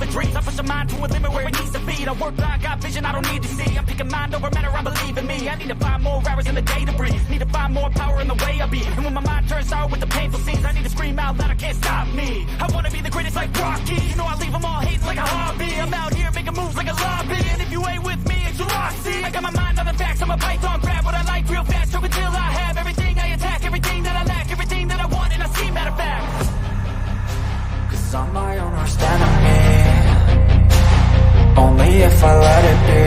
the dreams. I push a mind to a limit where it needs to be. I work blind, got vision I don't need to see. I'm picking mind over matter, I believe in me. I need to find more hours in the day to breathe. Need to find more power in the way I be. And when my mind turns sour with the painful scenes, I need to scream out loud, I can't stop me. I wanna be the greatest like Rocky. You know I leave them all hating like a hobby. I'm out here making moves like a lobby. And if you ain't with me, it's your loss. See, I got my mind on the facts, I'm a python, grab what I like real fast. Stroke until I have everything I attack, everything that I lack, everything that I want, and I see, matter of fact. Cause I'm my own worst enemy. Only if I let it be.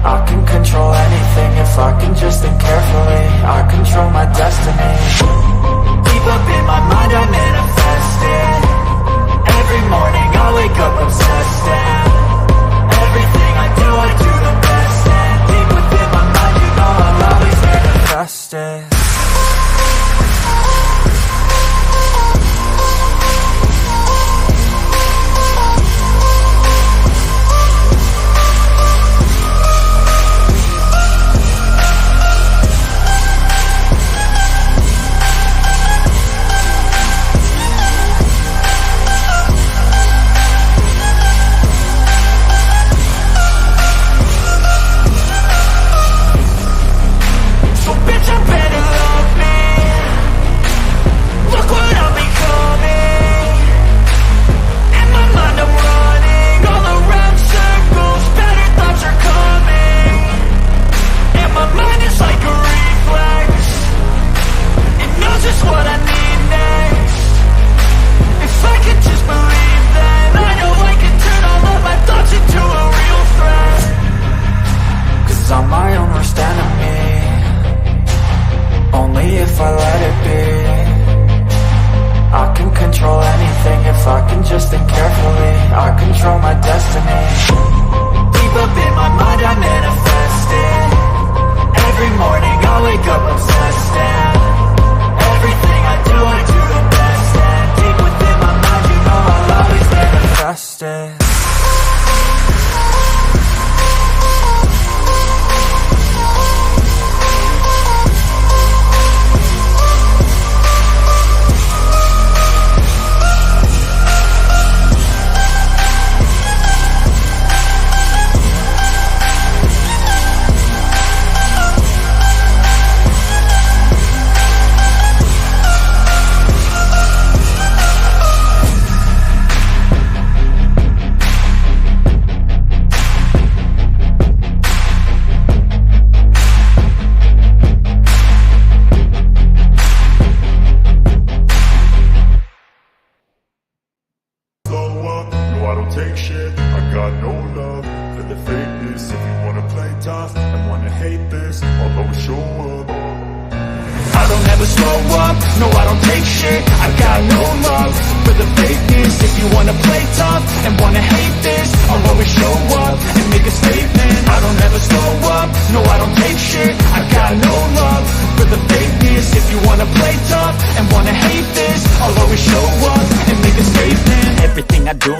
I can control anything if I can just think carefully. I control my destiny. Deep up in my mind I manifest it. Every morning I wake up obsessed, and everything I do the best. And deep within my mind, you know I'll always manifest it.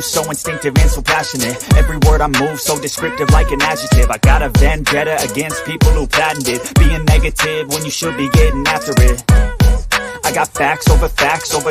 So instinctive and so passionate. Every word I move so descriptive like an adjective. I got a vendetta against people who patented being negative when you should be getting after it. I got facts over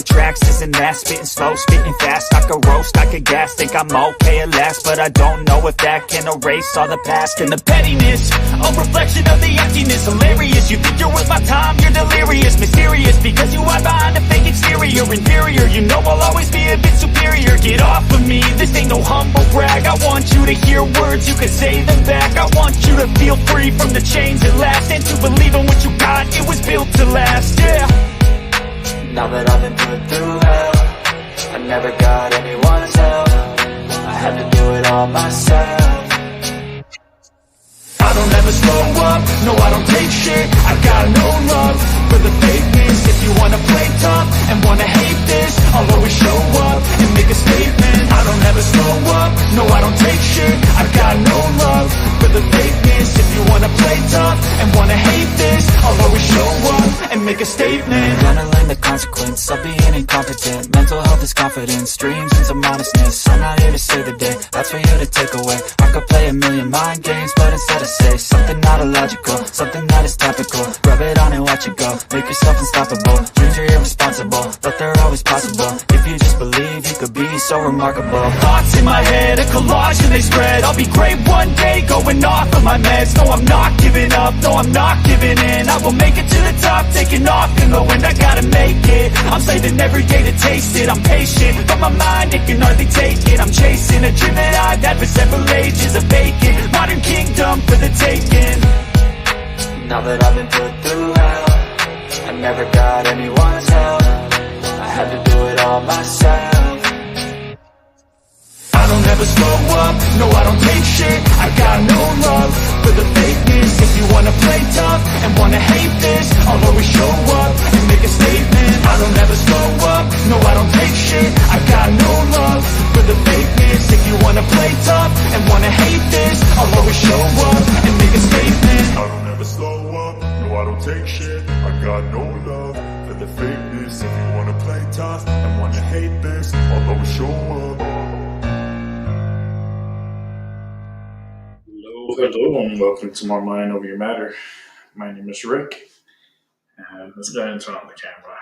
tracks, isn't that? Spitting slow, spitting fast, I could roast, I could gas. Think I'm okay at last, but I don't know if that can erase all the past. And the pettiness, a reflection of the emptiness. Hilarious, you think you're worth my time, you're delirious. Mysterious, because you hide behind a fake exterior. Inferior, you know I'll always be a bit superior. Get off of me, this ain't no humble brag. I want you to hear words, you can say them back. I want you to feel free from the chains that last, and to believe in what you got, it was built to last, yeah. Now that I've been put through hell, I never got anyone's help. I had to do it all myself. I don't ever slow up, no I don't take shit. I got no love for the fakeness. If you wanna play tough and wanna hate this, I'll always show up and make a statement. I don't ever slow up, no I don't take shit. I got no love for the fakeness. If you wanna play tough and wanna hate this, I'll always show up and make a statement. I'm gonna learn the consequence of being incompetent. Mental health this confidence, dreams and some honestness. I'm not here to save the day, that's for you to take away. I could play a million mind games, but instead I say something not illogical, something that is topical. Rub it on and watch it go, make yourself unstoppable. Dreams are irresponsible, but they're always possible. If you just believe, you could be so remarkable. Thoughts in my head, a collage and they spread. I'll be great one day, going off of my meds. No, I'm not giving up, no, I'm not giving in. I will make it to the top, taking off in the wind. I gotta make it, I'm saving every day to taste it. I'm patient, but my mind, it can hardly take it. I'm chasing a dream that I've had for several ages. A vacant, modern kingdom for the taking. Now that I've been put through hell, I never got anyone's help. I had to do it all myself. I don't ever slow up, no I don't take shit. I got no love for the fakeness. If you wanna play tough and wanna hate this, I'll always show up and make a statement. I don't ever slow up, no I don't take shit. I got no love for the fakeness. If you wanna play tough and wanna hate this, I'll always show up and make a statement. I don't ever slow up, no I don't take shit. I got no love for the fakeness. If you wanna play tough and wanna hate this, I'll always show up. Hello, and welcome to My Mind Over Your Matter. My name is Rick, and let's go ahead and turn on the camera.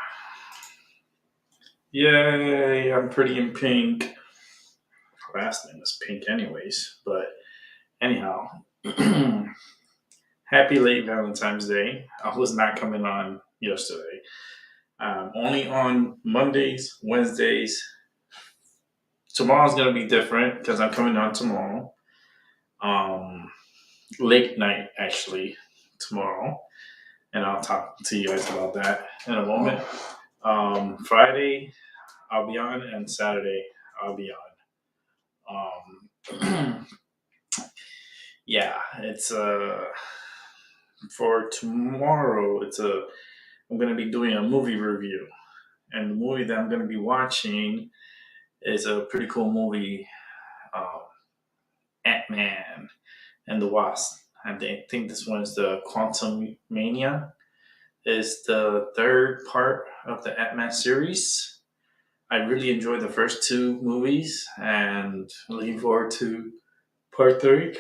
Yay, I'm pretty in pink. Last name is Pink anyways, but anyhow, happy late Valentine's Day. I was not coming on yesterday. Only on Mondays, Wednesdays. Tomorrow's going to be different because I'm coming on tomorrow. Late night actually tomorrow, and I'll talk to you guys about that in a moment. Friday I'll be on, and Saturday I'll be on. Yeah, it's for tomorrow. I'm gonna be doing a movie review, and the movie that I'm gonna be watching is a pretty cool movie, Ant-Man and the Wasp. I think this one is the Quantum Mania. Is the third part of the Ant-Man series. I really enjoyed the first two movies and looking forward to part 3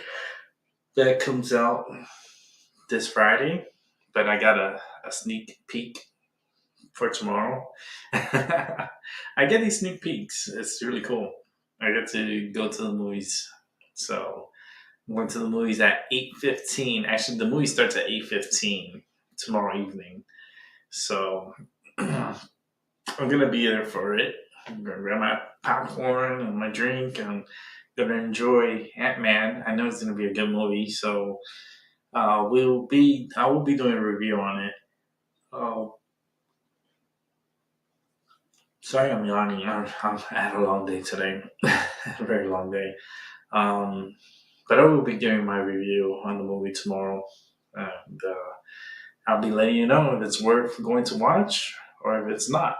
that comes out this Friday. But I got a sneak peek for tomorrow. I get these sneak peeks. It's really cool. I get to go to the movies. So went to the movies at 8:15. Actually, the movie starts at 8:15 tomorrow evening. So I'm gonna be there for it. I'm gonna grab my popcorn and my drink, and I'm gonna enjoy Ant-Man. I know it's gonna be a good movie, so I will be doing a review on it. Sorry, I'm yawning. I had a long day today, a very long day. But I will be doing my review on the movie tomorrow, and I'll be letting you know if it's worth going to watch or if it's not.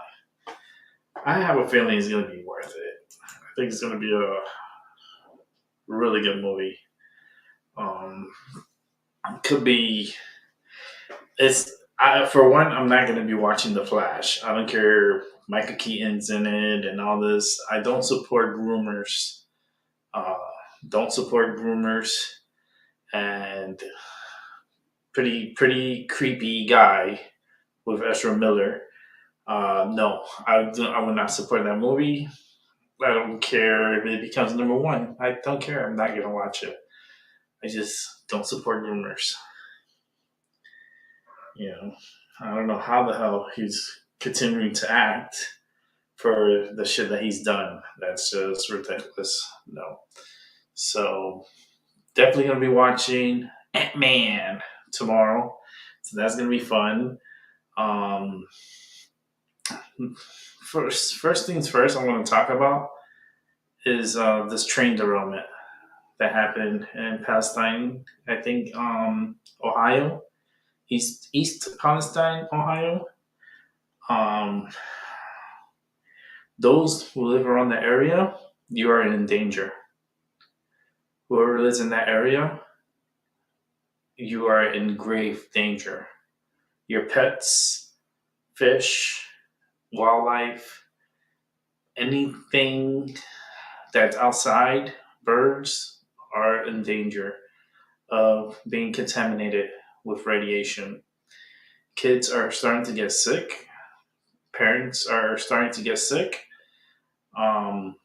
I have a feeling it's going to be worth it. I think it's going to be a really good movie. Could be. For one, I'm not going to be watching The Flash. I don't care. Michael Keaton's in it and all this. I don't support groomers. And pretty creepy guy with Ezra Miller. No, I will not support that movie. I don't care if it becomes number 1. I don't care. I'm not gonna watch it. I just don't support groomers. You know, I don't know how the hell he's continuing to act for the shit that he's done. That's just ridiculous. No. So definitely gonna be watching Ant-Man tomorrow. So that's gonna be fun. First things first, I want to talk about is this train derailment that happened in Palestine. I think Ohio, East Palestine, Ohio. Those who live around the area, you are in danger. Whoever lives in that area, you are in grave danger. Your pets, fish, wildlife, anything that's outside, birds are in danger of being contaminated with radiation. Kids are starting to get sick. Parents are starting to get sick. Um,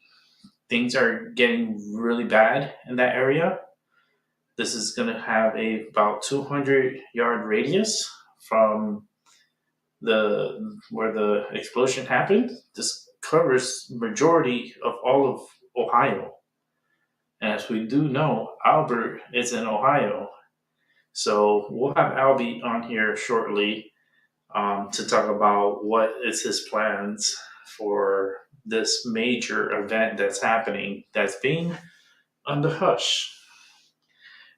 Things are getting really bad in that area. This is going to have a about 200-yard radius from the where the explosion happened. This covers majority of all of Ohio. And as we do know, Albert is in Ohio. So we'll have Albie on here shortly to talk about what is his plans for this major event that's happening that's being on the hush.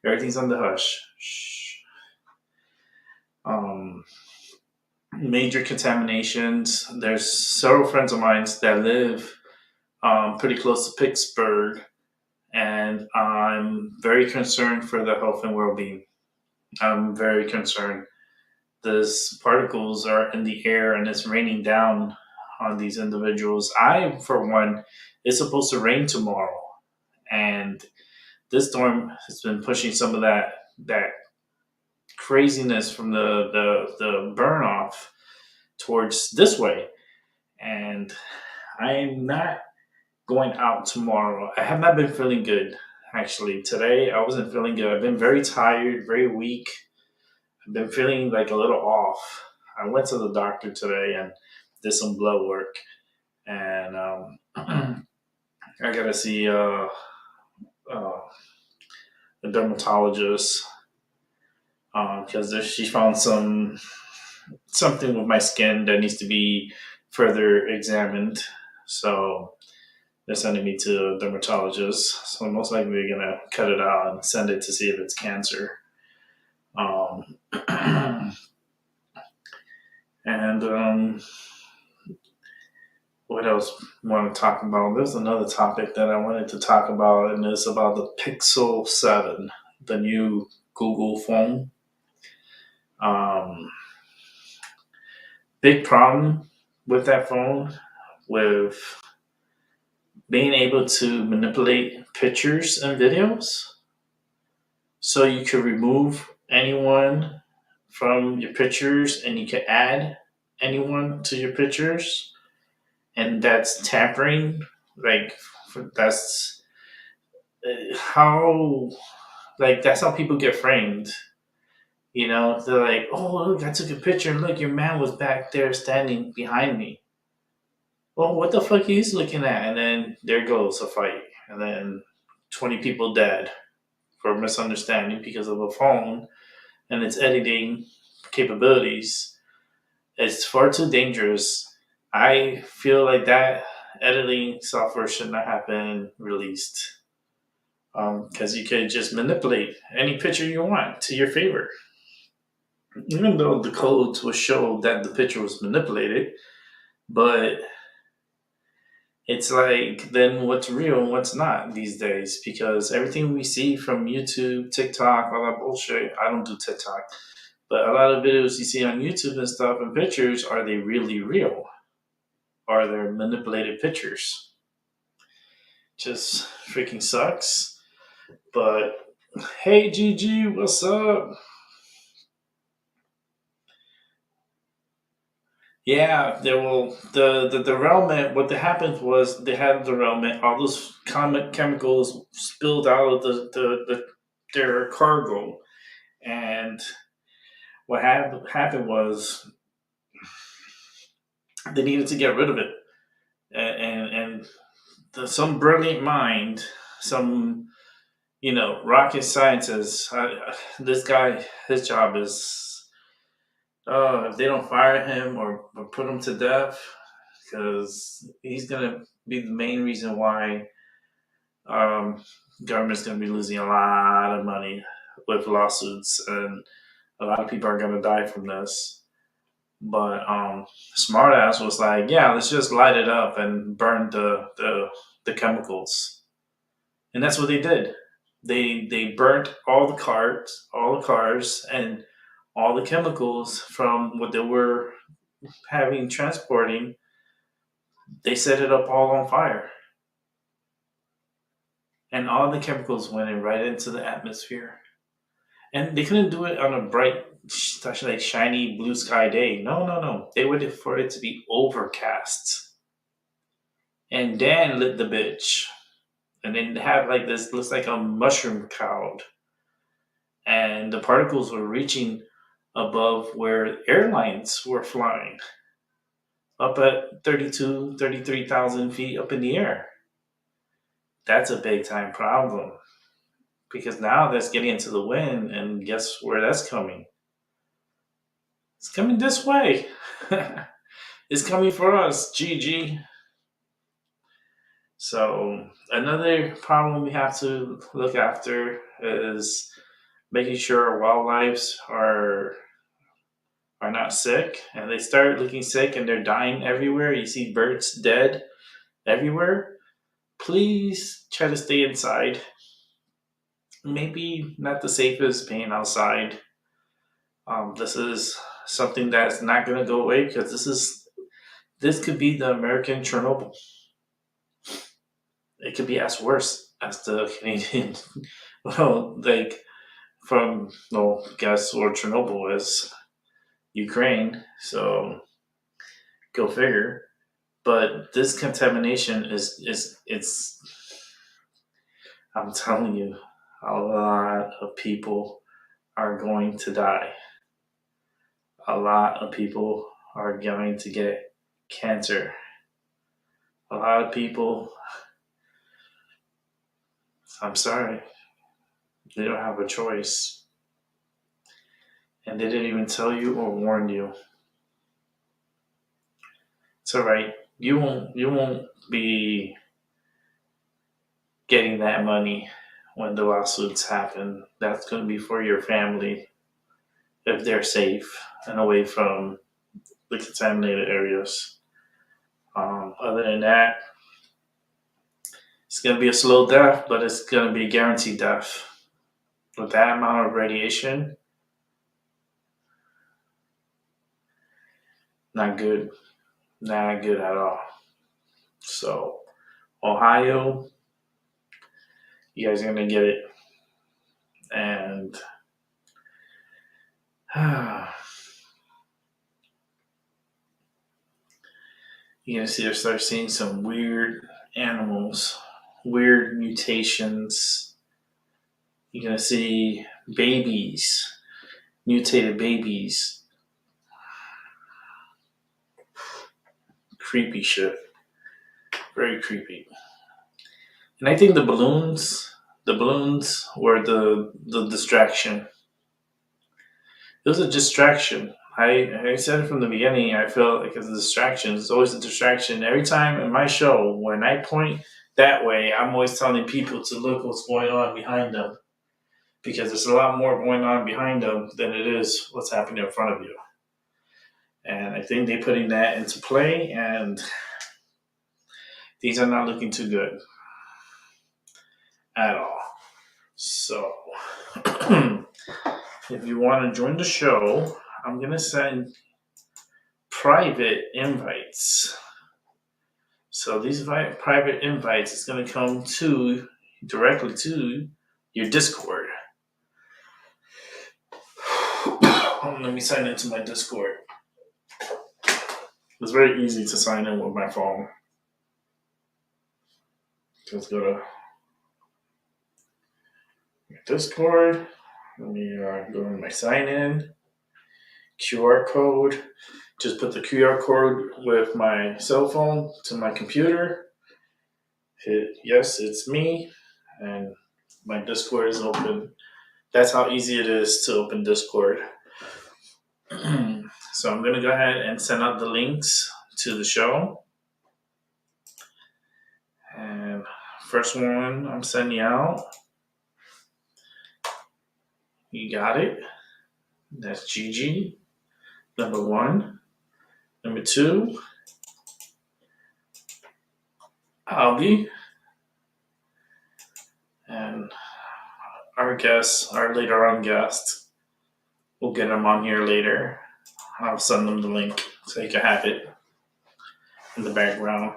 Everything's on the hush. Shh. Um, Major contaminations. There's several friends of mine that live pretty close to Pittsburgh, and I'm very concerned for their health and well-being. I'm very concerned. These particles are in the air and it's raining down on these individuals. I, for one, it's supposed to rain tomorrow, and this storm has been pushing some of that craziness from the burn off towards this way. And I am not going out tomorrow. I have not been feeling good. Actually, today I wasn't feeling good. I've been very tired, very weak. I've been feeling like a little off. I went to the doctor today and did some blood work, and I gotta see a dermatologist because she found something with my skin that needs to be further examined. So they're sending me to a dermatologist. So most likely they're gonna cut it out and send it to see if it's cancer. And what else want to talk about? There's another topic that I wanted to talk about, and it's about the Pixel 7, the new Google phone. Big problem with that phone, with being able to manipulate pictures and videos. So you could remove anyone from your pictures and you can add anyone to your pictures. And that's tampering. Like, that's how, like, that's how people get framed. You know, they're like, oh, look, I took a picture and look, your man was back there standing behind me. Well, what the fuck he's looking at? And then there goes a fight. And then 20 people dead for misunderstanding because of a phone and its editing capabilities. It's far too dangerous. I feel like that editing software should not have been released because you could just manipulate any picture you want to your favor. Even though the codes will show that the picture was manipulated, but it's like, then what's real and what's not these days? Because everything we see from YouTube, TikTok, all that bullshit, I don't do TikTok, but a lot of videos you see on YouTube and stuff and pictures, are they really real? Are they manipulated pictures? Just freaking sucks. But hey, Gigi, what's up? Yeah, there will the derailment. What happened was they had a derailment. All those chemicals spilled out of their cargo, and what happened was they needed to get rid of it, and some brilliant mind, some rocket scientist. This guy, his job is. If they don't fire him or put him to death, because he's going to be the main reason why government's going to be losing a lot of money with lawsuits, and a lot of people are going to die from this. But smartass was like, yeah, let's just light it up and burn the chemicals. And that's what they did. They burnt all the cars, and all the chemicals from what they were transporting They set it up all on fire. And all the chemicals went in right into the atmosphere. And they couldn't do it on a bright, like shiny blue sky day. No, no, no. They waited for it to be overcast. And then lit the bitch. And then have like this, looks like a mushroom cloud. And the particles were reaching above where airlines were flying, up at 33,000 feet up in the air. That's a big time problem because now that's getting into the wind, and guess where that's coming? It's coming this way. It's coming for us, GG. So another problem we have to look after is making sure our wildlife are not sick, and they start looking sick and they're dying everywhere. You see birds dead everywhere. Please try to stay inside. Maybe not the safest being outside. This is something that's not going to go away because this could be the American Chernobyl. It could be as worse as the Canadian. Well, like from guess where Chernobyl is, Ukraine. So go figure. But this contamination it's. I'm telling you, a lot of people are going to die. A lot of people are going to get cancer. A lot of people, I'm sorry, they don't have a choice. And they didn't even tell you or warn you. It's all right. You won't be getting that money when the lawsuits happen. That's going to be for your family if they're safe and away from the contaminated areas. Other than that, it's going to be a slow death, but it's going to be a guaranteed death. With that amount of radiation, not good. Not good at all. So, Ohio, you guys are going to get it. And you're going to start seeing some weird animals, weird mutations. You're going to see babies, mutated babies. Creepy shit. Very creepy. And I think the balloons were the distraction. It was a distraction. I said it from the beginning. I felt like it's a distraction. It's always a distraction. Every time in my show, when I point that way, I'm always telling people to look what's going on behind them. Because there's a lot more going on behind them than it is what's happening in front of you. And I think they're putting that into play, and things are not looking too good at all. So, if you want to join the show, I'm going to send private invites. So these private invites is going to come directly to your Discord. Let me sign into my Discord. It's very easy to sign in with my phone. Just go to my Discord. Let me go to my sign in. QR code. Just put the QR code with my cell phone to my computer. Hit yes, it's me. And my Discord is open. That's how easy it is to open Discord. So I'm going to go ahead and send out the links to the show. And first one I'm sending out. You got it. That's GG. Number 1. Number 2. Albie. And our later on guest, we'll get them on here later. I'll send them the link so you can have it. in the background.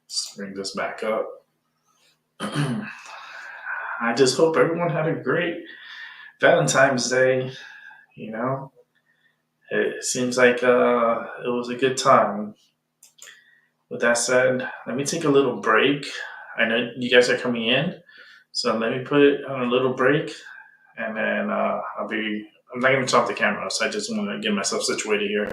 Let's bring this back up. I just hope everyone had a great Valentine's Day. You know, it seems like it was a good time. With that said, let me take a little break. I know you guys are coming in, so let me put it on a little break, and then I'm not going to talk to the camera, so I just want to get myself situated here.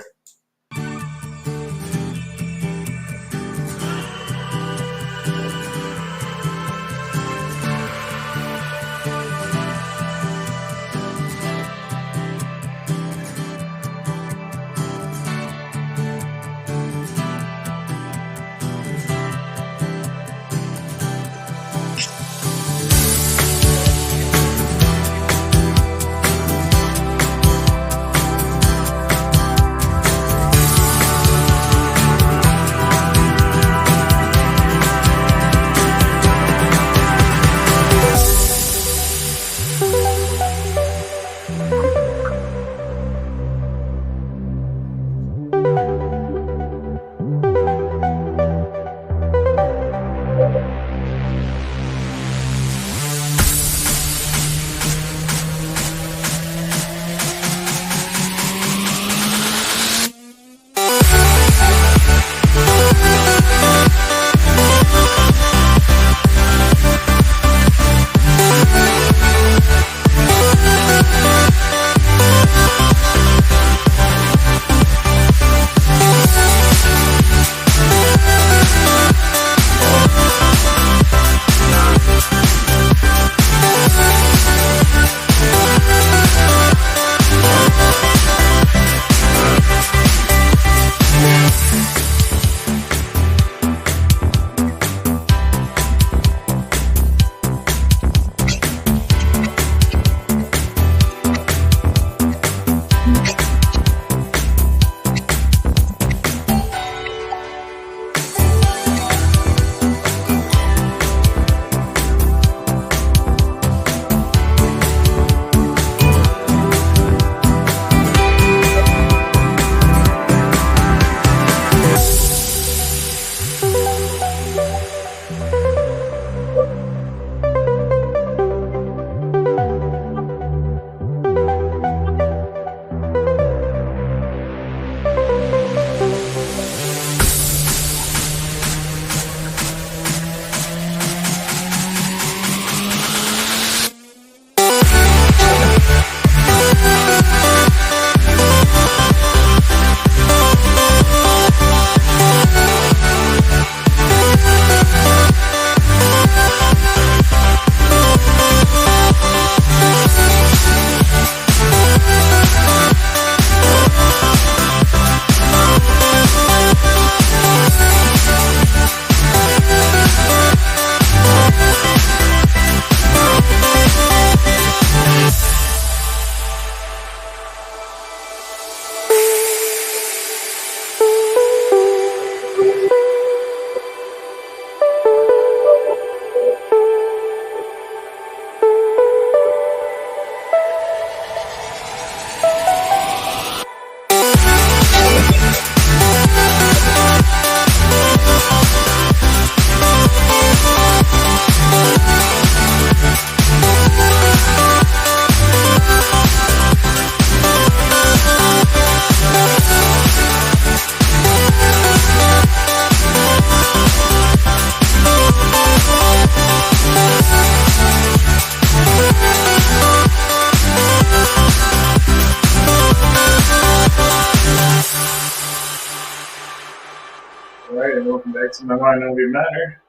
Welcome back to my Mind Over Your Matter.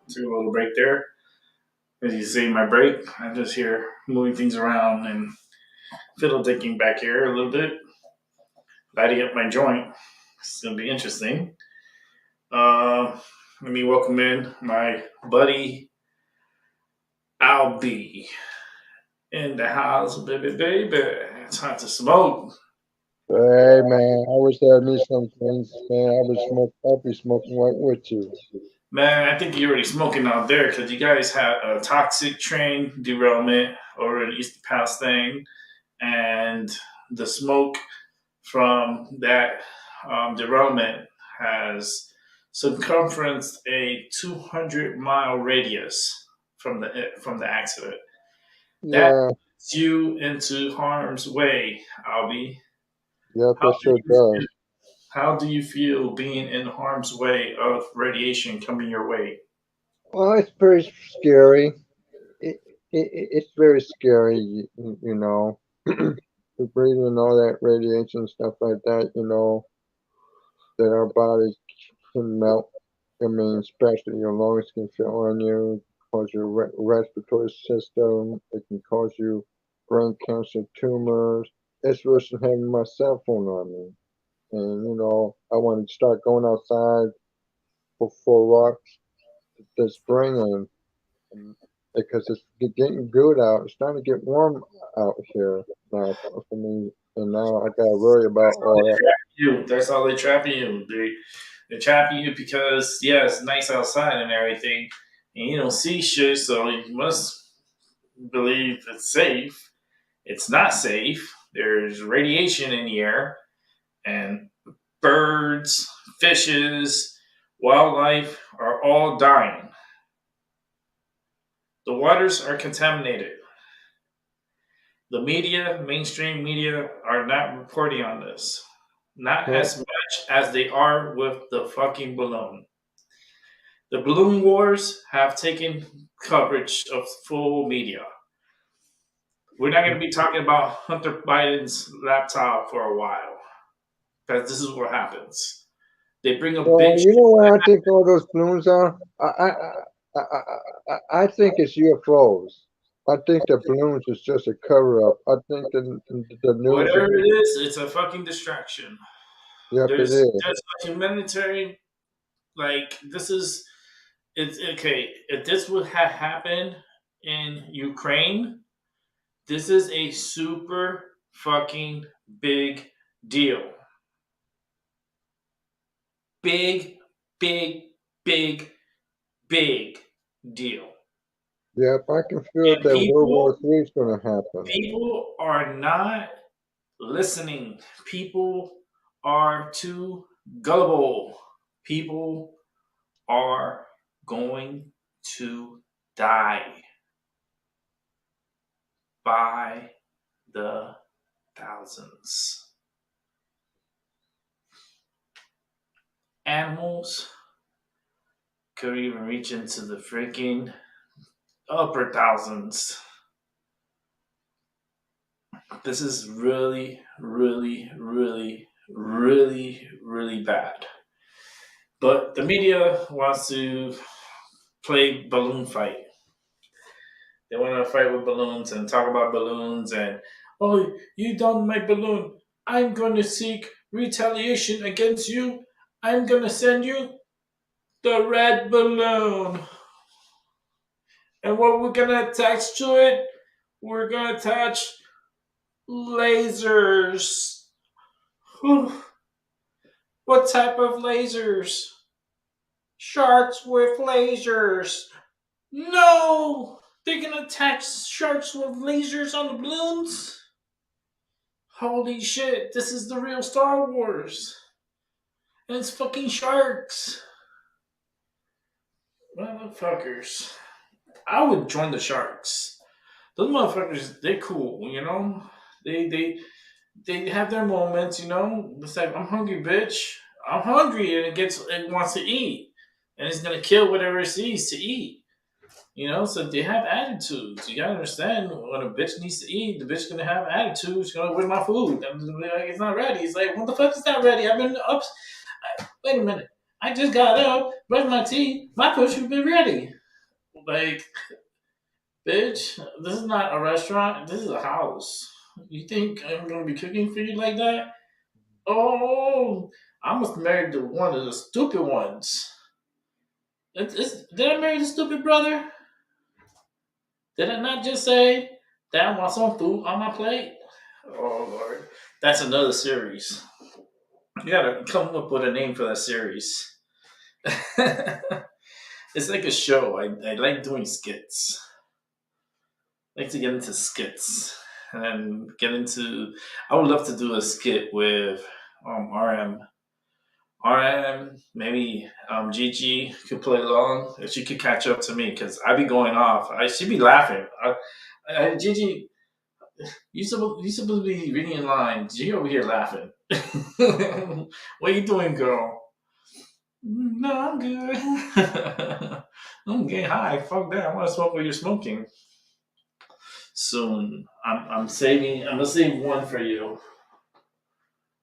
Took a little break there. As you see, my break, I'm just here moving things around and fiddle dicking back here a little bit, lighting up my joint. It's gonna be interesting. Let me welcome in my buddy Albie in the house, baby. It's time to smoke. Hey man, I wish I had me some things, man. I'll be smoking right with you. Man, I think you're already smoking out there because you guys had a toxic train derailment over the Eastern Pass thing. and the smoke from that derailment has circumferenced a 200-mile radius from the accident. That Yeah. puts you into harm's way, Albie. Yep, How it do sure you feel? does. How do you feel being in harm's way of radiation coming your way? Well, it's very scary. It's very scary, you know. To breathe in all that radiation and stuff like that, that our bodies can melt. I mean, especially your lungs can feel on you, cause your respiratory system. It can cause you brain cancer, tumors. It's worse than having my cell phone on me. And I want to start going outside for walks this spring, and because it's getting good out. It's starting to get warm out here now for me, and now I gotta worry about That's how all they that. trap you. That's how they trapping you. They're trapping you because yeah, it's nice outside and everything, and you don't see shit, so you must believe it's safe. It's not safe. There's radiation in the air, and birds, fishes, wildlife are all dying. The waters are contaminated. The media, mainstream media, are not reporting on this. Not Well, as much as they are with the fucking balloon. The balloon wars have taken coverage of full media. We're not going to be talking about Hunter Biden's laptop for a while because this is what happens. They bring a big well, you know what I think all those balloons are? I think it's UFOs. I think the balloons is just a cover up. I think the news is. whatever it is. It's a fucking distraction. Yep, it is. There's a humanitarian like this is it's okay. If this would have happened in Ukraine, this is a super fucking big deal. Big, big, big, big deal. Yep, I can feel And that World War III is going to happen. people are not listening. People are too gullible. People are going to die by the thousands. Animals could even reach into the freaking upper thousands. This is really, really, really, really, really bad. But the media wants to play balloon fight. They want to fight with balloons and talk about balloons and, oh, you done my balloon. I'm going to seek retaliation against you. I'm going to send you the red balloon. And what we're going to attach to it, we're going to attach lasers. Whew. What type of lasers? Sharks with lasers. No! They're gonna attach sharks with lasers on the balloons? Holy shit, this is the real Star Wars. And it's fucking sharks. Motherfuckers. I would join the sharks. Those motherfuckers, they're cool, you know? They they they have their moments, you know? It's like, I'm hungry, bitch. I'm hungry and it wants to eat. And it's gonna kill whatever it sees to eat. You know, so they have attitudes. You gotta understand when a bitch needs to eat, the bitch gonna have attitudes. You know, where's my food? I'm just like, it's not ready. It's like, what the fuck is not ready? I've been up. Wait a minute. I just got up, brushed my teeth. My food should be ready. Like, bitch, this is not a restaurant. This is a house. You think I'm gonna be cooking for you like that? Oh, I must marry the one of the stupid ones. Did I marry the stupid brother? Did I not just say that I want some food on my plate? Oh Lord, that's another series. You gotta come up with a name for that series. It's like a show. I like doing skits. I like to get into skits. and get into. I would love to do a skit with RM. Maybe Gigi could play along if she could catch up to me because I'd be going off. She'd be laughing. Gigi, you supposed to be reading in line. Gigi over here laughing. What are you doing, girl? No, I'm good. I'm getting high. Fuck that. I want to smoke what you're smoking. Soon. I'm saving. I'm gonna save one for you.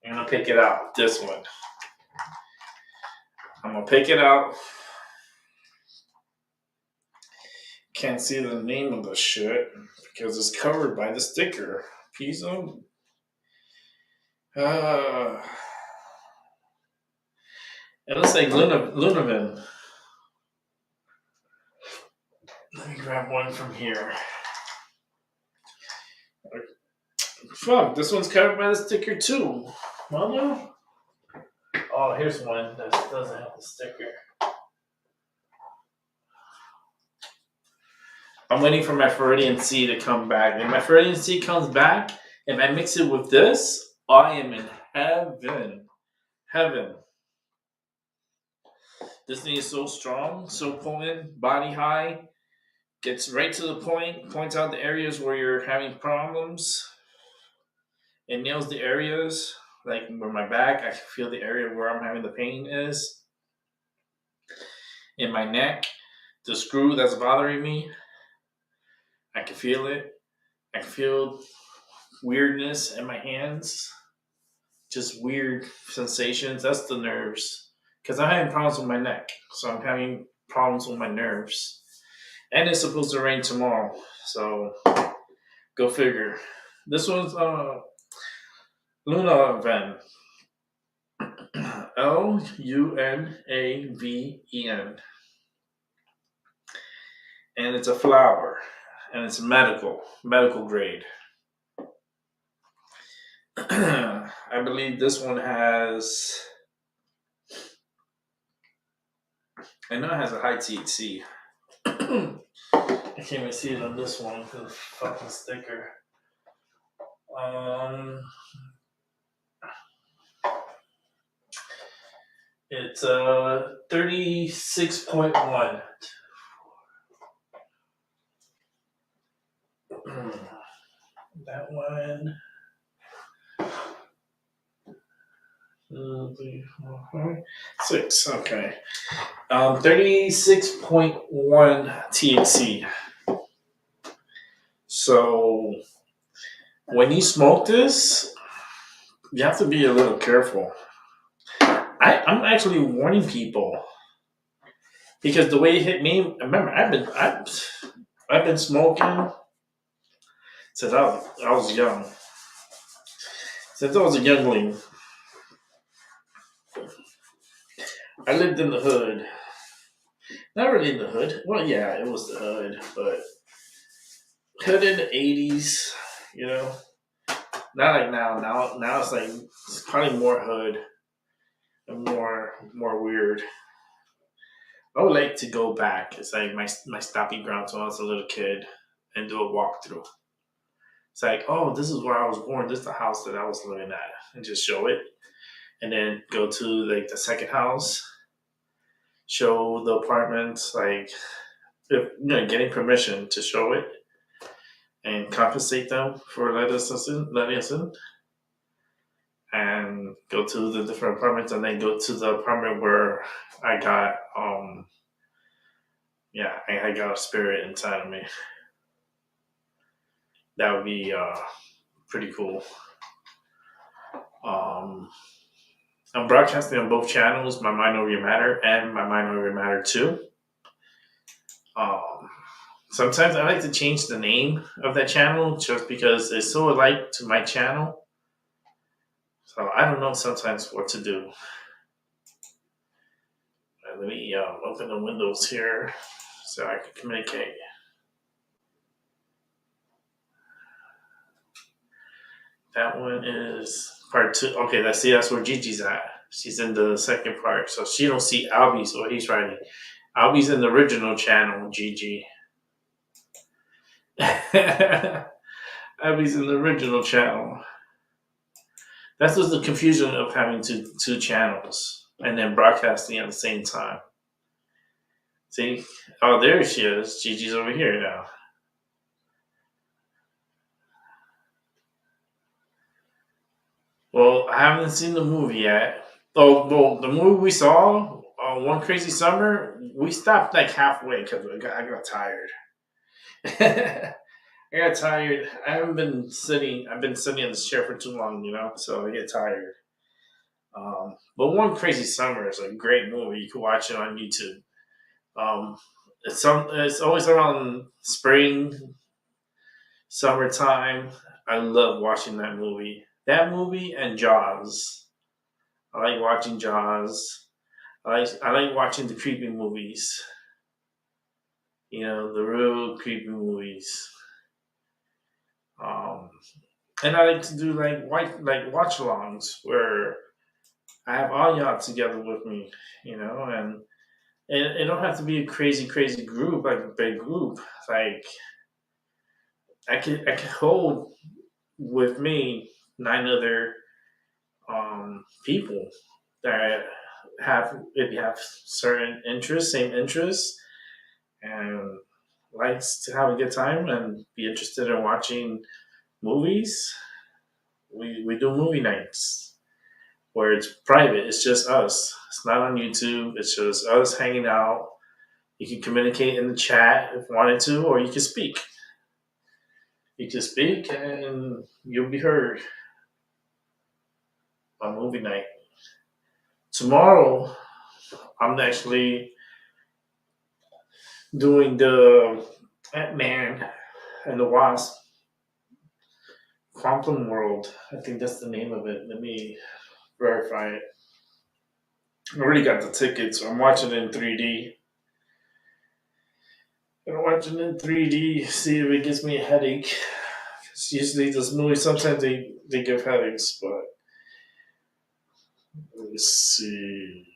I'm gonna pick it out. This one. I'm gonna pick it out. Can't see the name of the shit because it's covered by the sticker. Piece of. It looks like Lunavin. Let me grab one from here. Fuck, this one's covered by the sticker too. Mother? Oh, here's one that doesn't have the sticker. I'm waiting for my Floridian C to come back. If my Floridian C comes back, if I mix it with this, I am in heaven. Heaven. This thing is so strong, so potent, body high, gets right to the point, points out the areas where you're having problems. It nails the areas, like where my back, I can feel the area where I'm having the pain is. In my neck, the screw that's bothering me, I can feel it. I can feel weirdness in my hands. Just weird sensations. That's the nerves. Because I'm having problems with my neck. So I'm having problems with my nerves. And it's supposed to rain tomorrow. So go figure. This one's Lunaven. Lunaven. And it's a flower. And it's medical grade. I believe this one has. I know it has a high THC. I can't even see it on this one because of the fucking sticker. It's 36.1. That one. 2, 3, 4, 5, 6. Okay. 36.1 THC. So when you smoke this, you have to be a little careful. I'm actually warning people because the way it hit me. Remember, I've been smoking since I was young. Since I was a youngling, I lived in the hood. Not really in the hood. Well, yeah, it was the hood, but hood in the 80s, you know. Not like now. Now it's like it's probably more hood and more weird. I would like to go back. It's like my stopping ground when I was a little kid and do a walkthrough. It's like, oh, this is where I was born. This is the house that I was living at, and just show it, and then go to like the second house, show the apartments, like if getting permission to show it, and compensate them for letting us in, and go to the different apartments, and then go to the apartment where I got I got a spirit inside of me. That would be pretty cool. I'm broadcasting on both channels, My Mind Over Your Matter and My Mind Over Your Matter 2. Sometimes I like to change the name of that channel just because it's so alike to my channel. So I don't know sometimes what to do. Let me open the windows here so I can communicate. That one is part 2. Okay, that's where Gigi's at. She's in the second part. So she don't see Albie's what he's writing. Albie's in the original channel, Gigi. Abby's in the original channel. That's just the confusion of having two channels and then broadcasting at the same time. See? Oh, there she is. Gigi's over here now. Well, I haven't seen the movie yet. Oh, well, the movie we saw, One Crazy Summer, we stopped like halfway because I got tired. I got tired. I haven't been sitting. I've been sitting in this chair for too long, so I get tired. But One Crazy Summer is a great movie. You can watch it on YouTube. It's always around spring, summertime. I love watching that movie. That movie and Jaws. I like watching Jaws. I like watching the creepy movies. The real creepy movies. Um, and I like to do like watch-alongs where I have all y'all together with me, and it don't have to be a crazy, crazy group, like a big group. Like I could hold with me 9 other people that maybe have certain interests, same interests, and likes to have a good time and be interested in watching movies. We do movie nights where it's private. It's just us. It's not on YouTube. It's just us hanging out. You can communicate in the chat if you wanted to, or you can speak. You can speak and you'll be heard on movie night. Tomorrow, I'm actually doing the Ant-Man and the Wasp Quantum World. I think that's the name of it. Let me verify it. I already got the tickets, so I'm watching it in 3D. I'm watching it in 3D, see if it gives me a headache. Because usually those movies, sometimes they give headaches, but let's see.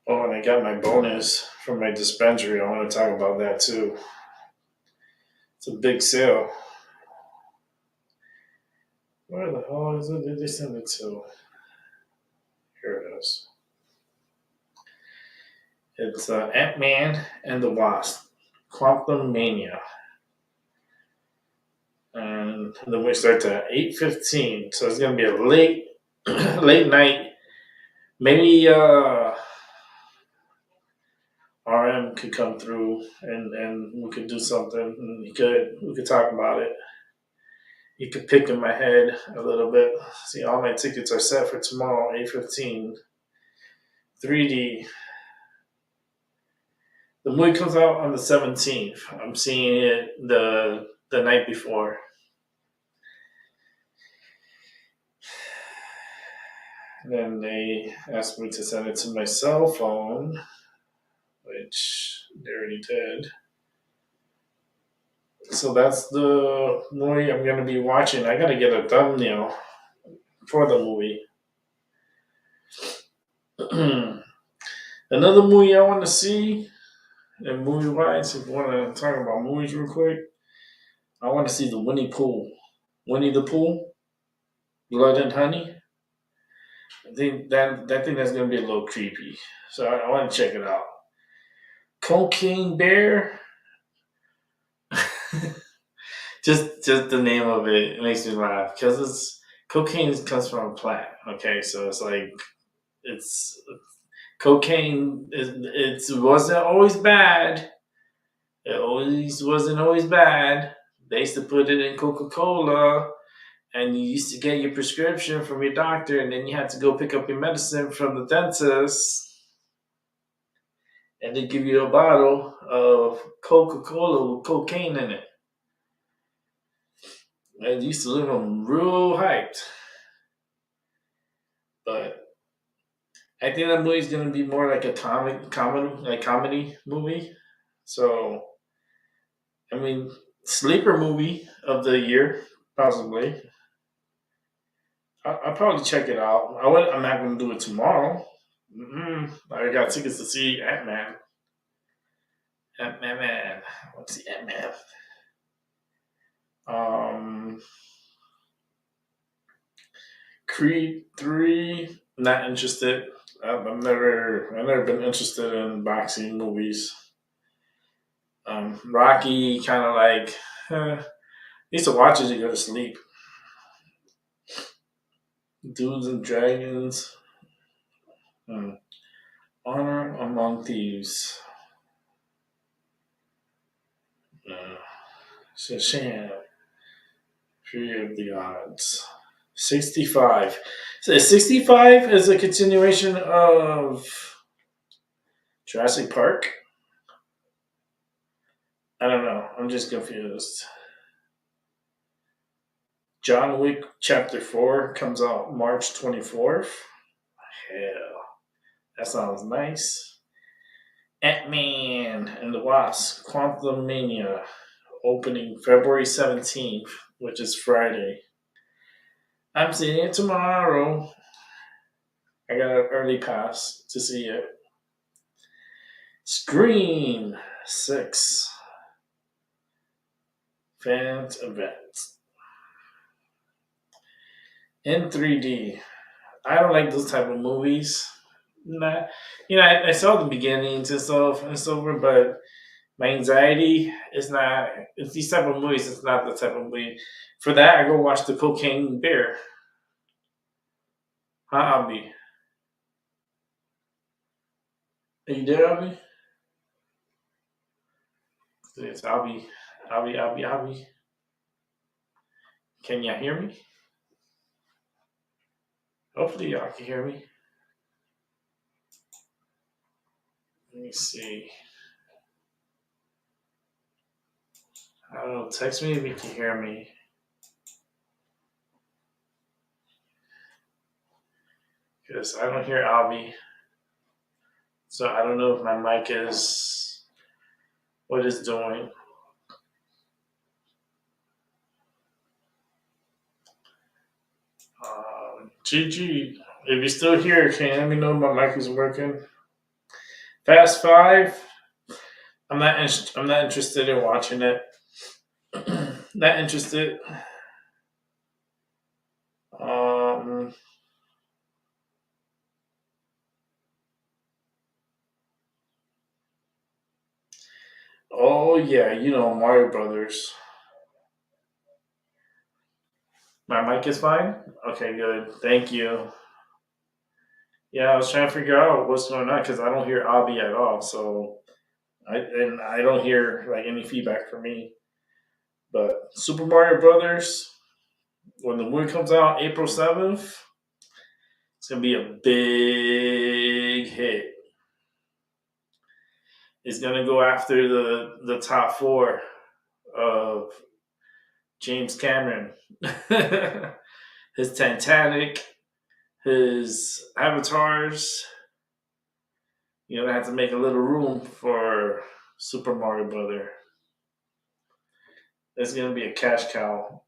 Oh, and I got my bonus from my dispensary. I want to talk about that too. It's a big sale. Where the hell is it? Did they send it to? Here it is. It's Ant-Man and the Wasp, Quantum Mania. And then we start at 8:15, so it's gonna be a late night. Maybe RM could come through and we could do something. And we could talk about it. He could pick in my head a little bit. See, all my tickets are set for tomorrow, 8:15. 3D. The movie comes out on the 17th. I'm seeing it the night before. And then they asked me to send it to my cell phone, which they already did. So that's the movie I'm going to be watching. I got to get a thumbnail for the movie. Another movie I want to see, and movie-wise, if you want to talk about movies real quick, I want to see the Winnie the Pooh, Blood and Honey. I think that's going to be a little creepy, so I want to check it out. Cocaine Bear. just the name of it makes me laugh because cocaine comes from a plant. Okay, so it's like cocaine. It wasn't always bad. It wasn't always bad. They used to put it in Coca-Cola, and you used to get your prescription from your doctor, and then you had to go pick up your medicine from the dentist, and they give you a bottle of Coca-Cola with cocaine in it. And used to live them real hyped. But I think that movie's gonna be more like a comedy movie. So I mean, sleeper movie of the year, possibly. I'll probably check it out. I'm not gonna do it tomorrow. I got tickets to see Ant-Man. Ant-Man. Let's see Ant-Man. Creed 3, not interested. I've never been interested in boxing movies. Rocky, kind of like, used to watch it to go to sleep. Dudes and Dragons. Honor Among Thieves. Shazam. Fury of the Odds. 65. So 65 is a continuation of Jurassic Park. I don't know. I'm just confused. John Wick Chapter 4 comes out March 24th. Hell, that sounds nice. Ant-Man and the Wasp Quantumania opening February 17th, which is Friday. I'm seeing it tomorrow. I got an early pass to see it. Scream 6 Fans Event in 3D. I don't like those type of movies. Nah, I saw the beginnings and stuff and so forth, but my anxiety is not. It's these type of movies. It's not the type of movie. For that, I go watch The Cocaine Bear. Huh, Abby? Are you there, Abby? It's Abby. Abby. Can y'all hear me? Hopefully, y'all can hear me. Let me see. I don't know. Text me if you can hear me. Because I don't hear Abby. So I don't know if my mic is what it's doing. GG. If you're still here, can you let me know if my mic is working? Fast 5. I'm not interested in watching it. Not interested. Oh yeah, Mario Brothers. My mic is fine? Okay, good. Thank you. Yeah, I was trying to figure out what's going on because I don't hear Abby at all. So I don't hear like any feedback from me. But Super Mario Brothers, when the movie comes out April 7th, it's gonna be a big hit. It's gonna go after the top 4 of James Cameron. His Titanic, his Avatars. You're gonna have to make a little room for Super Mario Brother. It's gonna be a cash cow.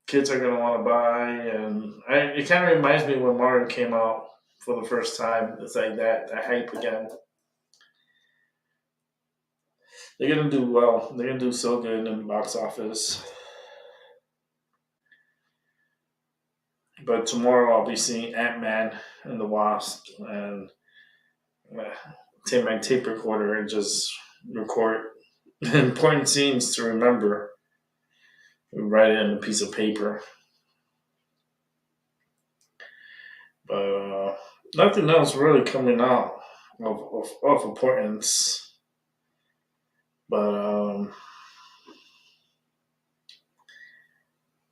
Kids are gonna want to buy, and it kind of reminds me when Mario came out for the first time. It's like that hype again. They're gonna do well. They're gonna do so good in the box office. But tomorrow I'll be seeing Ant-Man and the Wasp, and take my tape recorder and just record important scenes to remember. Write it on a piece of paper. But nothing else really coming out of importance. But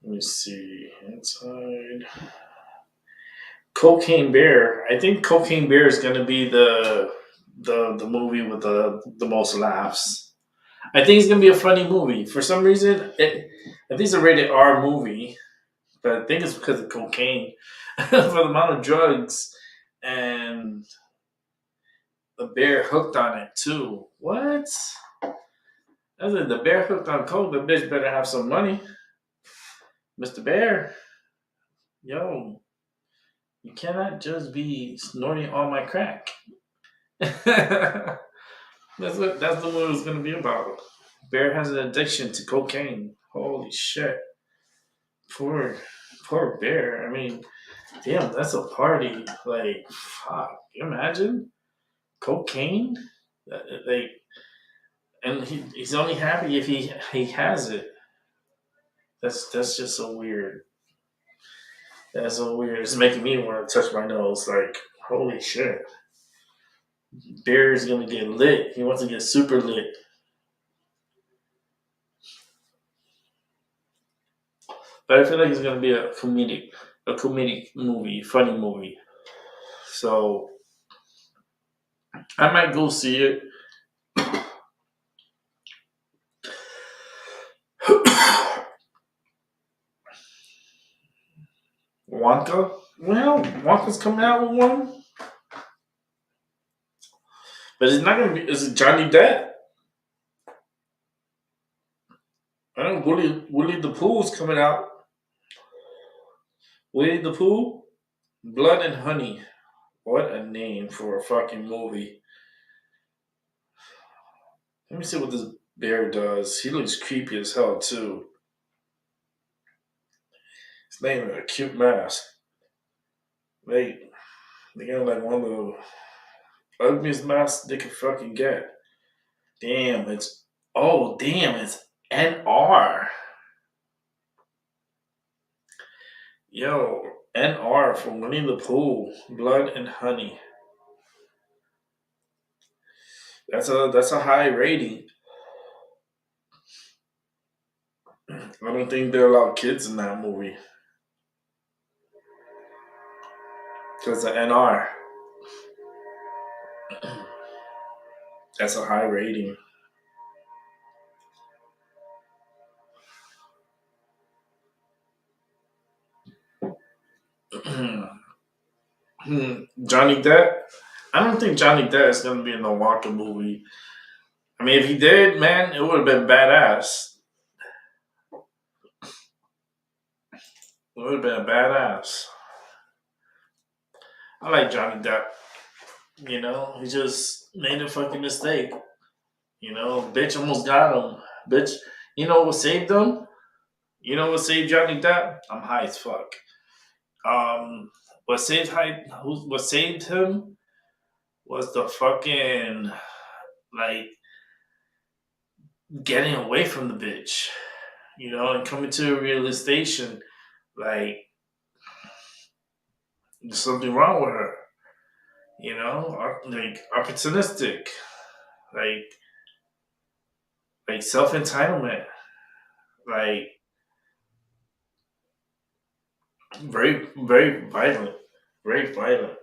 let me see inside. Cocaine Bear. I think Cocaine Bear is going to be the movie with the most laughs. I think it's going to be a funny movie. For some reason, I think it's a rated R movie, but I think it's because of cocaine. For the amount of drugs and the bear hooked on it too. What? I said the bear hooked on coke. The bitch better have some money, Mr. Bear. Yo, You cannot just be snorting all my crack. that's the movie was gonna be about. Bear has an addiction to cocaine. Holy shit. Poor poor Bear. I mean, damn, that's a party. Like, fuck. Can you imagine? Cocaine? Like, and he's only happy if he has it. That's just so weird. That's so weird. It's making me want to touch my nose. Like, holy shit. Bear's gonna get lit. He wants to get super lit. But I feel like it's gonna be a comedic movie, funny movie. So I might go see it. Wonka? Well, Wonka's coming out with one. But it's not gonna be. Is it Johnny Depp? I don't know. Willie the Pooh's coming out. Willie the Pooh? Blood and Honey. What a name for a fucking movie. Let me see what this bear does. He looks creepy as hell, too. His name is a cute mask. They got like one of the ugliest masks they could fucking get. Damn, it's NR. Yo, NR from Winnie the Pooh, Blood and Honey. That's a high rating. I don't think they allow kids in that movie. Because the NR. That's a high rating. Johnny Depp? I don't think Johnny Depp is going to be in the Wonka movie. I mean, if he did, man, it would have been badass. It would have been a badass. I like Johnny Depp. You know, he just made a fucking mistake. You know, bitch almost got him. Bitch, you know what saved him? You know what saved Johnny Depp? I'm high as fuck. What saved him was the fucking like getting away from the bitch, you know, and coming to a realization like there's something wrong with her, you know, like opportunistic, like self entitlement, like very violent, very violent.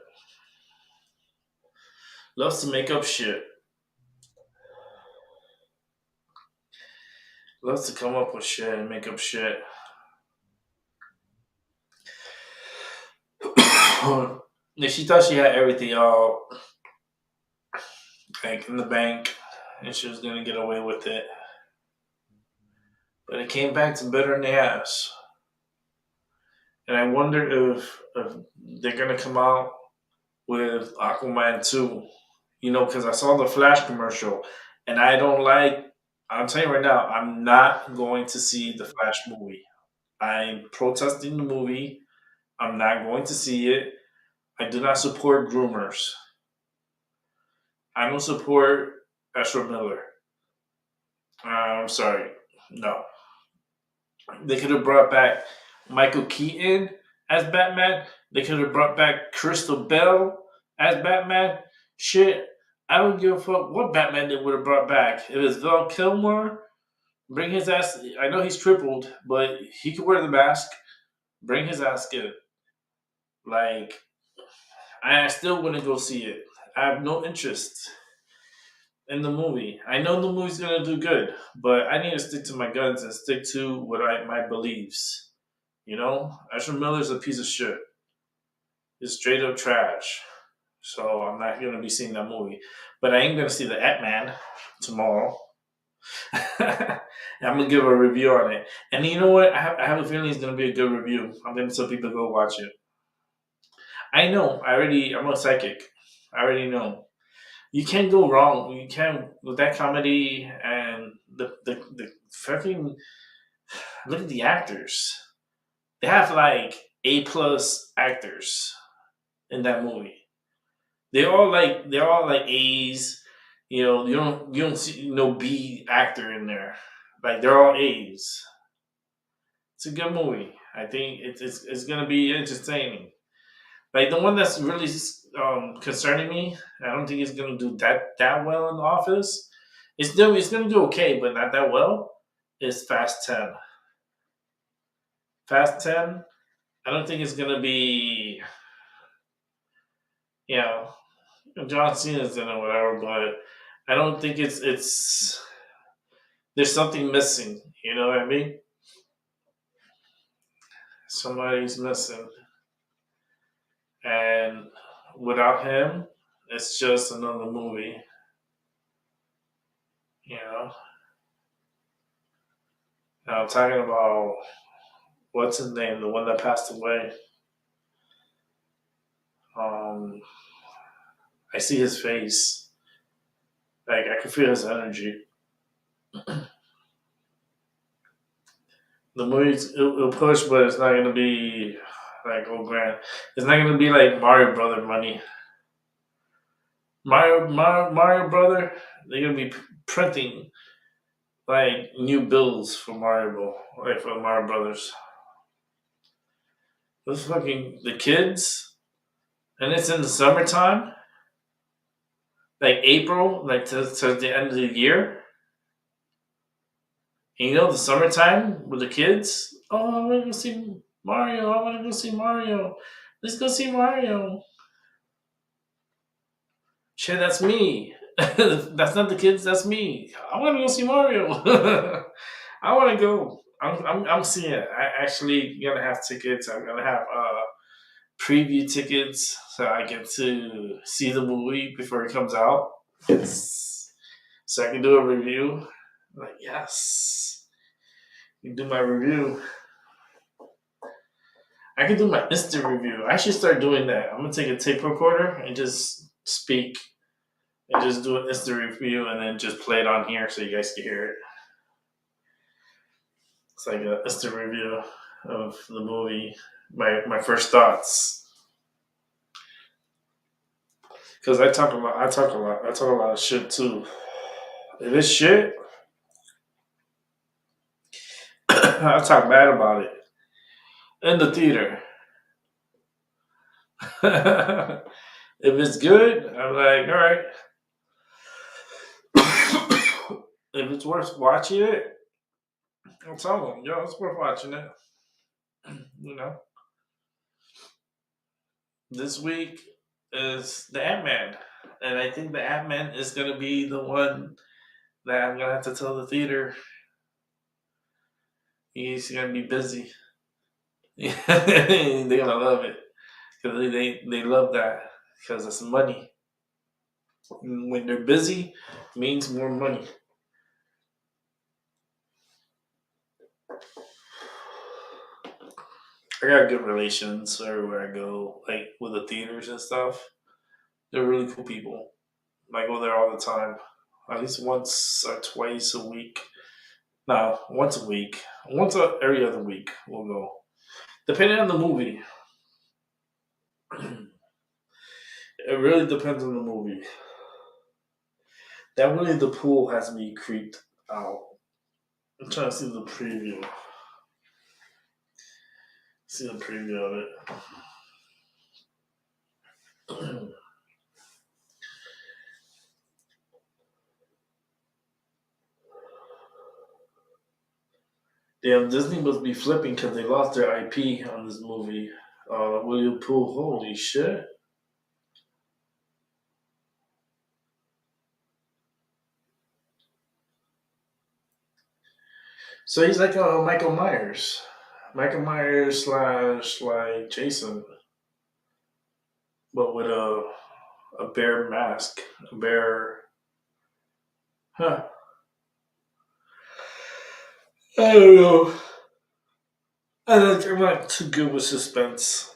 Loves to make up shit. Loves to come up with shit and make up shit. Yeah, she thought she had everything all like in the bank, and she was gonna get away with it. But it came back to bite her in the ass. And I wonder if they're gonna come out with Aquaman 2. You know, because I saw the Flash commercial, and I don't like. I'm telling you right now, I'm not going to see the Flash movie. I'm protesting the movie. I'm not going to see it. I do not support groomers. I don't support Ezra Miller. I'm sorry. No. They could have brought back Michael Keaton as Batman. They could have brought back Crystal Bell as Batman. Shit, I don't give a fuck what Batman they would have brought back. If it's Val Kilmer, bring his ass. I know he's tripled, but he could wear the mask. Bring his ass in. Like, I still wouldn't go see it. I have no interest in the movie. I know the movie's gonna do good, but I need to stick to my guns and stick to my beliefs. You know, Ezra Miller's a piece of shit. He's straight up trash. So I'm not gonna be seeing that movie. But I am gonna see the Ant-Man tomorrow. I'm gonna give a review on it. And you know what? I have a feeling it's gonna be a good review. I'm gonna tell people to go watch it. I know. I'm a psychic. I already know. You can't go wrong. You can't with that comedy and the fucking look at the actors. They have like A+ actors in that movie. They're all like A's. You don't see no B actor in there. Like they're all A's. It's a good movie. I think it's gonna be entertaining. Like the one that's really concerning me, I don't think it's gonna do that well in the office. It's gonna do okay, but not that well. Is Fast 10. Fast 10. I don't think it's gonna be you know John Cena's in it, whatever, but I don't think it's there's something missing. You know what I mean? Somebody's missing, and without him, it's just another movie. You know, now I'm talking about what's his name, the one that passed away. Um, I see his face, like I can feel his energy. The movie's it'll push, but it's not gonna be like oh grand. It's not gonna be like Mario Brother money. Mario Brother, they're gonna be printing like new bills for like for Mario Brothers. Those fucking the kids, and it's in the summertime, like April, like to the end of the year. And the summertime with the kids. Oh, I want to go see Mario. I want to go see Mario. Let's go see Mario. Shit, that's me. That's not the kids. That's me. I want to go see Mario. I want to go. I'm seeing it. I actually gonna have tickets. I'm gonna have preview tickets so I get to see the movie before it comes out. Yes. So I can do a review. Like yes, you can do my review. I can do my instant review. I should start doing that. I'm gonna take a tape recorder and just speak and just do an instant review and then just play it on here so you guys can hear it. It's like an instant review of the movie. My first thoughts. Because I talk a lot. I talk a lot of shit too. If it's shit, I talk bad about it in the theater. If it's good, I'm like, all right. If it's worth watching it, I'll tell them, yo, it's worth watching it. You know, this week is the Ant-Man. And I think the Ant-Man is going to be the one that I'm going to have to tell the theater he's going to be busy. They're going to love it. Because they love that. Because it's money. When they're busy, it means more money. I got good relations everywhere I go, like with the theaters and stuff. They're really cool people. I go there all the time, at least once or twice a week. No, once a week. Every other week we'll go, depending on the movie. It really depends on the movie. That Winnie the Pooh has me creeped out. I'm trying to see the preview. See the preview of it. Damn, Disney must be flipping because they lost their IP on this movie. Winnie the Pooh, holy shit. So he's like Michael Myers. Michael Myers slash like Jason, but with a bear mask. A bear. Huh. I don't know. I'm not too good with suspense.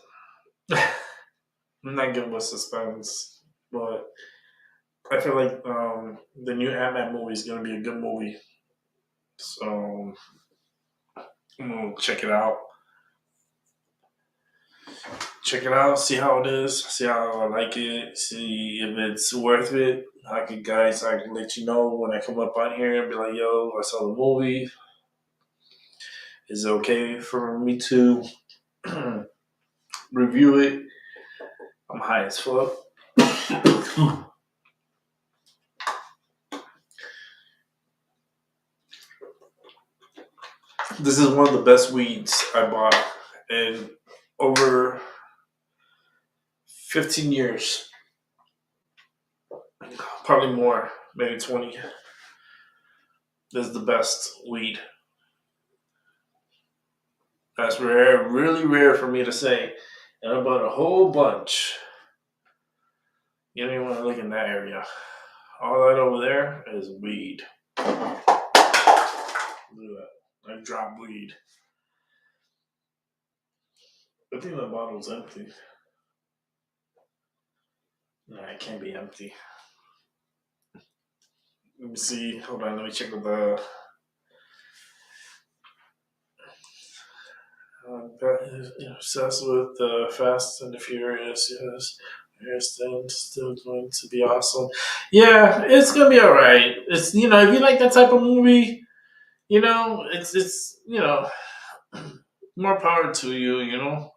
I'm not good with suspense, but I feel like the new Ant-Man movie is gonna be a good movie. So I'm gonna check it out. Check it out, see how it is, see how I like it, see if it's worth it. I can let you know when I come up on here and be like, yo, I saw the movie. Is it okay for me to review it? I'm high as fuck. This is one of the best weeds I bought in over 15 years. Probably more, maybe 20. This is the best weed. That's rare, really rare for me to say. And I bought a whole bunch. You don't even want to look in that area. All that over there is weed. Look at that. I dropped weed. I think the bottle's empty. No, it can't be empty. Let me see. Hold on, let me check with the. Obsessed with the Fast and the Furious, yes. Yes, then still going to be awesome. Yeah, it's gonna be alright. It's if you like that type of movie, it's more power to you.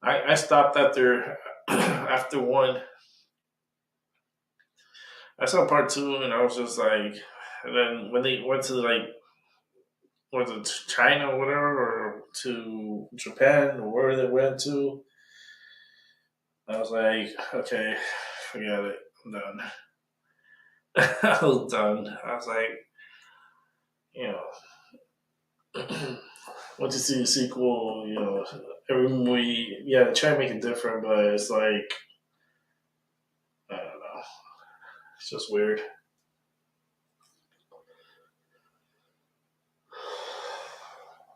I stopped after one. I saw part two, and I was just like, and then when they went to was it China or whatever, or to Japan, or where they went to, I was like, okay, forget it, I'm done. I was done. I was like, you know, once you see the sequel, every movie, yeah, they try to make it different, but it's like, I don't know, it's just weird.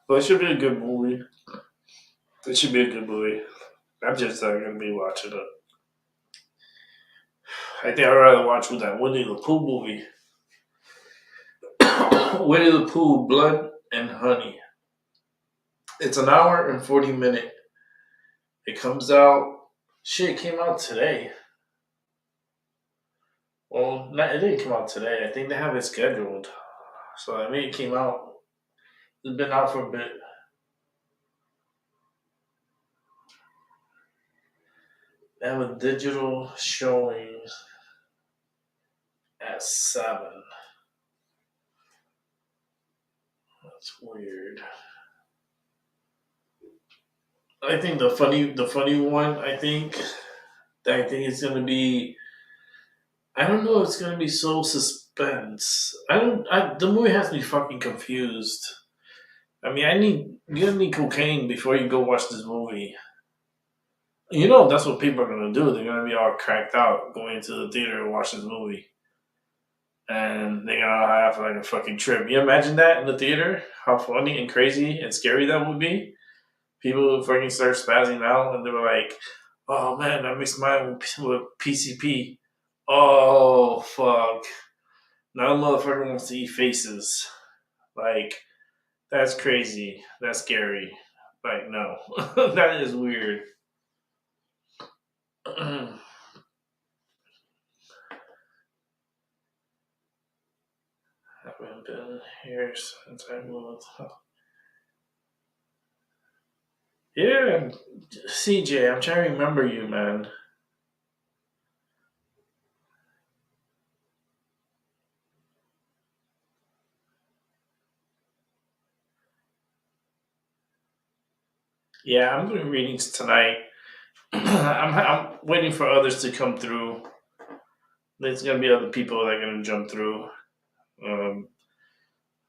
But it should be a good movie. It should be a good movie. I'm just not gonna be watching it. I think I'd rather watch with that Winnie the Pooh movie. Winnie the Pooh, Blood and Honey. It's an hour and 40 minutes. It comes out. Shit, it came out today. Well, it didn't come out today. I think they have it scheduled. So I mean, it came out. It's been out for a bit. They have a digital showing at 7. That's weird. I think the funny one. I think it's gonna be. I don't know if it's gonna be so suspense. The movie has me fucking confused. I mean, you're gonna need cocaine before you go watch this movie. That's what people are gonna do. They're gonna be all cracked out going into the theater and watch this movie. And they're gonna have like a fucking trip. You imagine that in the theater? How funny and crazy and scary that would be? People fucking start spazzing out and they were like, oh man, I mixed mine with PCP. Oh fuck. Now the motherfucker wants to eat faces. Like, that's crazy. That's scary. Like, no. That is weird. Haven't been here since I moved. Yeah, CJ, I'm trying to remember you, man. Yeah, I'm doing readings tonight. I'm waiting for others to come through. There's gonna be other people that are gonna jump through. Um,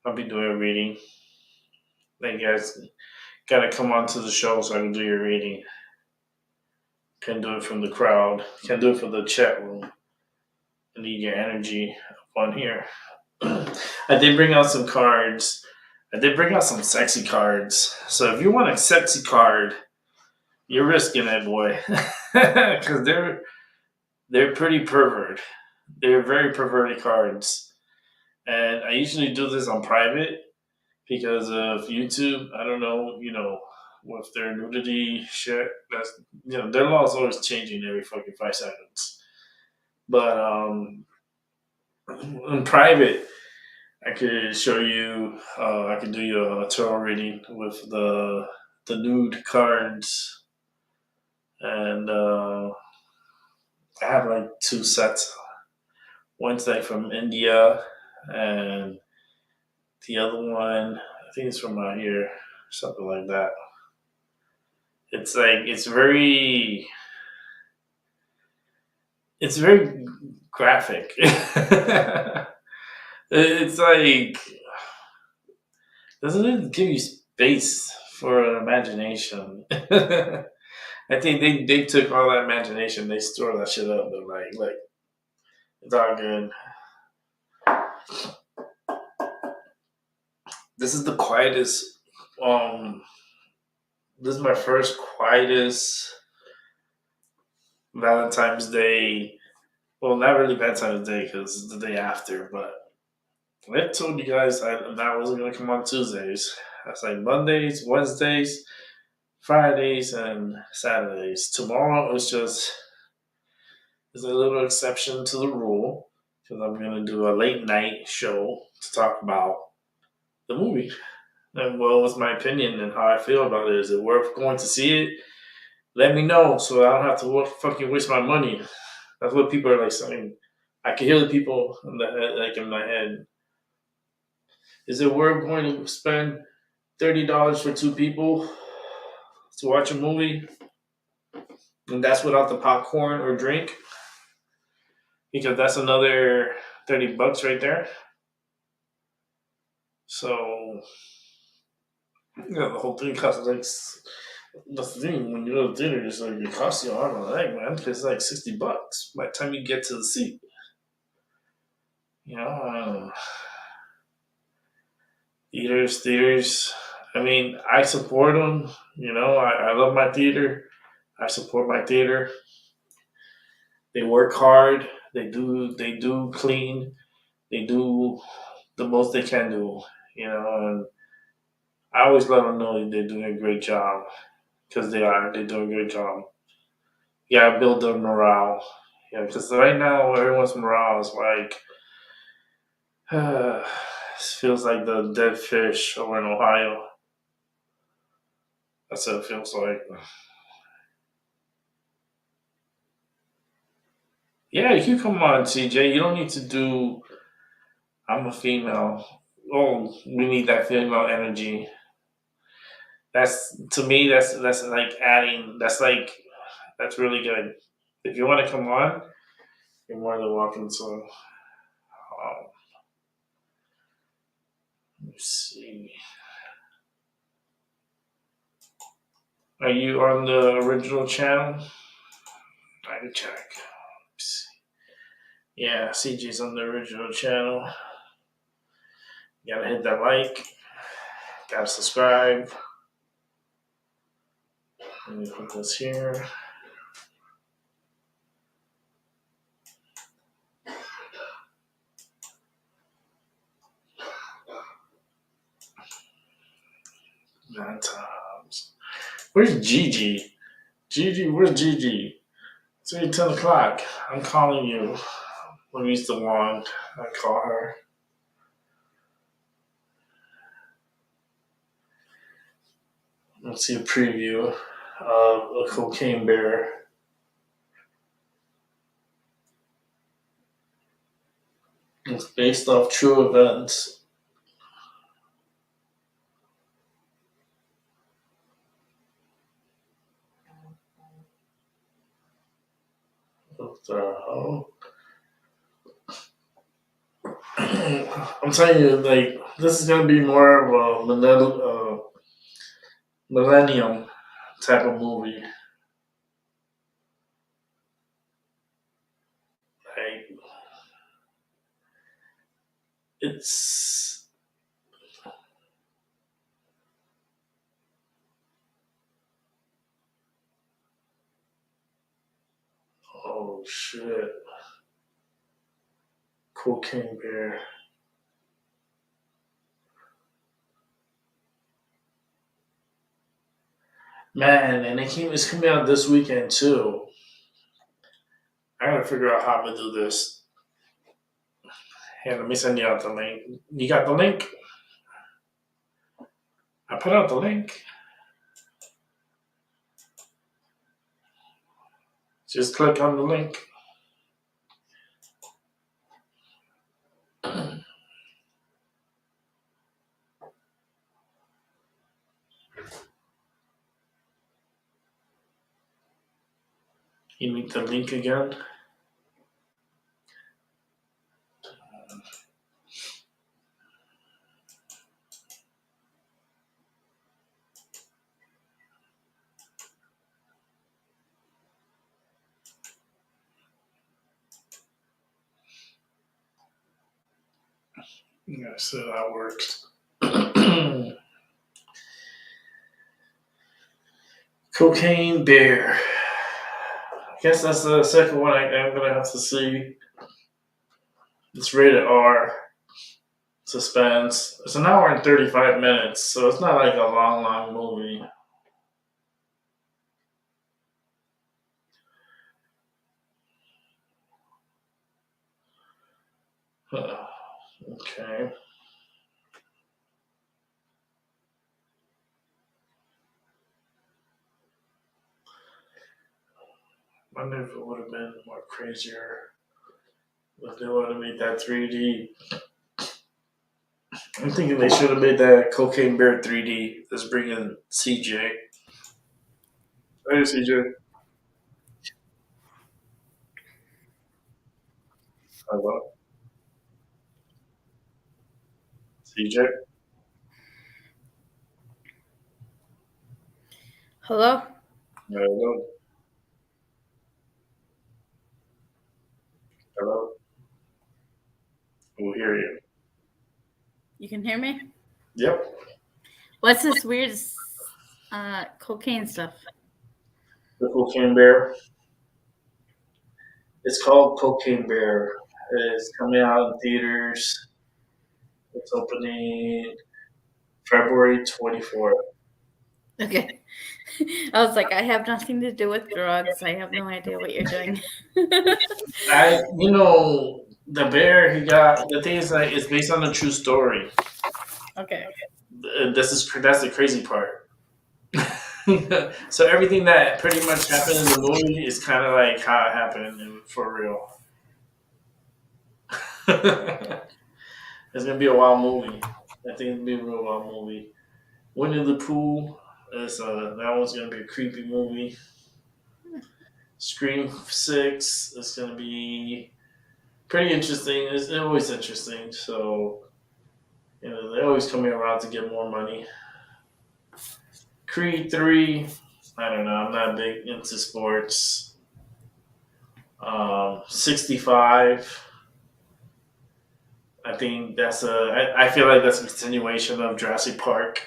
I'll be doing a reading. Then you guys gotta come onto the show so I can do your reading. Can do it from the crowd. Can do it from the chat room. I need your energy up on here. I did bring out some cards. I did bring out some sexy cards. So if you want a sexy card, You're risking it, boy, because they're pretty pervert. They're very perverted cards, and I usually do this on private because of YouTube. I don't know, with their nudity shit. That's their law is always changing every fucking 5 seconds. But in private, I could show you. I could do you a tarot reading with the nude cards, and I have like 2 sets. One's like from India, and the other one I think it's from out here, something like that. It's like it's very graphic. It's like, doesn't it give you space for an imagination? I think they took all that imagination, they store that shit up. They're like, look, it's all good. This is the quietest. Um, this is my first quietest Valentine's Day. Well, not really Valentine's Day because it's the day after, but I told you guys that I wasn't gonna come on Tuesdays. I said Mondays, Wednesdays, Fridays, and Saturdays. Tomorrow is a little exception to the rule because I'm gonna do a late night show to talk about the movie. And well, what's my opinion and how I feel about it? Is it worth going to see it? Let me know so I don't have to fucking waste my money. That's what people are like saying. I can hear the people in the head, like in my head. Is it worth going to spend $30 for 2 people to watch a movie? And that's without the popcorn or drink? Because that's another $30 right there. So, the whole thing costs like. That's the thing, when you go to theater, it's like it costs you an arm and a leg, man, because it's like $60 by the time you get to the seat. Theaters. I mean, I support them. I love my theater. I support my theater. They work hard. They do clean. They do the most they can do. And I always let them know they're doing a great job because they are. They're doing a great job. Yeah, build their morale. Yeah, because right now everyone's morale is like feels like the dead fish over in Ohio. That's what it feels like. Yeah, you can come on, CJ. You don't need to do. I'm a female. Oh, we need that female energy. That's to me. That's like adding. That's really good. If you want to come on, you're more than welcome to. Let me see. Are you on the original channel? I can check. Let's see. Yeah, CJ's on the original channel. You gotta hit that like. Gotta subscribe. Let me put this here. Valentine's. Where's Gigi? Gigi, where's Gigi? It's already 10 o'clock. I'm calling you. Let me use the wand. I call her. Let's see a preview of a cocaine bear. It's based off true events. I'm telling you, like, this is gonna be more of a millennium type of movie. Like, it's Oh shit. Cocaine Bear. Man, and it's coming out this weekend too. I gotta figure out how I'm gonna do this. Here, let me send you out the link. You got the link? I put out the link. Just click on the link. You need the link again? Yeah, so that works. Cocaine Bear. I guess that's the second one I'm gonna have to see. It's rated R. Suspense. It's an hour and 35 minutes, so it's not like a long movie. Okay. I wonder if it would have been more crazier if they would have made that 3D. I'm thinking they should have made that Cocaine Bear 3D. Let's bring in CJ. Hey, CJ. Hello. CJ. Hello? Hello. Hello. We'll hear you. You can hear me? Yep. What's this weird cocaine stuff? The Cocaine Bear. It's called Cocaine Bear. It's coming out in theaters. It's opening February 24th. Okay. I was like, I have nothing to do with drugs. I have no idea what you're doing. The bear he got. The thing is, like, it's based on a true story. Okay. That's the crazy part. So everything that pretty much happened in the movie is kind of like how it happened for real. It's gonna be a wild movie. I think it's gonna be a real wild movie. Winnie the Pooh is that one's gonna be a creepy movie. Scream 6 is gonna be pretty interesting. It's always interesting. So they're always coming around to get more money. Creed 3, I don't know. I'm not big into sports. 65. I think I feel like that's a continuation of Jurassic Park.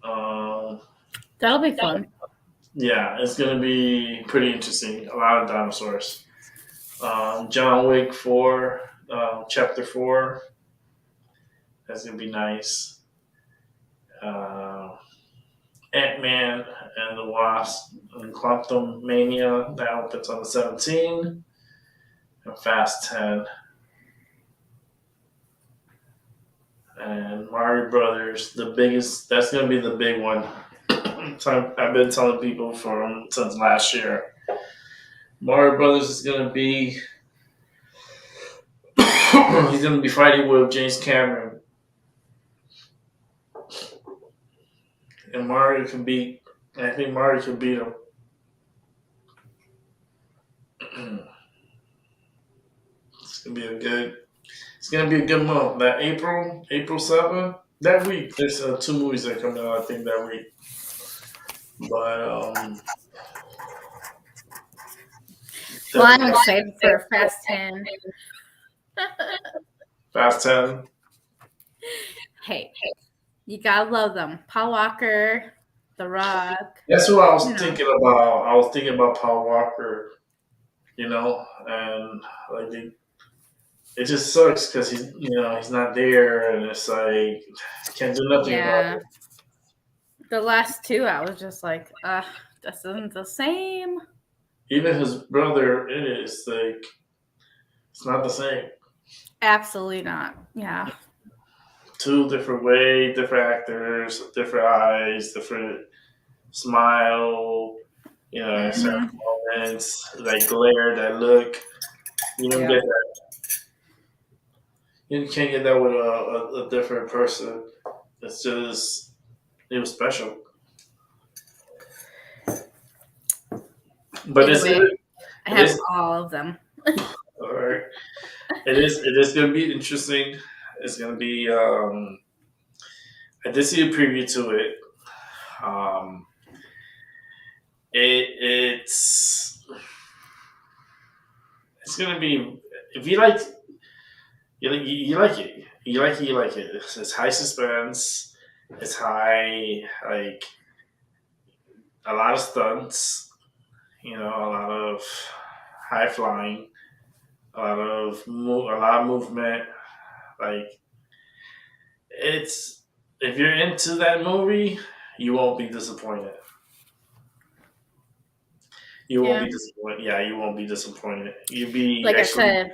That'll be fun. Yeah, it's going to be pretty interesting. A lot of dinosaurs. John Wick 4, Chapter 4. That's going to be nice. Ant-Man and the Wasp and Quantum Mania. That opens on the 17th. And Fast 10. And Mario Brothers, the biggest. That's going to be the big one. I've been telling people since last year. Mario Brothers is going to be. He's going to be fighting with James Cameron, and Mario can beat. I think Mario can beat him. It's going to be a good. It's going to be a good month. That April 7th, that week, there's 2 movies that come out, I think, that week. But, well, I'm excited for Fast 10. Fast 10. Hey, you gotta love them. Paul Walker, The Rock. That's what I was thinking about. I was thinking about Paul Walker. and like it just sucks because he's not there, and it's like can't do nothing about Yeah. it. The last two, I was just like, this isn't the same. Even his brother, it is like it's not the same. Absolutely not. Yeah. Two different way, different actors, different eyes, different smile. Certain Hmm. moments, that glare, that look. You don't Yeah. get that. You can't get that with a different person. It's just it was special. But Either way, I it have is all of them. all right. It is going to be interesting. It's going to be. I did see a preview to it. Um, it's going to be if you like you like it. You like it. You like it. It's high suspense. It's high a lot of stunts. A lot of high flying. A lot of movement. Like it's if you're into that movie, you won't be disappointed. You won't Yeah. be disappointed. Yeah, you won't be disappointed. You'll be Like I actually.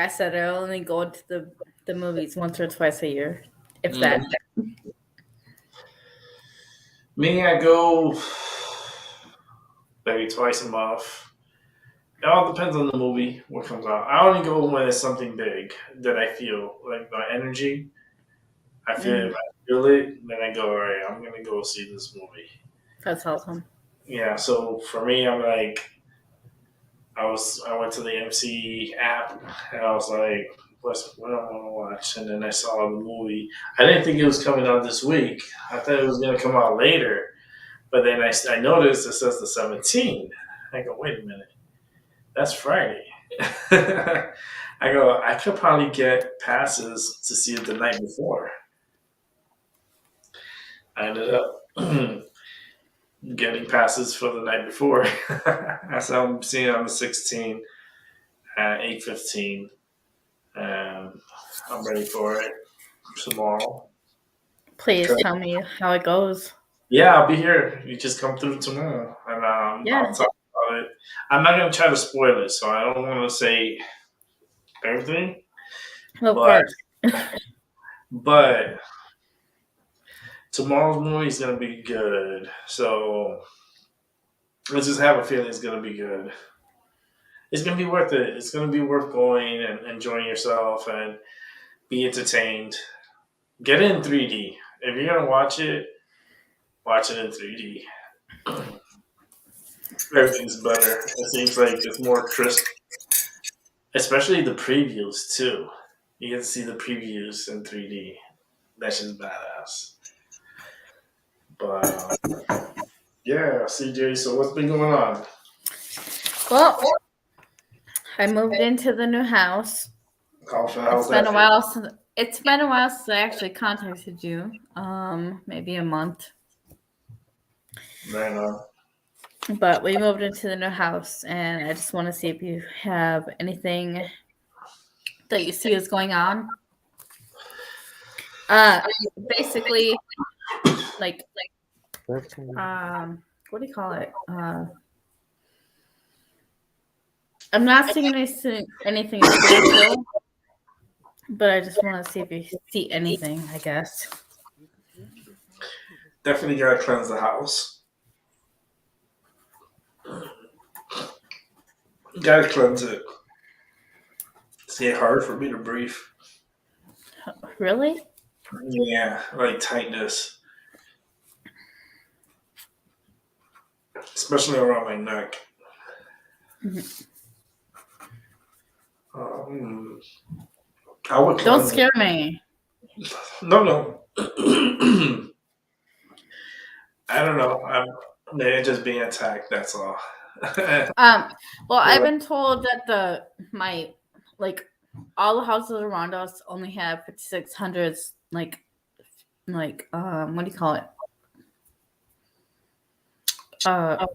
said, I only go to the movies once or twice a year, if that. Mm. Me, I go maybe twice a month. It all depends on the movie, what comes out. I only go when it's something big that I feel like my energy. I feel Mm, if I feel it, then I go. All right, I'm gonna go see this movie. that's awesome. Yeah. So for me, I'm like, I went to the MC app and I was like, what do I want to watch? And then I saw the movie. I didn't think it was coming out this week. I thought it was gonna come out later. But then I noticed it says the 17th. I go, wait a minute, that's Friday. I go, I could probably get passes to see it the night before. I ended up getting passes for the night before. So I'm seeing it on the 16th at 8:15, and I'm ready for it tomorrow. Please tell me how it goes. Yeah, I'll be here. You just come through tomorrow, and I'll Yeah. talk about it. I'm not gonna try to spoil it, so I don't want to say everything, Of but course. but tomorrow's movie is gonna be good. So let's just have a feeling it's gonna be good. It's gonna be worth it. It's gonna be worth going and enjoying yourself and be entertained. Get it in 3D. If you're gonna watch it in 3D. Everything's better. It seems like it's more crisp, especially the previews too. You get to see the previews in 3D. That's just badass. But yeah, CJ. So what's been going on? Well, I moved into the new house. How's that feel? It's been a while since I actually contacted you. Maybe a month. Right on. But we moved into the new house, and I just want to see if you have anything that you see is going on. Uh, Basically, like, what do you call it? I'm not seeing anything spiritual, but I just want to see if you see anything, I guess. Definitely gotta cleanse the house. Gotta cleanse it. It's getting hard for me to breathe. Really? Yeah, like tightness, especially around my neck. Mhm. Um, I would Don't cleanse it. scare me. No, no. I don't know. Maybe just being attacked. That's all. Well, I've been told that my like all the houses around us only have 5600s, what do you call it? Uh,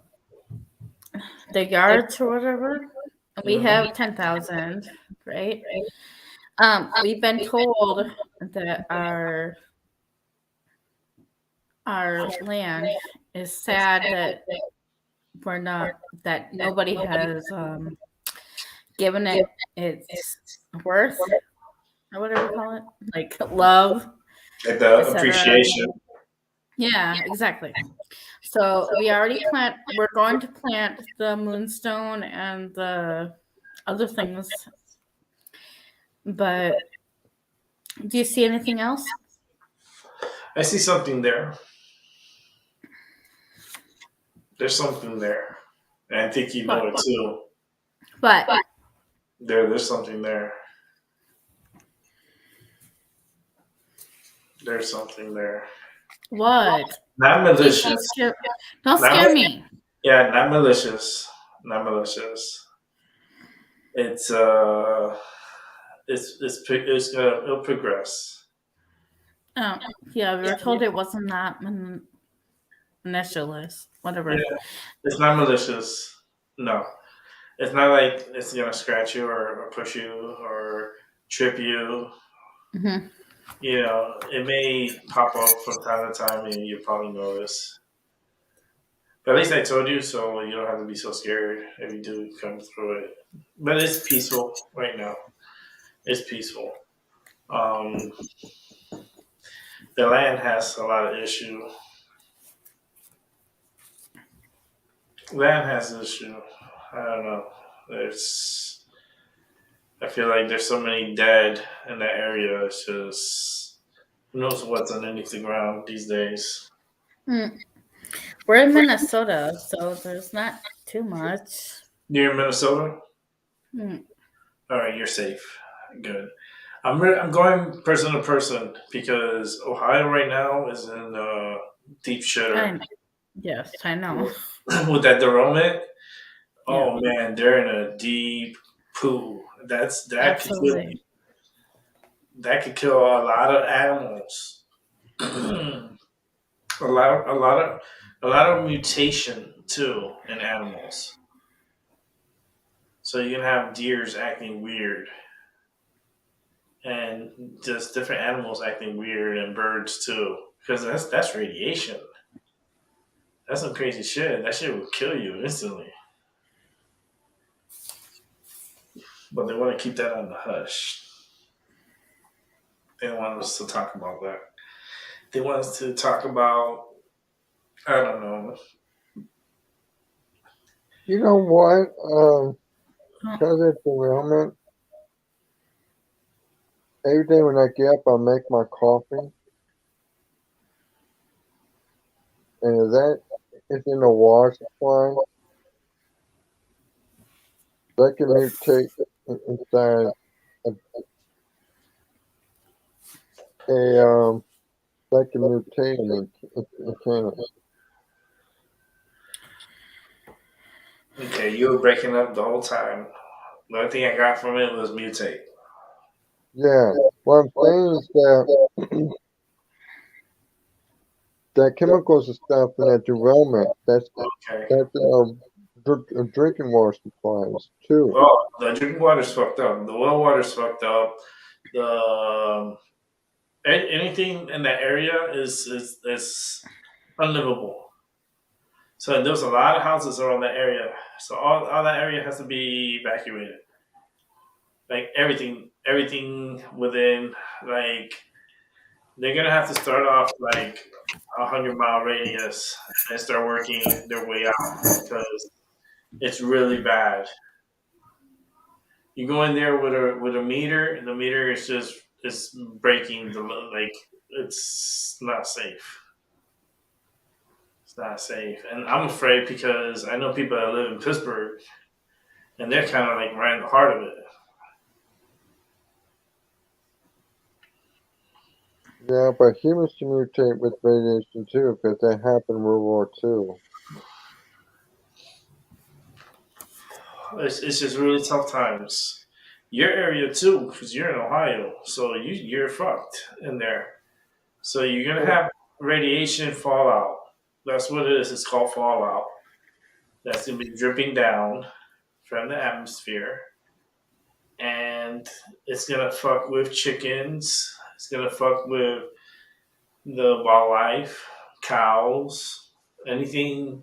the yards or whatever. We have 10,000, right? We've been told that our land is sad that we're not, that nobody has given it its worth or whatever you call it, like love, Like the etc. appreciation. Yeah, exactly. So we're going to plant the moonstone and the other things. But do you see anything else? I see something there. There's something there. And I think you know it too. But There's something there. There's something there. what? Not malicious. Don't scare me. Yeah, not malicious. Not malicious. It's it'll progress. Oh, yeah, we were told it wasn't that initialist. Whatever. Yeah, it's not malicious. No, it's not like it's gonna scratch you or push you or trip you. Mm-hmm. You know, it may pop up from time to time, and you probably notice. But at least I told you, so you don't have to be so scared if you do come through it. But it's peaceful right now. It's peaceful. Um, the land has a lot of issue. Land has issue. I don't know. There's. I feel like there's so many dead in that area. It's just who knows what's underneath the ground these days. Mm. We're in Minnesota, so there's not too much. You're in Minnesota. Mm. All right, you're safe. Good. I'm going person to person because Ohio right now is in deep shitter Yes, I know. with that derailment. Yeah. Oh man, they're in a deep poo. Absolutely. That could kill a lot of animals. A lot of mutation too in animals. So you can have deers acting weird, and just different animals acting weird, and birds too, because that's radiation. That's some crazy shit. That shit will kill you instantly. But they want to keep that on the hush. They don't want us to talk about that. They want us to talk about, I don't know. You know what? Because of derailment, every day when I get up, I make my coffee. And if that is in the water supply, that can mutate inside that can mutate and it can. Okay, you were breaking up the whole time. The only thing I got from it was mutate. Yeah. What I'm saying is that that chemicals and stuff in that derailment, that's Okay. drinking water supplies too. Well, the drinking water's fucked up. The well water's fucked up. The anything in that area is unlivable. So there's a lot of houses around that area. So all that area has to be evacuated. Like everything within, like they're gonna have to start off like 100-mile radius and start working their way out because it's really bad. You go in there with a meter, and the meter is just is breaking the like it's not safe. It's not safe, and I'm afraid because I know people that live in Pittsburgh, and they're kind of like right in the heart of it. Yeah, but humans can mutate with radiation too, because that happened in World War II. It's just really tough times. Your area too, because you're in Ohio, so you're fucked in there. So you're gonna have radiation fallout. That's what it is. It's called fallout. that's gonna be dripping down from the atmosphere, and it's gonna fuck with chickens. It's gonna fuck with the wildlife, cows, anything,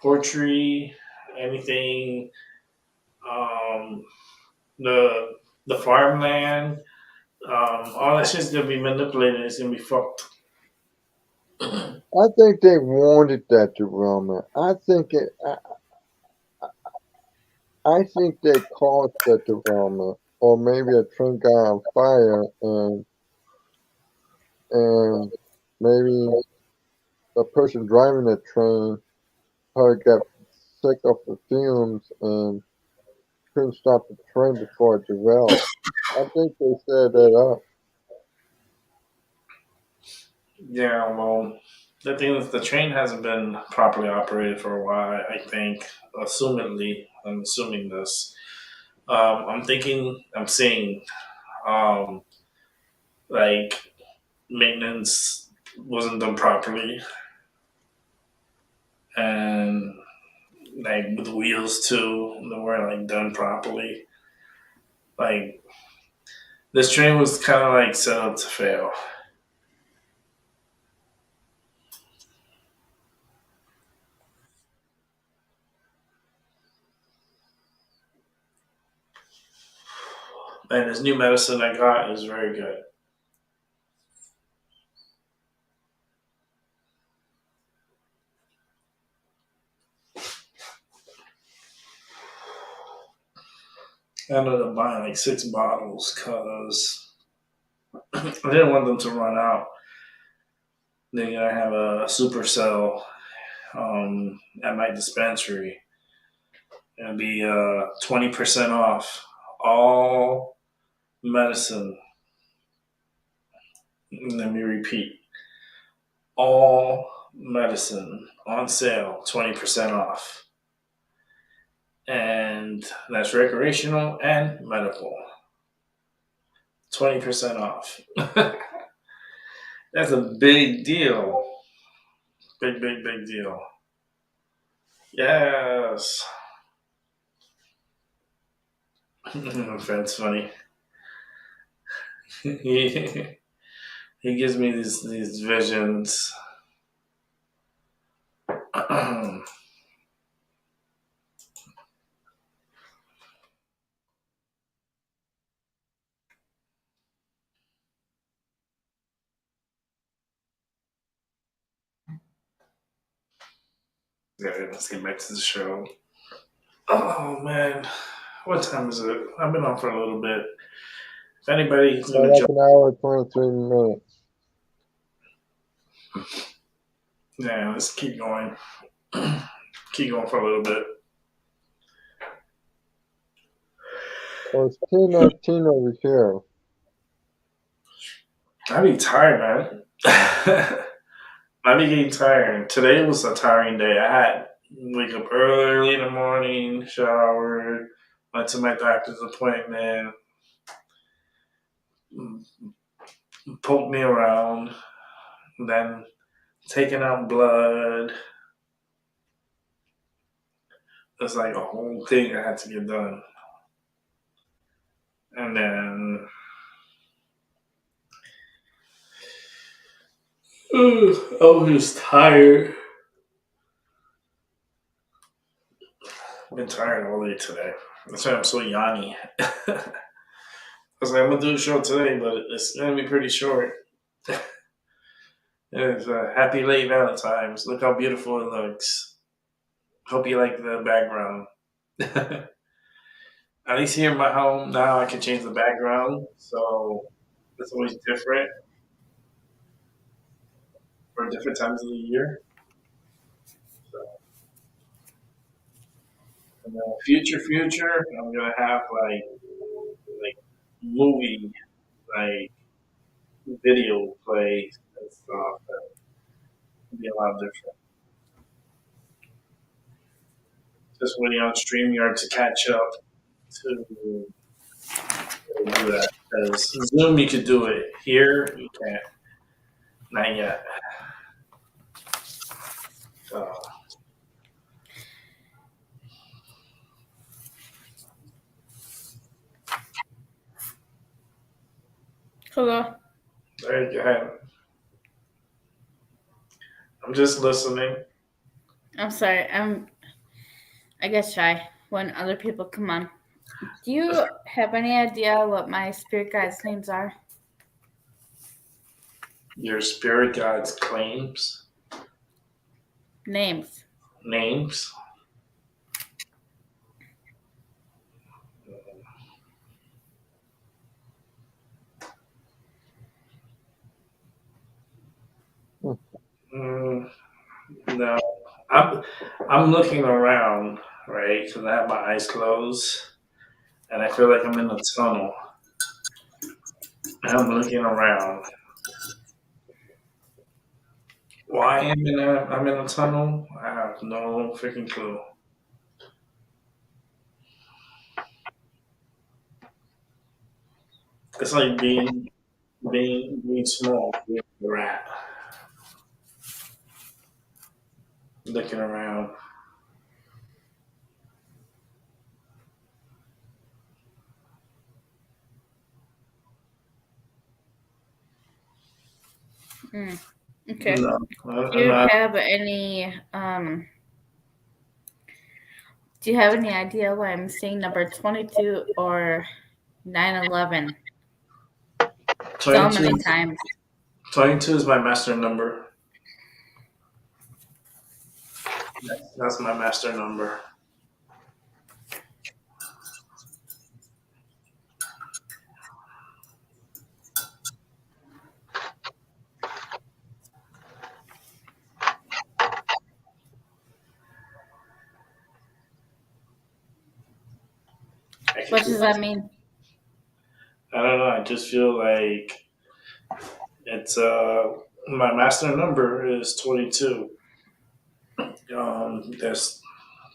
poultry, anything, um, the farmland. All that shit's gonna be manipulated. It's gonna be fucked. I think they wanted that derailment. I think they caused the derailment, or maybe a train got on fire, and maybe the person driving the train probably got sick of the fumes and couldn't stop the train before it derailed. I think they set that up. Yeah, well, the thing is, the train hasn't been properly operated for a while. I think, assumedly, I'm assuming this. I'm seeing, um, like maintenance wasn't done properly, and like with the wheels too, they weren't like done properly. Like this train was kind of like set up to fail. And this new medicine I got is very good. I ended up buying like 6 bottles because I didn't want them to run out. Then I have a supercell at my dispensary. It'll be 20% off all medicine. Let me repeat: all medicine on sale, 20% off, and that's recreational and medical. 20% off. That's a big deal. Big, big, big deal. Yes. My friend's funny. he, he gives me these visions. Yeah, let's get back to the show. Oh man, what time is it? I've been on for a little bit. If anybody's gonna Like jump, an hour and 23 minutes. yeah, let's keep going. Keep going for a little bit. Oh, it's 10:19 over here. I'd be tired, man. I'd be getting tired. Today was a tiring day. I had wake up early in the morning, showered, went to my doctor's appointment, poked me around, then taking out blood. It's like a whole thing I had to get done. And then I was just tired. I've been tired all day today. That's why I'm so yawny. I was like, I'm gonna do a show today, but it's gonna be pretty short. It's happy late Valentine's. Look how beautiful it looks. Hope you like the background. At least here in my home now, I can change the background, so it's always different for different times of the year. So, in the future, I'm gonna have like movie like video plays and stuff. It'll be a lot different. Just waiting on StreamYard to catch up to do that. Because Zoom, you could do it. Here, you can't. Not yet. So, Hello. There you go. I'm just listening. I'm sorry. I get shy when other people come on. Do you have any idea what my spirit guides' names are? Your spirit guide's claims, Names. names. Mm, no, I'm looking around, right? Because I have my eyes closed, and I feel like I'm in a tunnel. And I'm looking around. Why I'm in a tunnel? I have no freaking clue. It's like being small, being a rat, looking around. Okay. No, Do you have any Do you have any idea why I'm saying number 22 or 9/11 so 22, many times? 22 is my master number. That's my master number. What does that mean? I don't know. I just feel like it's my master number is 22. There's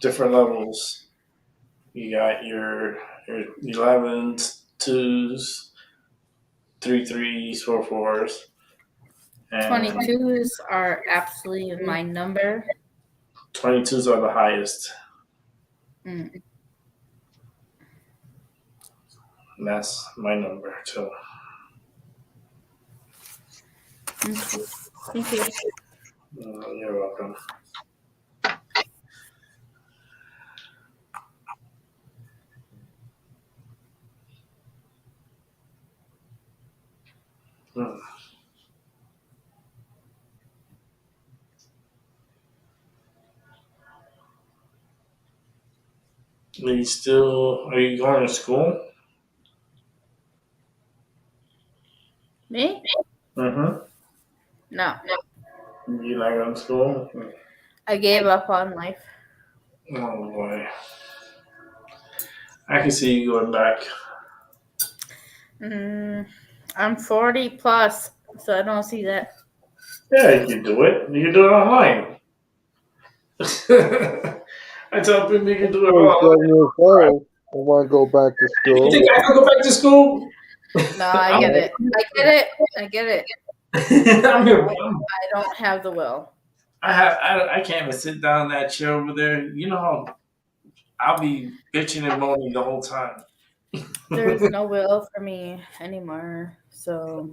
different levels. You got your 11s, 2s, 3s, 4s, and 22s are absolutely my number. 22s are the highest. Mm. And that's my number too. Thank you. You're welcome. Hmm. Are you going to school? Me? Mm-hmm. No. You not going to school? I gave up on life. Oh boy. I can see you going back. I'm 40 plus, so I don't see that. Yeah, you can do it. You can do it online. I tell people you can do it online. 47 years old. I want to go back to You school. think I can go back to school? No, I get it. I get it. I'm your I don't have the will. I can't even sit down in that chair over there. You know how I'll be bitching and moaning the whole time. There's no will for me anymore. So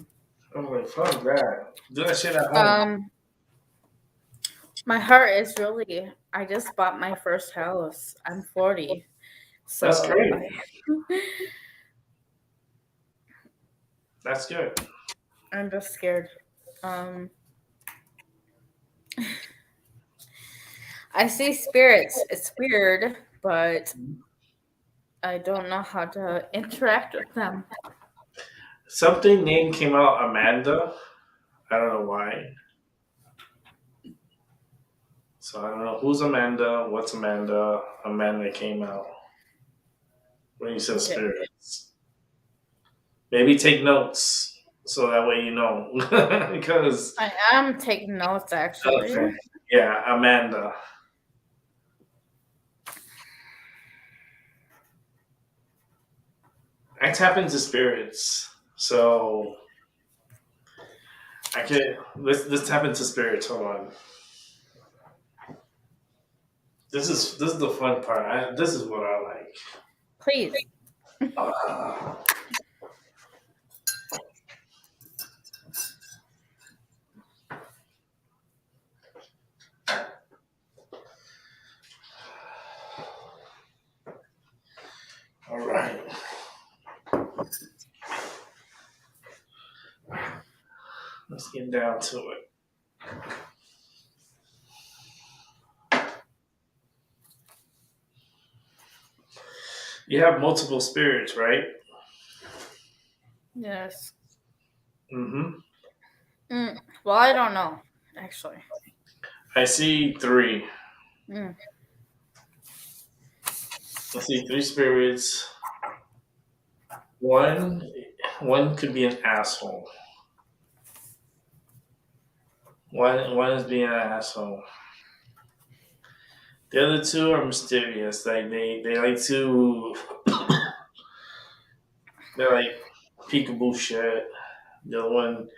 I'm like, fuck that. Do that shit at home. my heart is really I just bought my first house. I'm 40. So That's great. That's good. I'm just scared. I see spirits. It's weird, but I don't know how to interact with them. Something name came out Amanda. I don't know why. So I don't know who's Amanda, what's Amanda. Amanda came out when you said Okay. spirits. Maybe take notes so that way you know. Because I am taking notes actually. okay. Yeah, Amanda. I tap into spirits. So I can let's tap into spirits. Hold on. This is the fun part. This is what I like. Please. Uh, Get down to it. You have multiple spirits, right? Yes. Mm-hmm. Well, I don't know, actually. I see three. Mm. I see three spirits. One, one could be an asshole. One is being an asshole. The other two are mysterious. Like they like to they're like peekaboo shit. The other one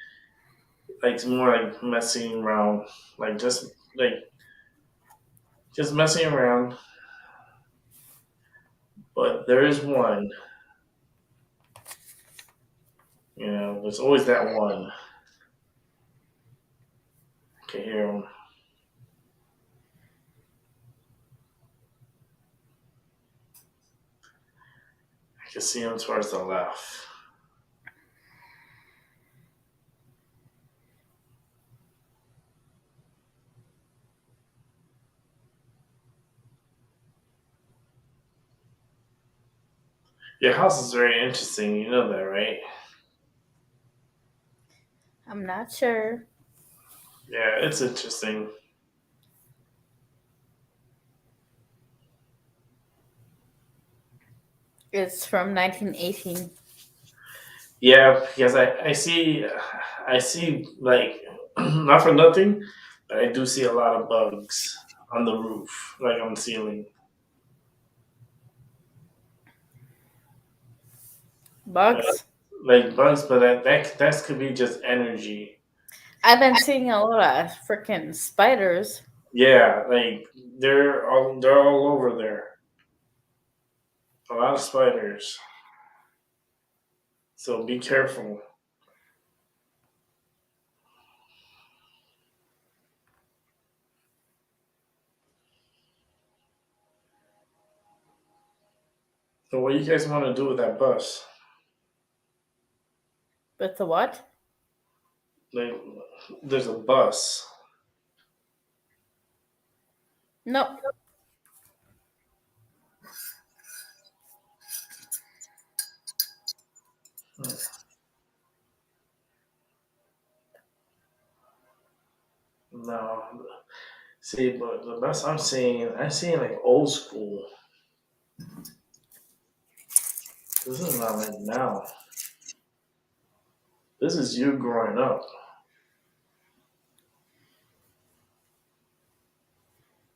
likes more like messing around, like just messing around. But there is one, there's always that one. I can hear him. I can see him towards the left. Your house is very interesting. You know that, right? I'm not sure. Yeah, it's interesting. It's from 1918. Yeah, because I see like not for nothing, but I do see a lot of bugs on the roof, like on the ceiling, like, Bugs? like bugs. But that could be just energy. I've been seeing a lot of freaking spiders. Yeah, like they're all over there. A lot of spiders. So be careful. So what do you guys want to do with that bus? With the what? Like, there's a bus. Nope. No. See, but the bus I'm seeing like old school. This is not like now. This is you growing up.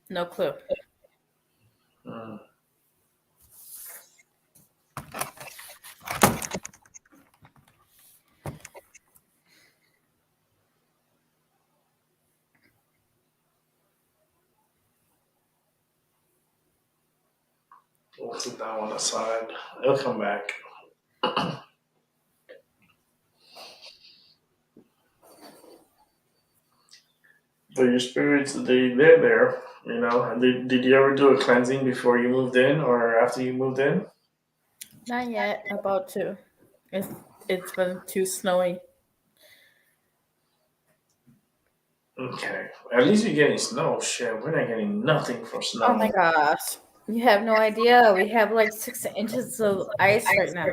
No clue. Mm. We'll put that one aside. It'll come back. But your spirits, they're there. Did you ever do a cleansing before you moved in or after you moved in? Not yet. About to. It's it's been too snowy. Okay. At least you're getting snow. Shit, we're not getting nothing for Oh my snow. gosh. You have no idea. We have like 6 inches of ice right now.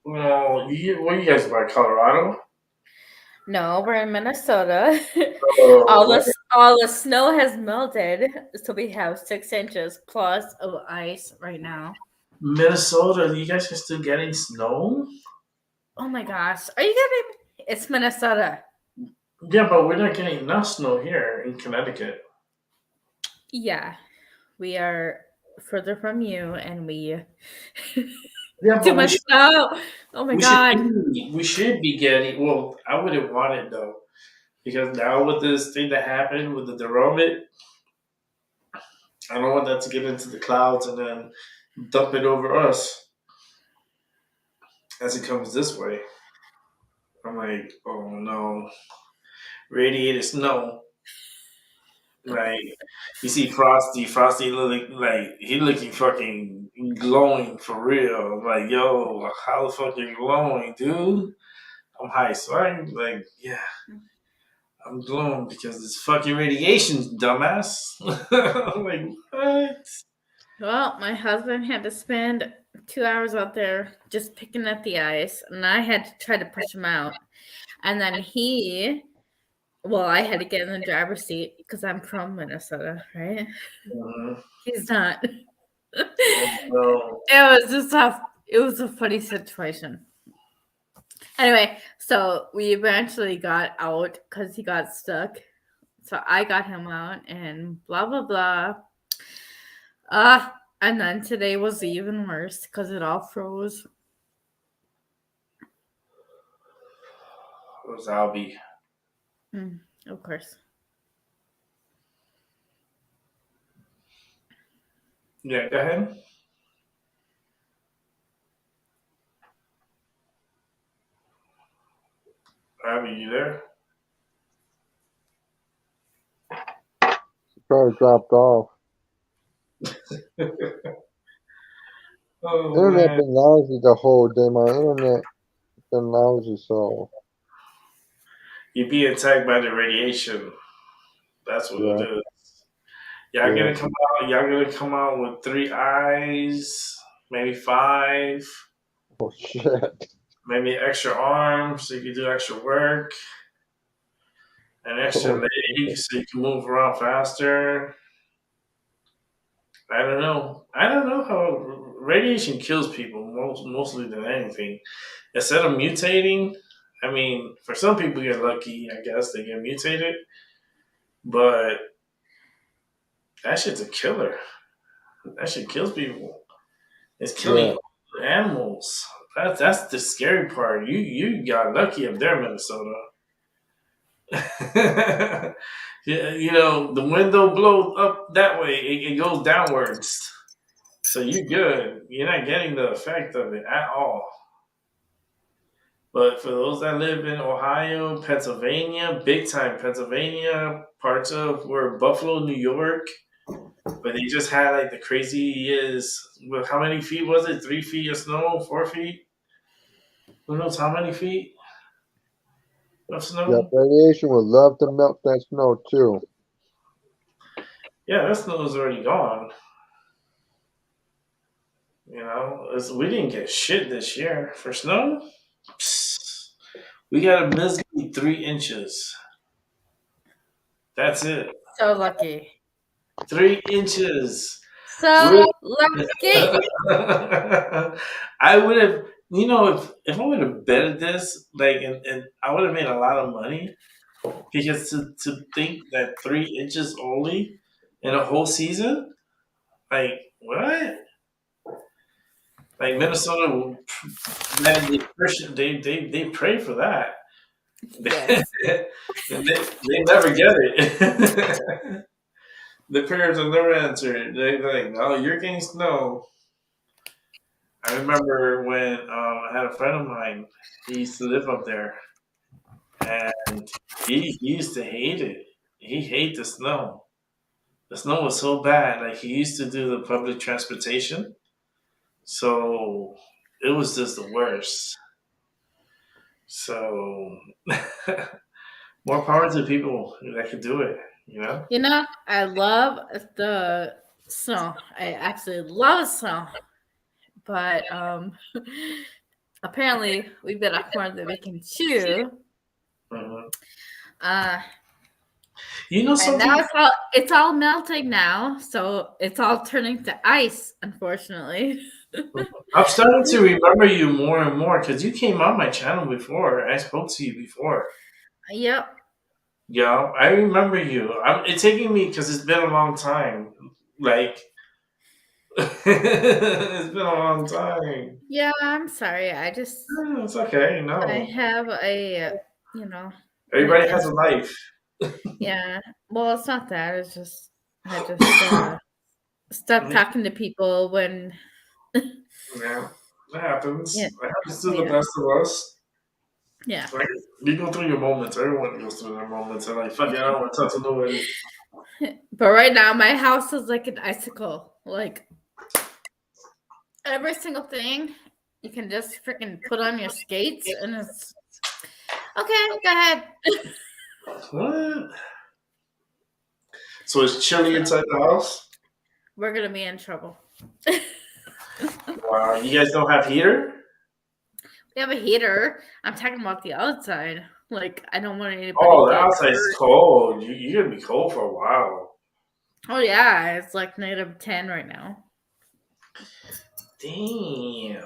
Well, what you guys by Colorado? No, we're in Minnesota. all Oh, the all the snow has melted, so we have 6 inches plus of ice right now. Minnesota, you guys are still getting snow? Oh my gosh. Are you kidding? It's Minnesota. Yeah, but we're not getting enough snow here in Connecticut. Yeah. We are further from you and we Yeah, too but we much should, snow. Oh my we should god. be we should be getting. Well, I wouldn't want it though, because now with this thing that happened with the derailment, I don't want that to get into the clouds and then dump it over us as it comes this way. I'm like, oh no, radiated snow. Like you see Frosty like he looking fucking glowing for real. I'm like, yo, how the fuck you glowing, dude? I'm high, so I'm like, yeah. I'm glowing because it's fucking radiation, dumbass. I'm like, what? Well, my husband had to spend 2 hours out there just picking at the ice, and I had to try to push him out. And then I had to get in the driver's seat because I'm from Minnesota, right? Mhm. He's not. Oh, no. It was just tough. It was a funny situation. Anyway, so we eventually got out because he got stuck. So I got him out and blah, blah, blah. And then today was even worse because it all froze. It was Albie. Of course. Yeah, go ahead. Albie, you there? Probably dropped off. Oh, Internet man. been lousy the whole day. My internet been lousy, so You're being attacked by the radiation. That's what yeah, it is. Y'all yeah. gonna come out. Y'all gonna come out with 3 eyes, maybe 5, Oh shit. maybe extra arms so you can do extra work, an extra Oh, leg so you can move around faster. I don't know. I don't know how radiation kills people mostly than anything. Instead of mutating, I mean, for some people get lucky. I guess they get mutated, but that shit's a killer. That shit kills people. It's yeah, killing animals. That's the scary part. You got lucky up there, Minnesota. You know the window blows up that way. It goes downwards, so you're good. You're not getting the effect of it at all. But for those that live in Ohio, Pennsylvania, big time Pennsylvania, parts of where Buffalo, New York, but they just had like the crazy is. Well, how many feet was it? 3 feet of snow? 4 feet? Who knows how many feet of yeah. snow? Radiation would love to melt that snow too. Yeah, that snow is already gone. We didn't get shit this year for snow. Psst. We got a measly 3 inches. That's it. So lucky. 3 inches. So We're- lucky. I would have, if I would have betted this, like, and I would have made a lot of money because to think that 3 inches only in a whole season, like, what? Like Minnesota, man, they pray for that. Yes. They never get it. The prayers are never answered. They're like, "Oh, you're getting snow." I remember when I had a friend of mine. He used to live up there, and he used to hate it. He hated the snow. The snow was so bad. Like he used to do the public transportation, so it was just the worst. So more power to people that could do it. I love the snow. I absolutely love snow. But apparently we bit off more than we can chew. Mhm. Uh And and now something. it's all melting now, so it's all turning to ice, unfortunately. I'm starting to remember you more and more because you came on my channel before. I spoke to you before. Yep. Yeah, I remember you. It's taking me because it's been a long time. Like, it's been a long time. Yeah, I'm sorry. It's okay. I No, have you know, an everybody has a life. yeah. Well, it's not that. It's just I just stopped talking to people when Yeah, that happens. yeah, It happens to the yeah, best of us. yeah. Like, you go through your moments. Everyone goes through their moments. And like, fuck it, I don't want to talk to nobody. But right now my house is like an icicle. Like every single thing you can just freaking put on your skates and it's okay, go ahead. What? So it's chilly So inside the house? we're gonna be in trouble. Wow, you guys don't have heater? We have a heater. I'm talking about the outside. Like, I don't want anybody Oh, the getting outside's hurt. cold. You're gonna be cold for a while. Oh yeah, it's like -10 right now. Damn.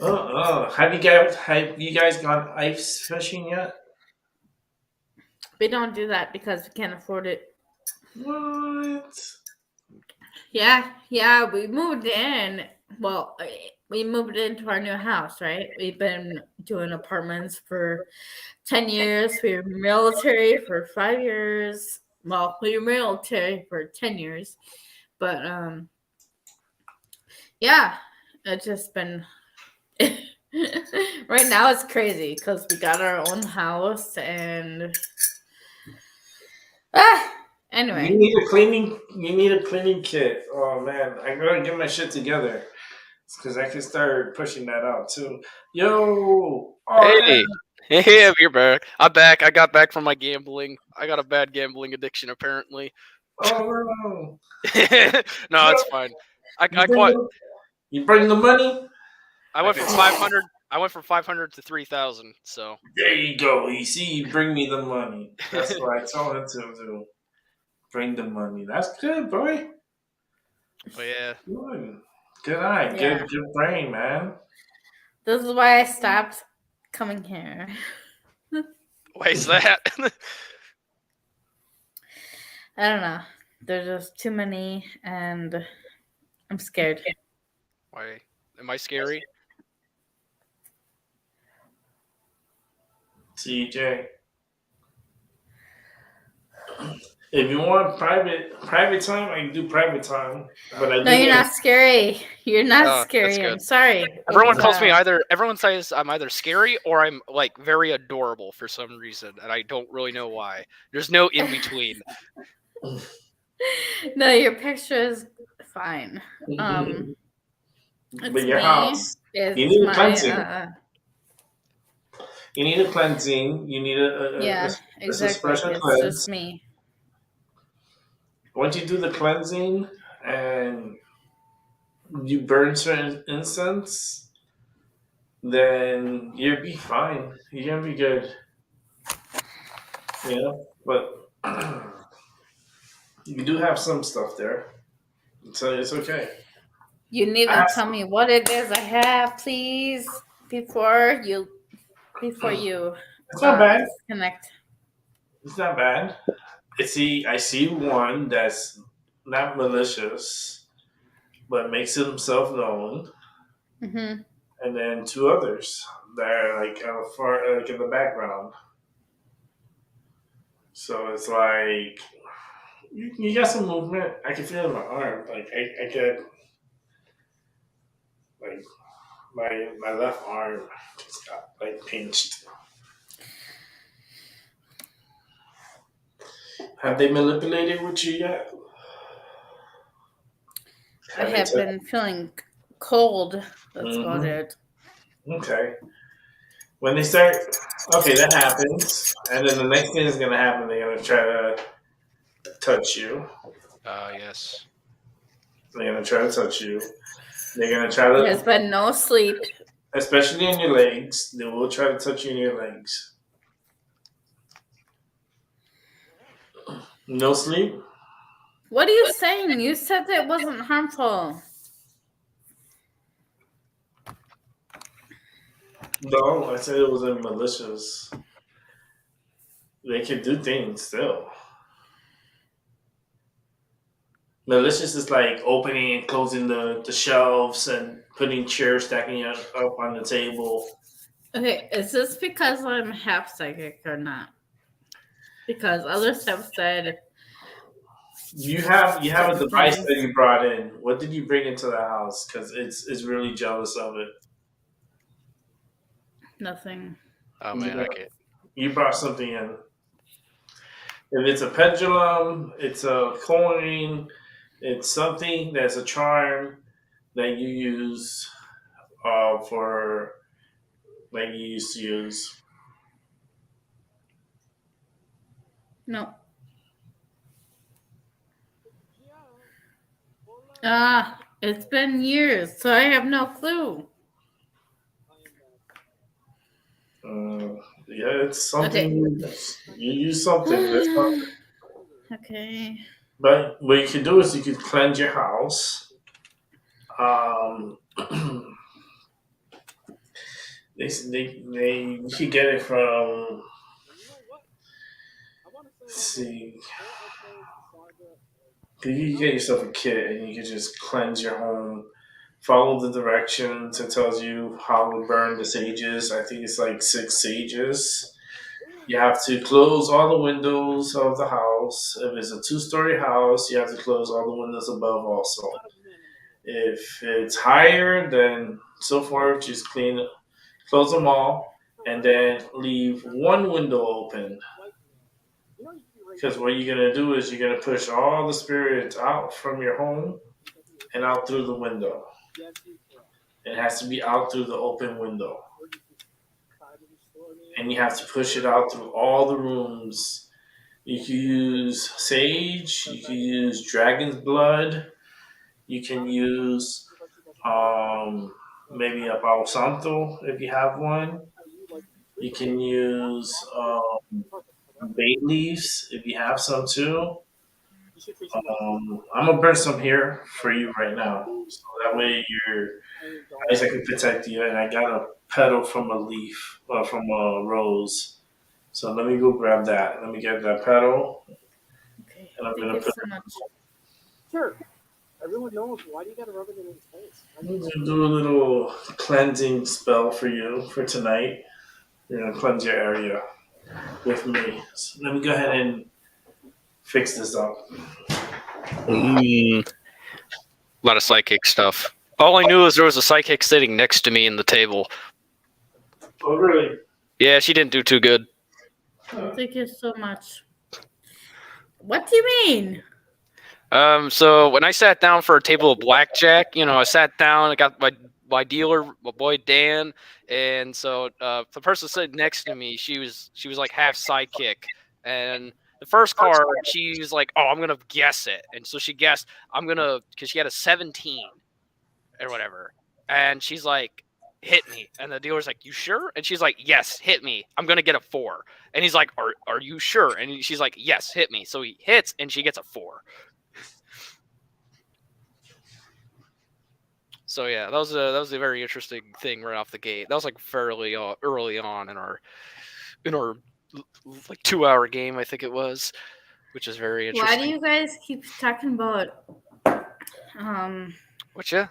Have you guys gone ice fishing yet? We don't do that because we can't afford it. What? Yeah, we moved in. Well, we moved into our new house, right? We've been doing apartments for 10 years. We were military for 5 years. Well, we were military for 10 years. But yeah, it's just been right now it's crazy because we got our own house and anyway. You need a cleaning kit. Oh man, I gotta get my shit together because I can start pushing that out too. Yo, oh Hey, hey, you're back. I'm back. I got back from my gambling. I got a bad gambling addiction, apparently. no, No, it's fine. I, you I bring quite. the, you bring the money. I went from 500. I went from 500 to 3,000. So. There you go. You see, you bring me the money. That's what I told him to do. Bring the money. That's good, boy. But yeah. Good eye. Yeah. Good brain, man. This is why I stopped coming here. Why is that? I don't know. There's just too many, and I'm scared. Why? Am I scary? TJ. If you want private time, I can do private time. But I No, you're not scary. You're not That's scary. good. I'm sorry. Everyone It's, calls me either. Everyone says I'm either scary or I'm like very adorable for some reason, and I don't really know why. There's no in between. No, your picture is fine. but It's your me. house, It's you need a my cleansing. You need a cleansing. You need yeah, a exactly. special It's cleanse. just me. Once you do the cleansing and you burn certain incense, then you'll be fine. You're gonna be good. You know, but you do have some stuff there, so it's okay. You need I to have tell some. me what it is I have, please, before you It's not bad. disconnect. It's not bad. I see one that's not malicious, but makes himself known, Mm-hmm. and then two others that are like kind of far, like in the background. So it's like you got some movement. I can feel it in my arm. Like I get like my left arm just got like pinched. Have they manipulated with you yet? I have been feeling cold. That's about it. Okay. When they start, okay, that happens, and then the next thing is gonna happen. They're gonna try to touch you. Yes. They're gonna try to touch you. They're gonna try There's to, been no sleep. especially in your legs. They will try to touch you in your legs. No sleep. What are you saying? You said that it wasn't harmful. No, I said it wasn't malicious. They can do things still. Malicious is like opening and closing the shelves and putting chairs stacking up on the table. Okay, is this because I'm half psychic or not? Because others have said You have a certain device things. that you brought in. What did you bring into the house? Because it's really jealous of it. Nothing. Oh man, I can't. You brought something in. If it's a pendulum, it's a coin, it's something that's a charm that you use for like you used to use. No. It's been years, so I have no clue. Yeah, it's something. Okay. You use something. That's something. Okay. But what you can do is you could cleanse your house. Um, you could get it from. Let's see. You can get yourself a kit and you can just cleanse your home. Follow the directions. It tells you how to burn the sages. I think it's like 6 sages. You have to close all the windows of the house. If it's a two-story house, you have to close all the windows above also. If it's higher, then so forth, just close them all, and then leave one window open. Because what you're gonna do is you're gonna push all the spirits out from your home and out through the window. It has to be out through the open window. And you have to push it out through all the rooms. You can use sage, you can use dragon's blood, you can use maybe a Palo Santo if you have one. You can use bay leaves if you have some too. I'm gonna burn some here for you right now, so that way at least I can protect you. And I got a petal from a leaf, from a rose. So let me go grab that. Let me get that petal, Okay. and I'm Thank gonna you put. so much. Sure. Everyone knows. Why do you gotta rub it in his face? I'm gonna do a little cleansing spell for you for tonight. You're gonna cleanse your area with me. So let me go ahead and fix this up. A lot of psychic stuff. All I knew is there was a psychic sitting next to me in the table. Oh, really? Yeah, she didn't do too good. Thank you so much. What do you mean? So when I sat down for a table of blackjack, I sat down, I got my dealer, my boy Dan, and so the person sitting next to me, she was like half sidekick, and the first card, she was like, "Oh, I'm gonna guess it," and so she guessed, because she had a 17 or whatever, and she's like, "Hit me," and the dealer's like, "You sure?" And she's like, "Yes, hit me. I'm gonna get a 4." And he's like, "Are you sure?" And she's like, "Yes, hit me." So he hits, and she gets a 4. So yeah, that was a very interesting thing right off the gate. That was like fairly early on in our like 2-hour game, I think it was, which is very interesting. Why do you guys keep talking about What yeah?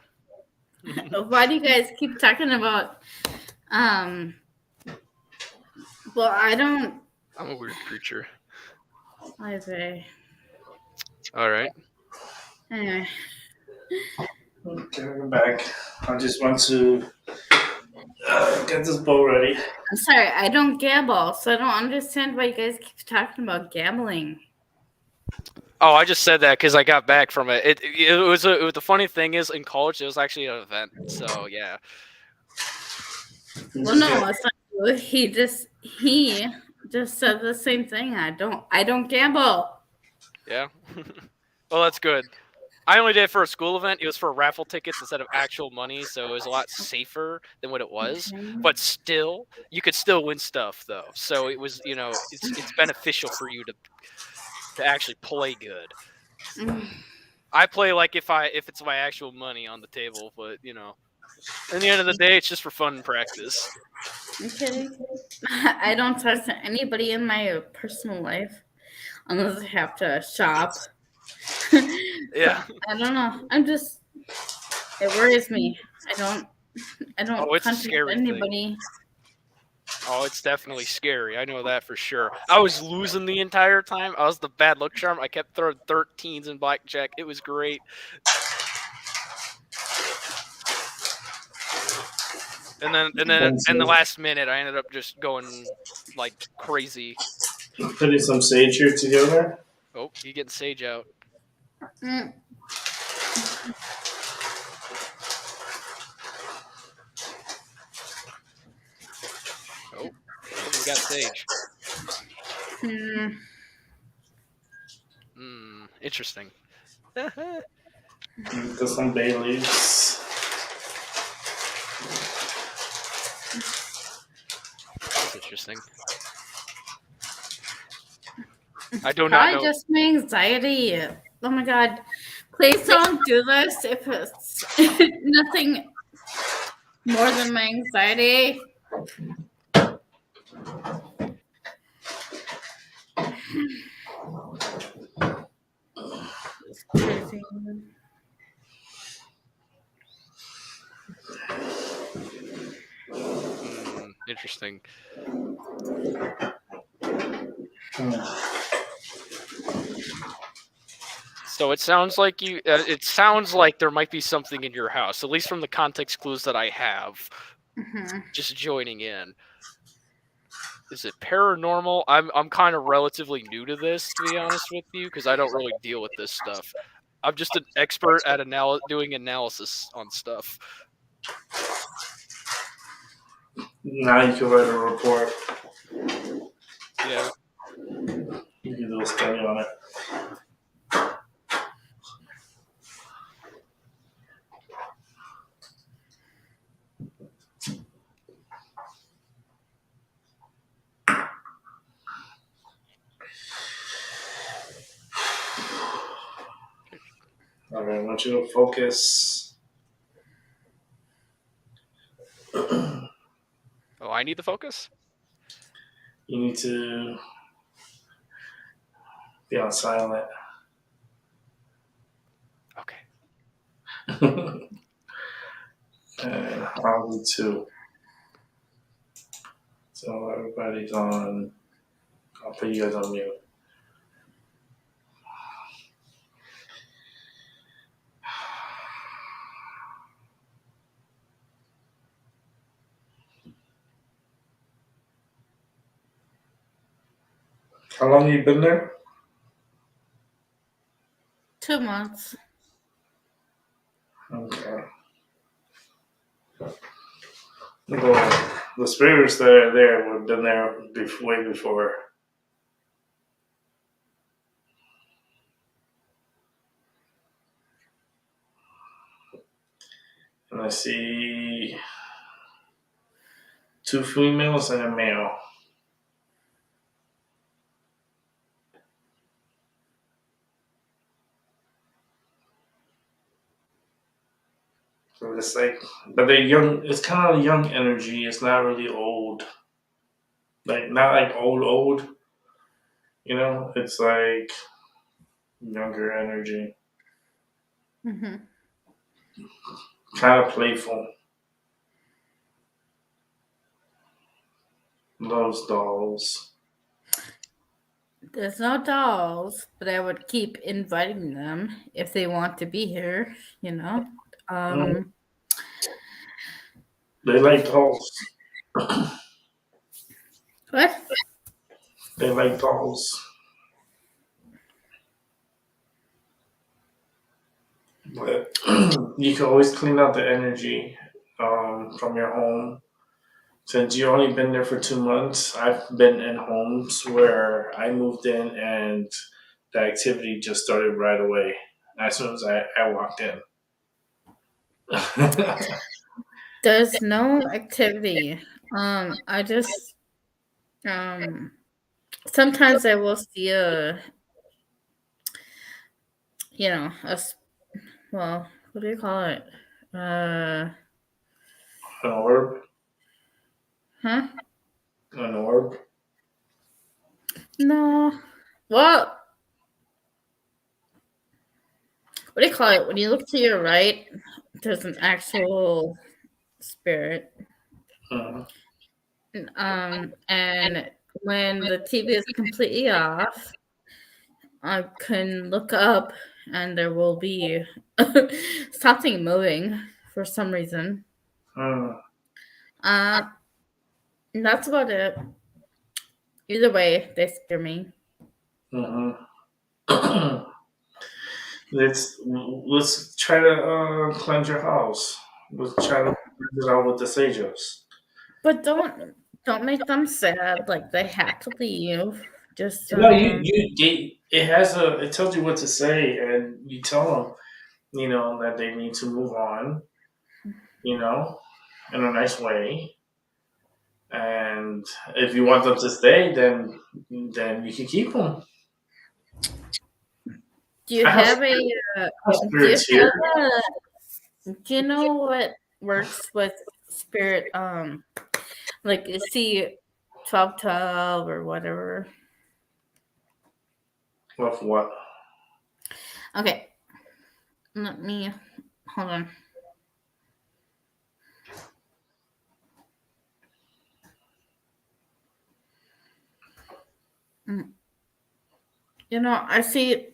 why do you guys keep talking about well, I don't. I'm a weird creature. I say. All right. Anyway. Okay, I'm back. I just want to get this bowl ready. I'm sorry, I don't gamble, so I don't understand why you guys keep talking about gambling. Oh, I just said that because I got back from it. The funny thing is, in college, it was actually an event. So yeah. Well, no, it's not you. He just said the same thing. I don't gamble. Yeah. Well, that's good. I only did it for a school event. It was for raffle tickets instead of actual money, so it was a lot safer than what it was. Okay. But still, you could still win stuff though. So it was, it's beneficial for you to actually play good. I play like if it's my actual money on the table, but in the end of the day, it's just for fun and practice. Okay. I don't talk to anybody in my personal life unless I have to shop. Yeah. I don't know. It worries me. I don't Oh, it's a contact scary anybody. thing. Oh, it's definitely scary. I know that for sure. I was losing the entire time. I was the bad luck charm. I kept throwing 13s in blackjack. It was great. And then in the last minute, I ended up just going like crazy. Putting some sage here together. Oh, you getting sage out? Mm. Oh, we got sage. Interesting. Get some bay leaves. That's interesting. I do not Probably know. just my anxiety. Oh my god. Please don't do this if it's nothing more than my anxiety. It's crazy. Interesting. So it sounds like you. It sounds like there might be something in your house, at least from the context clues that I have. Just joining in. Is it paranormal? I'm kind of relatively new to this, to be honest with you, because I don't really deal with this stuff. I'm just an expert at doing analysis on stuff. Now you can write a report. Yeah. You can do a study on it. All right, I want you to focus. Oh, I need the focus? You need to be on silent. Okay. And I'll do too. So everybody's on. I'll put you guys on mute. How long have you been there? 2 months. Okay. Well, the spirits that are there would have been there way before. And I see 2 females and a male. So it's like, but they're young. It's kind of young energy. It's not really old. Like, not like old. You know, it's like younger energy. Kind of playful. Loves dolls. There's no dolls, but I would keep inviting them if they want to be here, you know. They like dolls. What? They like dolls. But you can always clean out the energy from your home. Since you've only been there for 2 months, I've been in homes where I moved in and the activity just started right away as soon as I walked in. There's no activity. I just sometimes I will see well, what do you call it? An orb? Huh? An orb? No. Well, what do you call it? When you look to your right, there's an actual spirit. And when the TV is completely off, I can look up and there will be something moving for some reason. That's about it. Either way, they scare me. Let's try to cleanse your house. Let's try to cleanse it out with the sages. But don't make them sad like they have to leave Just it has it tells you what to say, and you tell them, that they need to move on, in a nice way. And if you want them to stay, then you can keep them. do you I have, have a do you spirits here. have do you know what works with spirit? Like see 1212 or whatever. With what? Okay, let me hold on. I see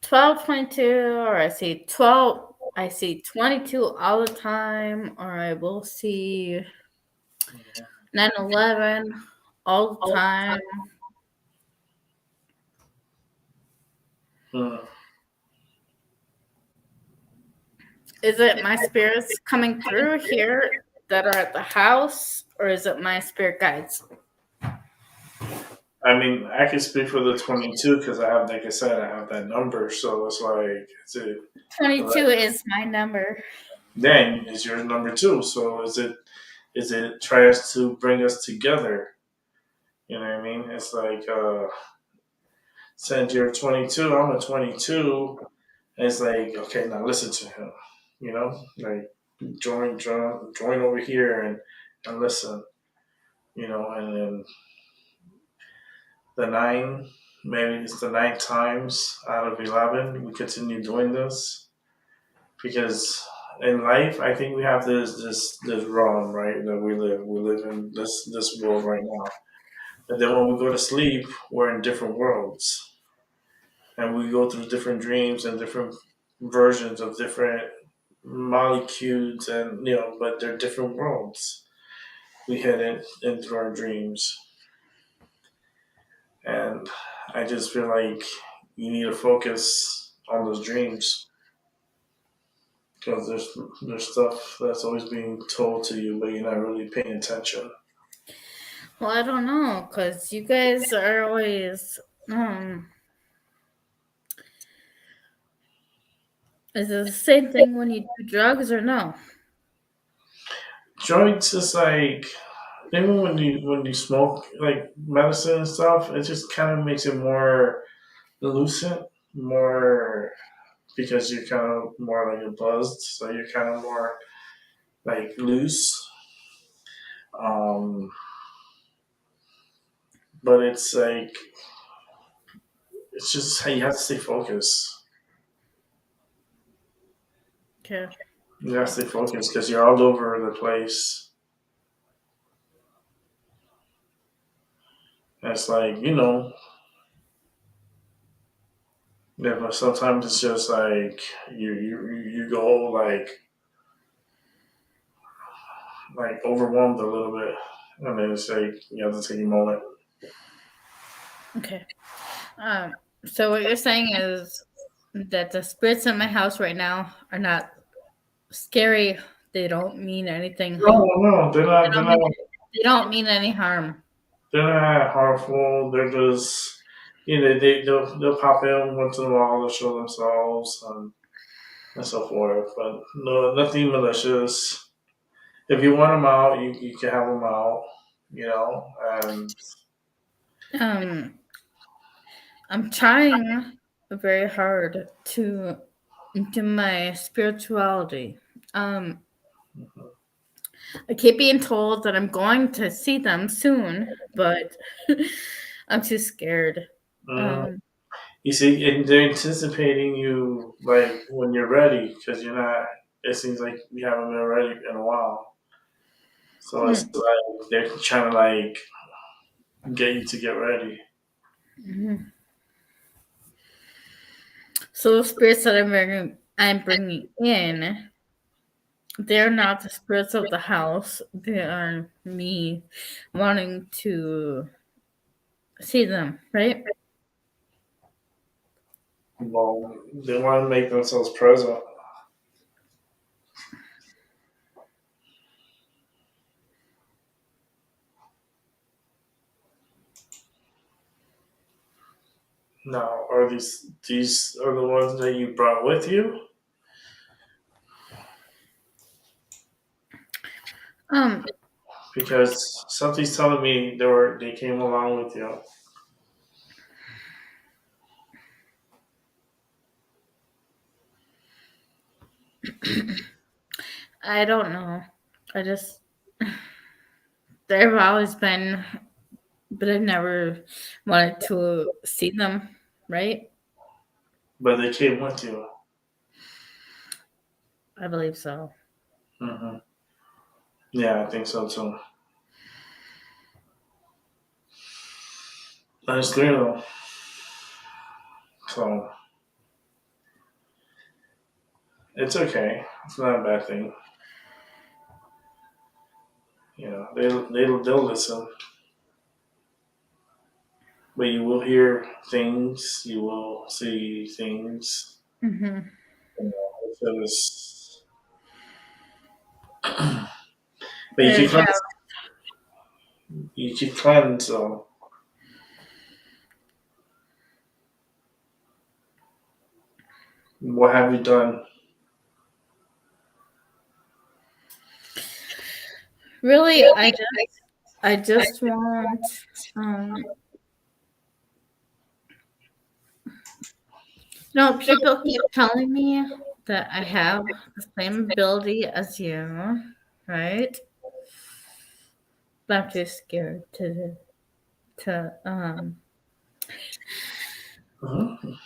1222, or I see 12. I see 22 all the time, or I will see 911 all the time. Hmm. Is it my spirits coming through here that are at the house, or is it my spirit guides? I mean, I can speak for the 22 because I have, like I said, I have that number. So it's like, 22 is my number. then is your number two. So is it tries to bring us together? You know what I mean? It's like, since you're 22, I'm a 22. And it's like, okay, now listen to him. Like join over here and listen. And then the nine, maybe it's the 9 times out of 11, we continue doing this because in life, I think we have this realm, right, that we live. We live in this world right now, and then when we go to sleep, we're in different worlds, and we go through different dreams and different versions of different molecules, and but they're different worlds. We head in through our dreams, and I just feel like you need to focus on those dreams because there's stuff that's always being told to you, but you're not really paying attention. Well, I don't know, because you guys are always. Is it the same thing when you do drugs or no? Joints is like even when you smoke like medicine and stuff, it just kind of makes it more lucid, more because you're kind of more like a buzzed, so you're kind of more like loose. Um, but it's like it's just how you have to stay focused. Okay. You have to stay focused because you're all over the place. And it's like yeah, but sometimes it's just like you go like overwhelmed a little bit, and then it's like you have to take a moment. Okay. So what you're saying is that the spirits in my house right now are not scary. They don't mean anything. No, no, they're They not. They're don't not. mean, they don't mean any harm. They're not harmful. They're just they'll pop in once in a while to show themselves and so forth. But no, nothing malicious. If you want them out, you can have them out. And Um, I'm trying very hard to do my spirituality. Um, I keep being told that I'm going to see them soon, but I'm too scared. mhm. Um, You see, and they're anticipating you like when you're ready because you're not. It seems like you haven't been ready in a while. So it's mm, like they're trying to like get you to get ready. mhm. So the spirits that I'm bringing in, they're not the spirits of the house. They are me wanting to see them, right? Well, they want to make themselves present. Now, are these are the ones that you brought with you? Um, Because something's telling me they came along with you. I don't know. I just they've always been, but I've never wanted to see them. Right? But they came with you. I believe so. Hmm. Yeah, I think so too. That's clear though. So it's okay. It's not a bad thing. You know, they'll listen, but you will hear things. You will see things. Mm-hmm. You know, so but you I keep have cleanse. You keep cleanse. So what have you done? really. I just want. Um, no, people keep telling me that I have the same ability as you, right? But I'm too scared to. Mhm.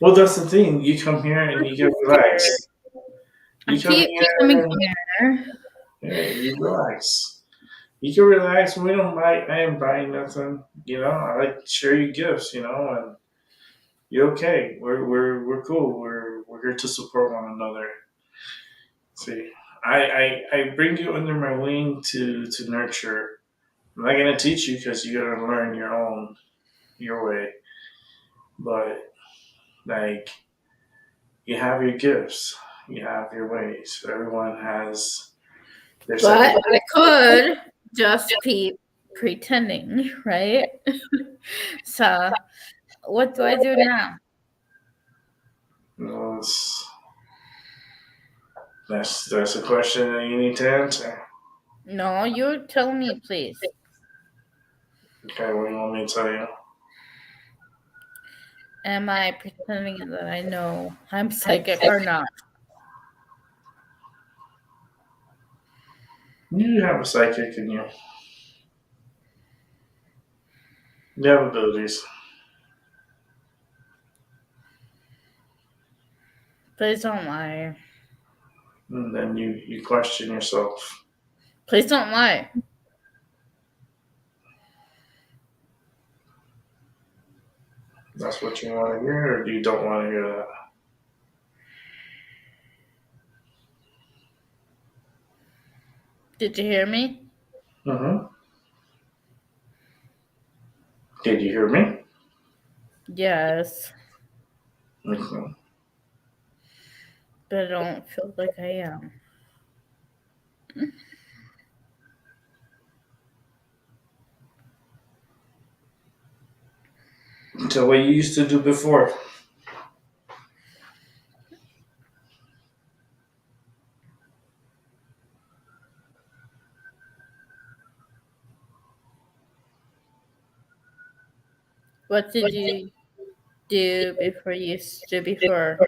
Well, that's the thing. You come here and you get relaxed. I You come keep coming here, here. yeah, you relax. You can relax. We don't buy. I ain't buying nothing. You know, I like to share you gifts. You know, and you're okay. We're cool. We're here to support one another. See, I bring you under my wing to nurture. I'm not gonna teach you because you gotta learn your way. But like, you have your gifts. You have your ways. Everyone has their But separate. I could just be pretending, right? So what do I do now? You know, that's a question that you need to answer. No, you tell me, please. Okay, what do you want me to tell you? Am I pretending that I know I'm psychic or not? You have a psychic in you. You have abilities. Please don't lie. And then you question yourself. Please don't lie. That's what you want to hear, or you don't want to hear that? Did you hear me? Mm-hmm. Did you hear me? Yes, Okay. but I don't feel like I am. So what you used to do before? What did you do before you used to before?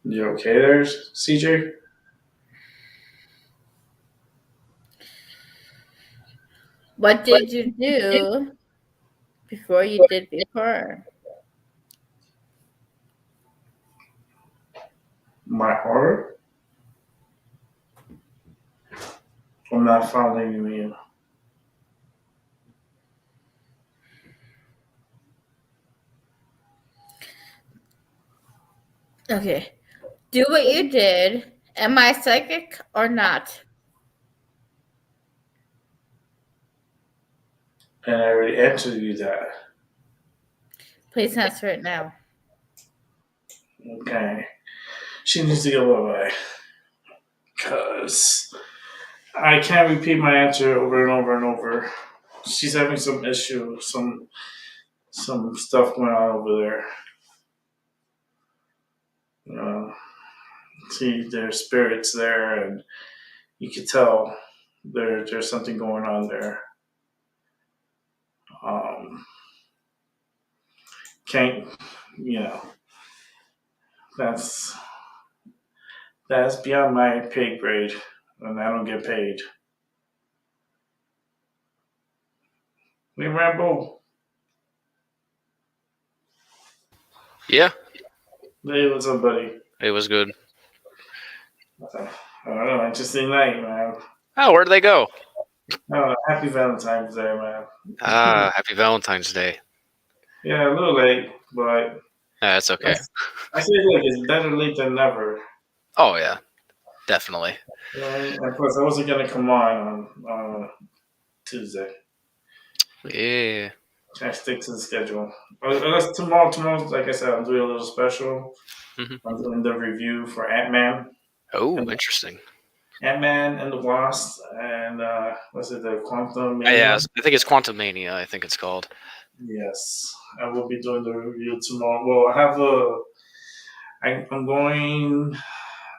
You okay there, CJ? What did you do before you did before? My heart? I'm not following you. Okay. Do what you did. Am I psychic or not? And I already answered you that. Please answer it now. Okay. She needs to go bye bye. because I can't repeat my answer over and over and over. She's having some issue, some stuff going on over there. See, there's spirits there, and you could tell there's something going on there. Um, can't you know that's that's beyond my pay grade, and I don't get paid. We Rambo. Yeah, Hey, what's up, buddy? it was good. I don't know. Interesting night, man. Oh, where'd they go? Happy Valentine's Day, man. Ah, happy Valentine's Day. Yeah, a little late, but That's okay. I say like it's better late than never. Oh yeah, definitely. Right? And plus, I wasn't gonna come on Tuesday. Yeah. I stick to the schedule. Unless tomorrow, like I said, I'm doing a little special. Hmm. I'm doing the review for Ant-Man. Oh, And interesting. Ant-Man and the Wasp, and what's it, the Quantum Yeah, Mania? I think it's Quantum Mania. I think it's called. Yes, I will be doing the review tomorrow. Well, I'm going.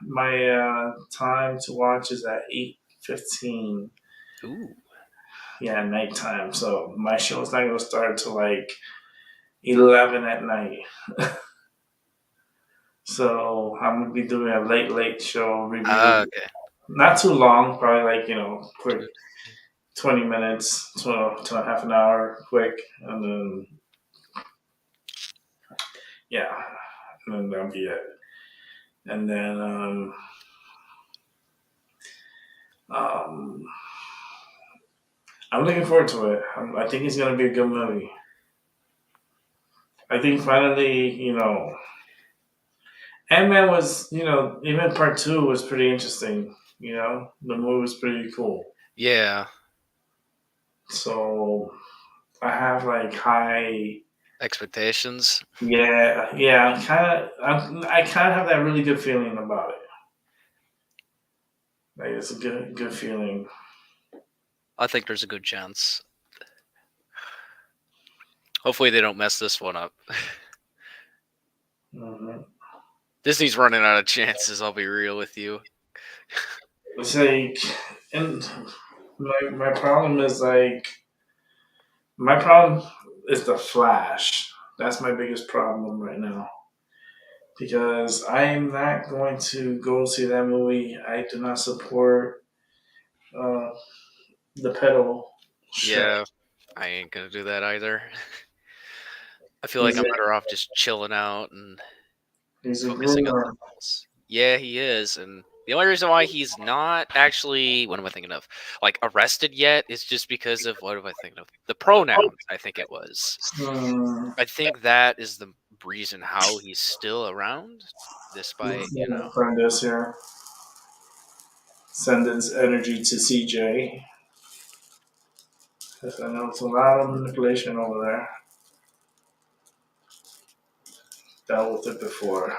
My time to watch is at 8:15. Ooh. Yeah, nighttime. So my show's not gonna start until like 11 at night. So I'm gonna be doing a late show review. Okay. Not too long, probably like quick 20 minutes to half an hour, quick, and then yeah, and then that'll be it. And then um, I'm looking forward to it. I think it's gonna be a good movie. I think finally, Ant-Man was, even part two was pretty interesting. The movie was pretty cool. Yeah. So I have like high Expectations. Yeah, yeah. I kind of have that really good feeling about it. Like it's a good feeling. I think there's a good chance. Hopefully they don't mess this one up. Hmm. Disney's running out of chances. I'll be real with you. It's like, and my problem is like, my problem is the Flash. That's my biggest problem right now because I'm not going to go see that movie. I do not support uh, the pedal. Yeah, I ain't gonna do that either. I feel like He's I'm a, better off just chilling out and he's a focusing on groomer. something else. Yeah, he is, and the only reason why he's not actually, what am I thinking of, like arrested yet, is just because of what am I thinking of? The pronouns. I think it was. Hmm. I think that is the reason how he's still around, despite Find this here. Send this energy to CJ. Because I know it's a lot of manipulation over there. Dealt with it before.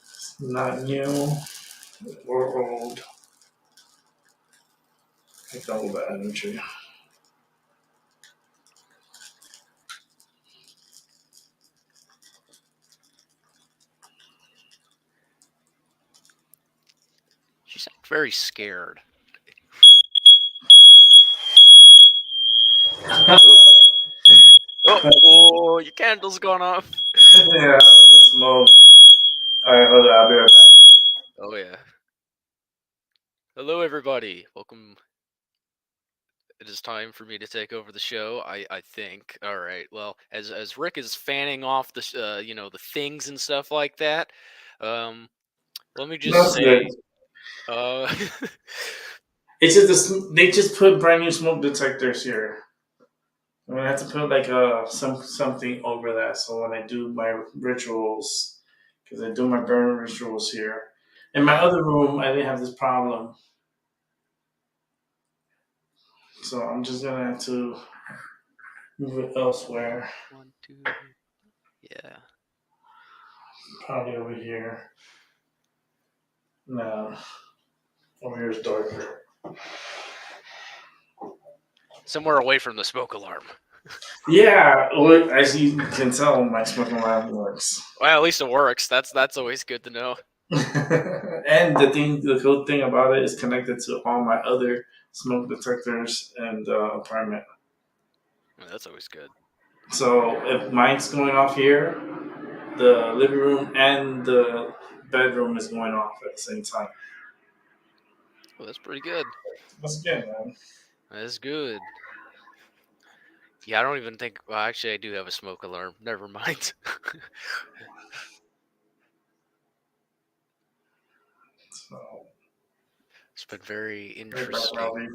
It's not new or old. I double the energy. she sounds very scared. Oh, oh, your candle's gone off. Yeah, the smoke. Alright, hold on, I'll be right back. Oh yeah. Hello, everybody. Welcome. It is time for me to take over the show. I think. All right. Well, as Rick is fanning off the the things and stuff like that. Um, let me just That's good. say. Uh, It's just they just put brand new smoke detectors here. I'm gonna have to put like something over that so when I do my rituals, because I do my burn rituals here. In my other room, I didn't have this problem, so I'm just gonna have to move it elsewhere. 1, 2. Yeah. Probably over here. No, over here is darker. Somewhere away from the smoke alarm. Yeah, well, as you can tell, my smoke alarm works. Well, at least it works. That's always good to know. And the cool thing about it is connected to all my other smoke detectors and apartment. Well, that's always good. So if mine's going off here, the living room and the bedroom is going off at the same time. Well, that's pretty good. That's good, man. That's good. Yeah, I don't even think. Well, actually, I do have a smoke alarm. Never mind. So, It's been very right back, interesting. Robbie.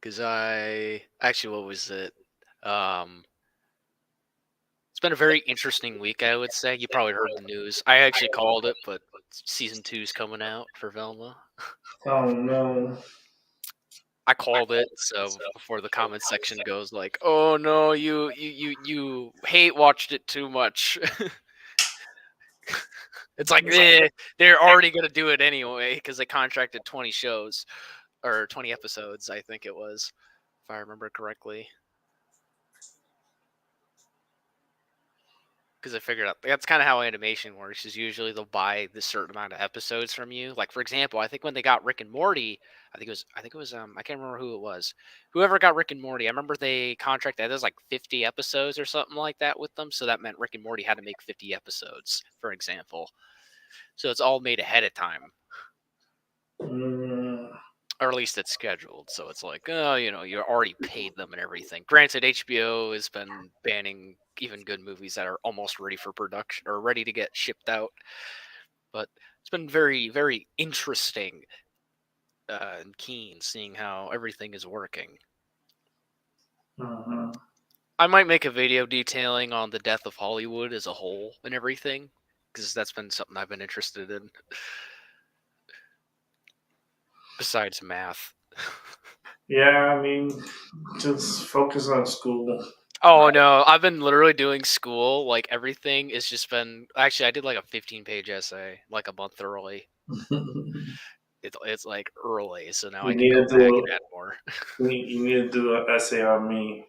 Because what was it? It's been a very interesting week, I would say. You probably heard the news. I actually called it, but season 2's coming out for Velma. Oh no. I called it, so before the comment section goes like, "Oh no, you hate watched it too much." It's like they're already gonna do it anyway because they contracted 20 shows or 20 episodes, I think it was, if I remember correctly. Because I figured out that's kind of how animation works. Is usually they'll buy this certain amount of episodes from you. Like for example, I think when they got Rick and Morty, I think it was I can't remember who it was. Whoever got Rick and Morty, I remember they contracted. There's like 50 episodes or something like that with them. So that meant Rick and Morty had to make 50 episodes, for example. So it's all made ahead of time, or at least it's scheduled. So it's like, oh, you already paid them and everything. Granted, HBO has been banning even good movies that are almost ready for production or ready to get shipped out. But it's been very, very interesting and keen seeing how everything is working. Uh-huh. I might make a video detailing on the death of Hollywood as a whole and everything, because that's been something I've been interested in. Besides math. Yeah, I mean, just focus on school. Oh no, I've been literally doing school. Like everything has just been. Actually, I did like a 15-page essay like a month early. It's like early, so now I can go back and add more. You need to do an essay on me.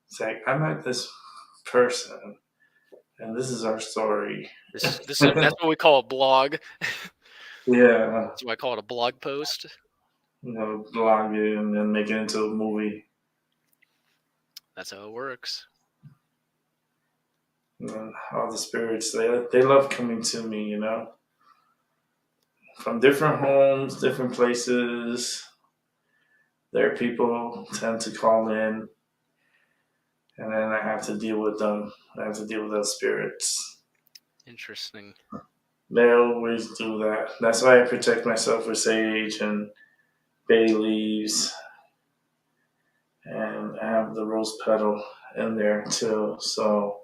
It's like I met this person, and this is our story. That's what we call a blog. Yeah, That's why I call it a blog post. blog it and then make it into a movie. That's how it works. And all the spirits, they love coming to me, from different homes, different places. Their people tend to call in, and then I have to deal with them. I have to deal with those spirits. Interesting. They always do that. That's why I protect myself with sage and bay leaves, and I have the rose petal in there too. So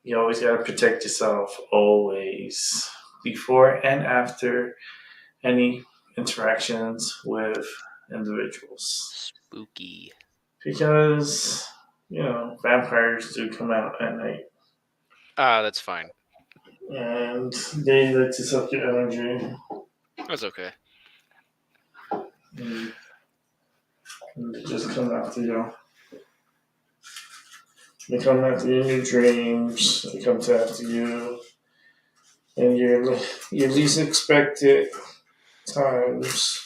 you always got to protect yourself, always, before and after any interactions with individuals. Spooky. Because, vampires do come out at night. That's fine. And they like to suck your energy. That's okay. And they just come after you. They come after you in your dreams. They come after you in your least expected times.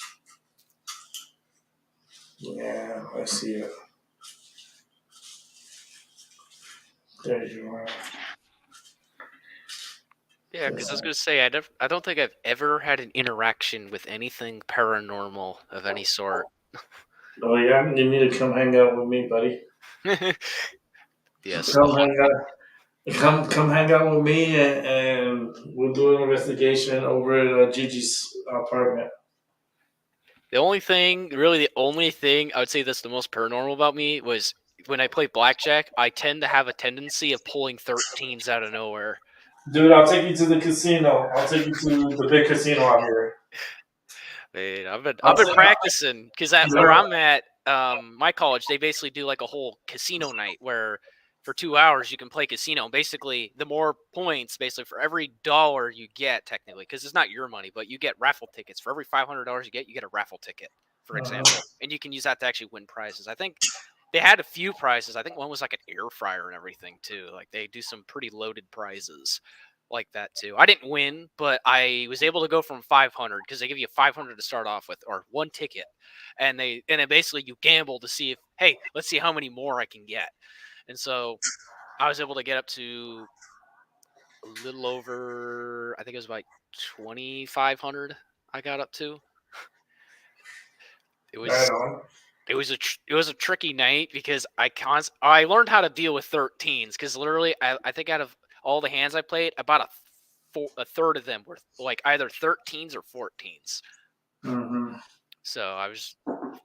Yeah, I see it. There you are. Yeah, because I was going to say, I don't think I've ever had an interaction with anything paranormal of any sort. Oh, yeah? You need to come hang out with me, buddy. Yes. Come hang out with me, and we'll do an investigation over at Gigi's apartment. The only thing I would say that's the most paranormal about me was when I play blackjack, I tend to have a tendency of pulling 13s out of nowhere. Dude, I'll take you to the casino. I'll take you to the big casino out here. Man, I've been practicing because where I'm at, my college, they basically do like a whole casino night where for 2 hours, you can play casino. Basically, the more points, basically, for every dollar you get, technically, because it's not your money, but you get raffle tickets. For every $500 you get a raffle ticket, for example. And you can use that to actually win prizes. I think they had a few prizes. I think one was like an air fryer and everything, too. Like, they do some pretty loaded prizes like that, too. I didn't win, but I was able to go from 500, because they give you 500 to start off with, or one ticket. And then basically you gamble to see if, hey, let's see how many more I can get. And so I was able to get up to a little over, I think it was about 2,500 I got up to. It was Right on. it was a tricky night, because I learned how to deal with 13s, because literally I think out of all the hands I played, about a third of them were like either 13s or 14s. Mm-hmm. So I was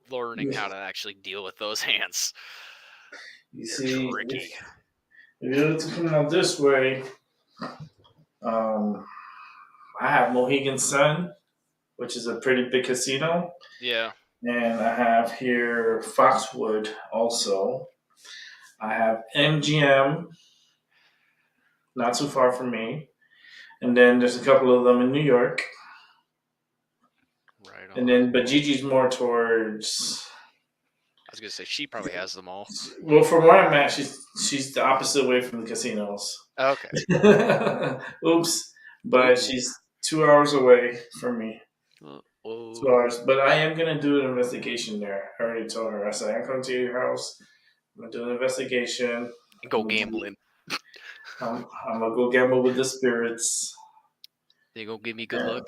learning how to actually deal with those hands. You They're see, tricky. if you're looking out this way, I have Mohegan Sun, which is a pretty big casino. Yeah. And I have here Foxwood also. I have MGM, not too far from me. And then there's a couple of them in New York. Right on. And then, but Gigi's more towards. I was gonna say she probably has them all. Well, from where I'm at, she's the opposite way from the casinos. Okay. Oops, but she's 2 hours away from me. Oh. 2 hours, but I am gonna do an investigation there. I already told her. I said I'm coming to your house. I'm gonna do an investigation. And go gambling. I'm gonna go gamble with the spirits. They gonna give me good luck.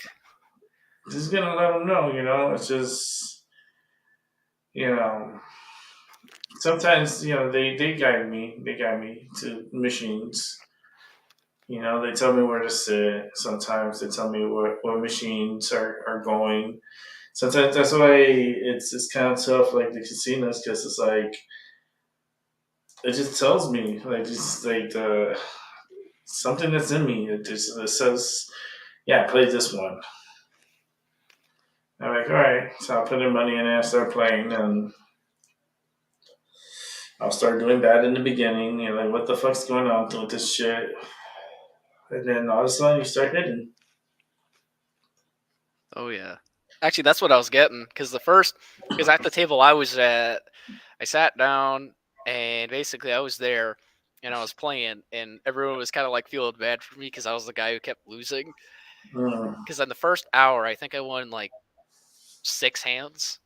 Just gonna let them know, it's just, sometimes, they guide me. They guide me to machines. They tell me where to sit. Sometimes they tell me what machines are going. Sometimes that's why it's kind of tough, like the casinos, because it's like, it just tells me, like, just like something that's in me. It says, yeah, play this one. I'm like, all right. So I'll put in money in and start playing, and I'll start doing that in the beginning. Like, what the fuck's going on with this shit? And then all of a sudden you start hitting. Oh yeah. Actually, that's what I was getting, because at the table I was at, I sat down and basically I was there and I was playing, and everyone was kind of like feeling bad for me because I was the guy who kept losing. Because in the first hour, I think I won like 6 hands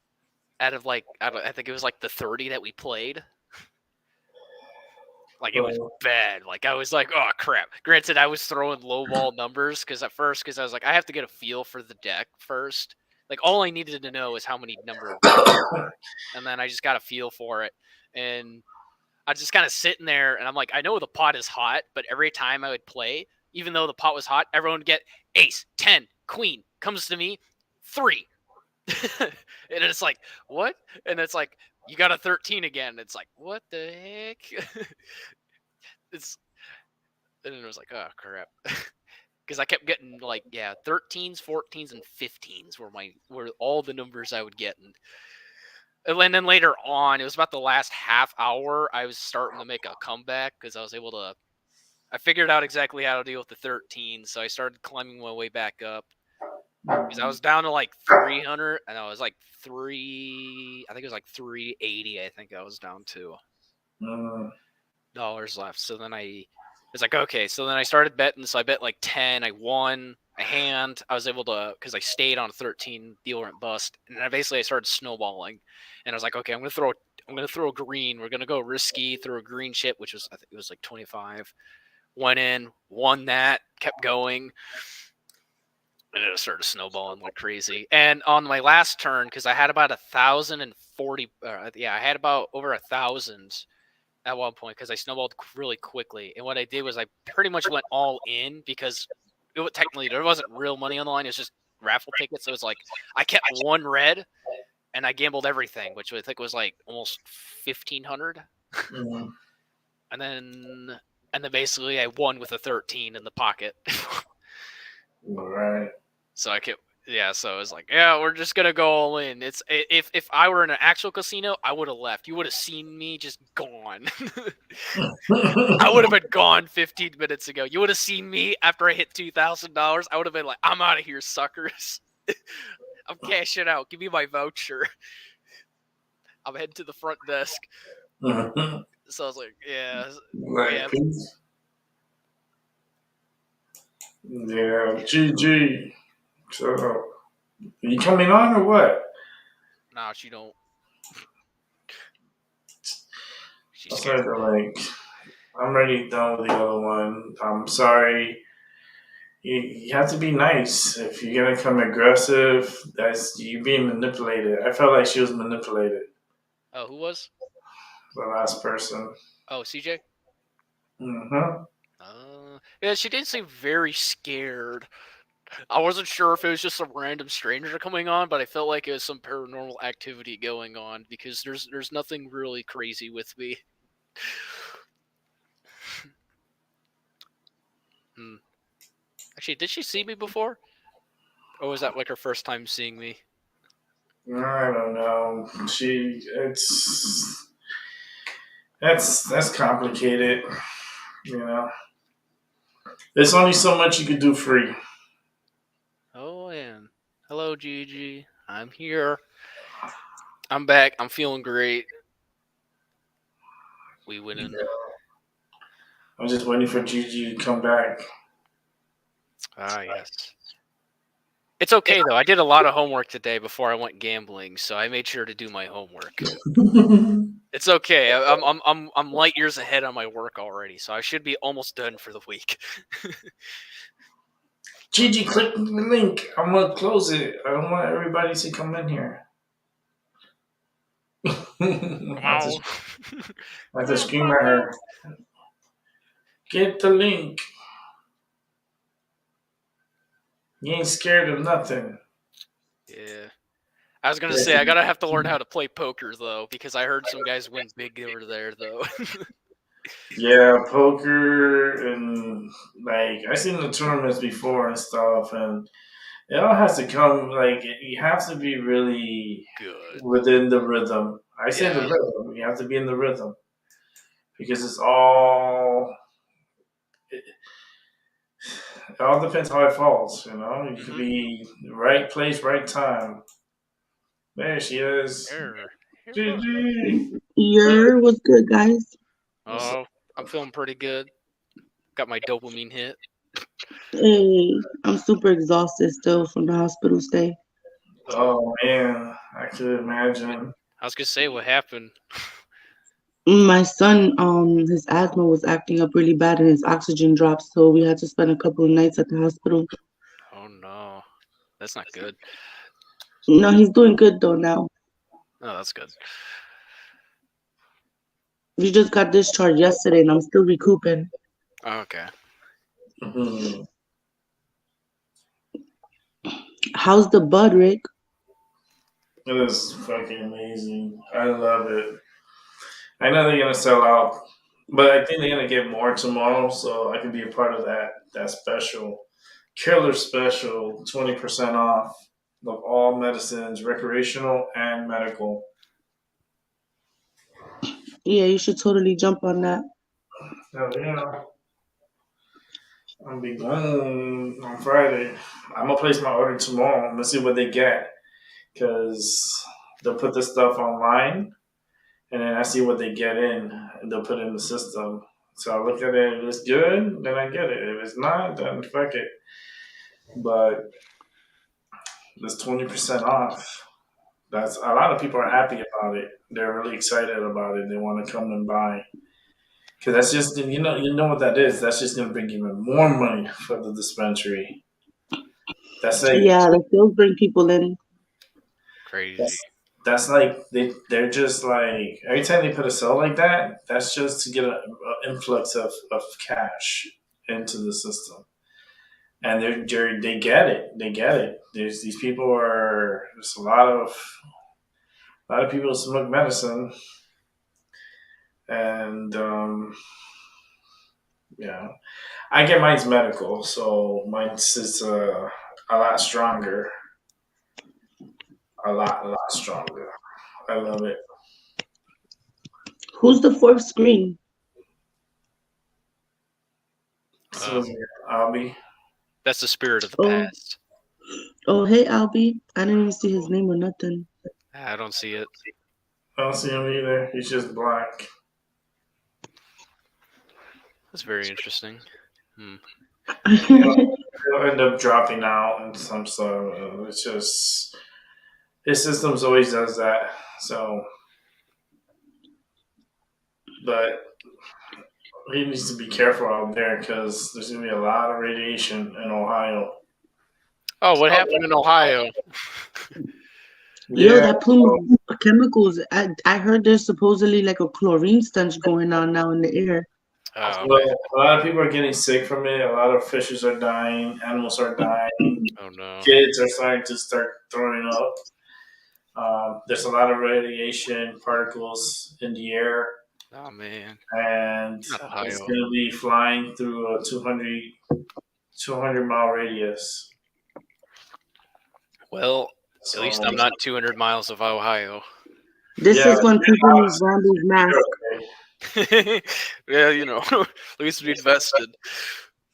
out of like, I think it was like the 30 that we played. Like, it was bad. Like, I was like, oh, crap. Granted, I was throwing low ball numbers because I was like, I have to get a feel for the deck first. Like, all I needed to know is how many number of decks there were. And then I just got a feel for it. And I was just kind of sitting there, and I'm like, I know the pot is hot, but every time I would play, even though the pot was hot, everyone would get ace, 10, queen, comes to me, 3. And it's like, what? And it's like, you got a 13 again. It's like, what the heck? And it was like, oh crap, because I kept getting like, 13s, 14s, and 15s were all the numbers I would get. And then later on, it was about the last half hour, I was starting to make a comeback because I figured out exactly how to deal with the 13s, so I started climbing my way back up. Because I was down to like 300, and I was like I think it was like 380. I think I was down to dollars left. So then I was like, okay. So then I started betting. So I bet like 10. I won a hand. I was able to, because I stayed on 13. Deal went bust, and then I started snowballing. And I was like, okay, I'm gonna throw a green. We're gonna go risky. Throw a green chip, which was, I think it was like 25. Went in, won that, kept going. And it started snowballing like crazy. And on my last turn, because I had about 1,040, I had about over 1,000 at one point because I snowballed really quickly. And what I did was I pretty much went all in because technically there wasn't real money on the line. It was just raffle tickets. So it was like I kept one red and I gambled everything, which I think was like almost 1,500. Mm-hmm. And then basically I won with a 13 in the pocket. All right. So I kept, Yeah, so it's like, yeah, we're just gonna go all in. It's if I were in an actual casino, I would have left. You would have seen me just gone. I would have been gone 15 minutes ago. You would have seen me after I hit $2,000. I would have been like, I'm out of here, suckers. I'm cashing out. Give me my voucher. I'm heading to the front desk. So I was like, yeah, Like, yeah. peace. Yeah, GG. So, you coming on or what? Nah, she don't. She's I scared. said, like, I'm already done with the other one. I'm sorry. You have to be nice. If you're gonna come aggressive, that's you being manipulated. I felt like she was manipulated. Oh, who was? The last person. Oh, CJ. Mm-hmm. Yeah, she did seem very scared. I wasn't sure if it was just some random stranger coming on, but I felt like it was some paranormal activity going on because there's nothing really crazy with me. Hmm. Actually, did she see me before? Or was that like her first time seeing me? I don't know. That's complicated. You know, there's only so much you can do free. Oh, and hello, Gigi. I'm here. I'm back. I'm feeling great. We winning. I'm just waiting for Gigi to come back. Ah, yes. It's okay though. I did a lot of homework today before I went gambling, so I made sure to do my homework. It's okay. I'm light years ahead on my work already, so I should be almost done for the week. Gigi, click the link. I'm gonna close it. I don't want everybody to come in here. Wow. I have to scream at her. Get the link. You ain't scared of nothing. Yeah. I was gonna say I gotta have to learn how to play poker though, because I heard some guys win big over there though. Yeah, poker and like I seen the tournaments before and stuff, and it all has to come like you have to be really Good. within the rhythm. I say the Yeah. rhythm. You have to be in the rhythm because it all depends how it falls. You know, you could be right place, right time. There she is. Here. GG. What's good, guys? Oh, I'm feeling pretty good. Got my dopamine hit. Hey, I'm super exhausted still from the hospital stay. Oh man, I could imagine. I was gonna say what happened. My son, his asthma was acting up really bad and his oxygen dropped, so we had to spend a couple of nights at the hospital. Oh no, that's not good. No, he's doing good though now. Oh, that's good. We just got discharged yesterday and I'm still recouping. Okay. Mhm. How's the bud, Rick? It is fucking amazing. I love it. I know they're gonna sell out, but I think they're gonna get more tomorrow, so I can be a part of that special killer special, 20% off of all medicines, recreational and medical. Yeah, you should totally jump on that. Hell yeah. I'll be going on Friday. I'm gonna place my order tomorrow. Let's see what they get, because they'll put this stuff online, and then I see what they get in, and they'll put it in the system. So I look at it. If it's good, then I get it. If it's not, then fuck it. But there's 20% off. That's a lot of people are happy about it. They're really excited about it. They want to come and buy. Because that's just you know what that is. That's just gonna bring even more money for the dispensary. That's like Yeah, the sales bring people in. Crazy. that's like they're just like every time they put a sale like that, that's just to get an influx of cash into the system, and they get it. They get it. There's these people are there's a lot of people smoke medicine, and yeah, I get mine's medical, so mine's is a lot stronger. a lot stronger. I love it. Who's the fourth screen? So Albie. That's the spirit of the Oh, past. oh, hey, Albie. I didn't even see his name or nothing. I don't see it. I don't see him either. He's just black. That's very interesting. He'll end up dropping out and some stuff. It's just his systems always does that. So, but he needs to be careful out there because there's gonna be a lot of radiation in Ohio. Oh, what happened in Ohio? Yo, Yeah, that plume of chemicals. I heard there's supposedly like a chlorine stench going on now in the air. Oh, well, a lot of people are getting sick from it. A lot of fishes are dying. Animals are dying. oh no. Kids are starting to start throwing up. There's a lot of radiation particles in the air, Oh man. and Not Ohio. it's going to be flying through a 200-mile radius. Well, So, at least I'm not 200 miles of Ohio. This Yeah, is when people use Rambo's mask. okay. Yeah, you know, at least we invested.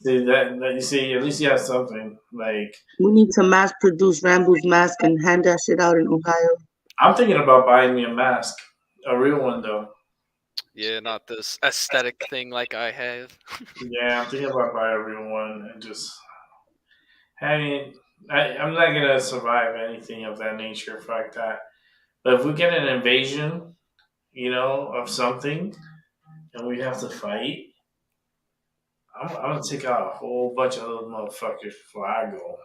See that? You see, at least you have something. Like We need to mass produce Rambo's mask and hand that shit out in Ohio. I'm thinking about buying me a mask, a real one though. Yeah, not this aesthetic thing like I have. Yeah, I'm thinking about buying a real one and just. I mean, I'm not gonna survive anything of that nature, like that. But if we get an invasion, of something, and we have to fight, I'm gonna take out a whole bunch of those motherfuckers before I go.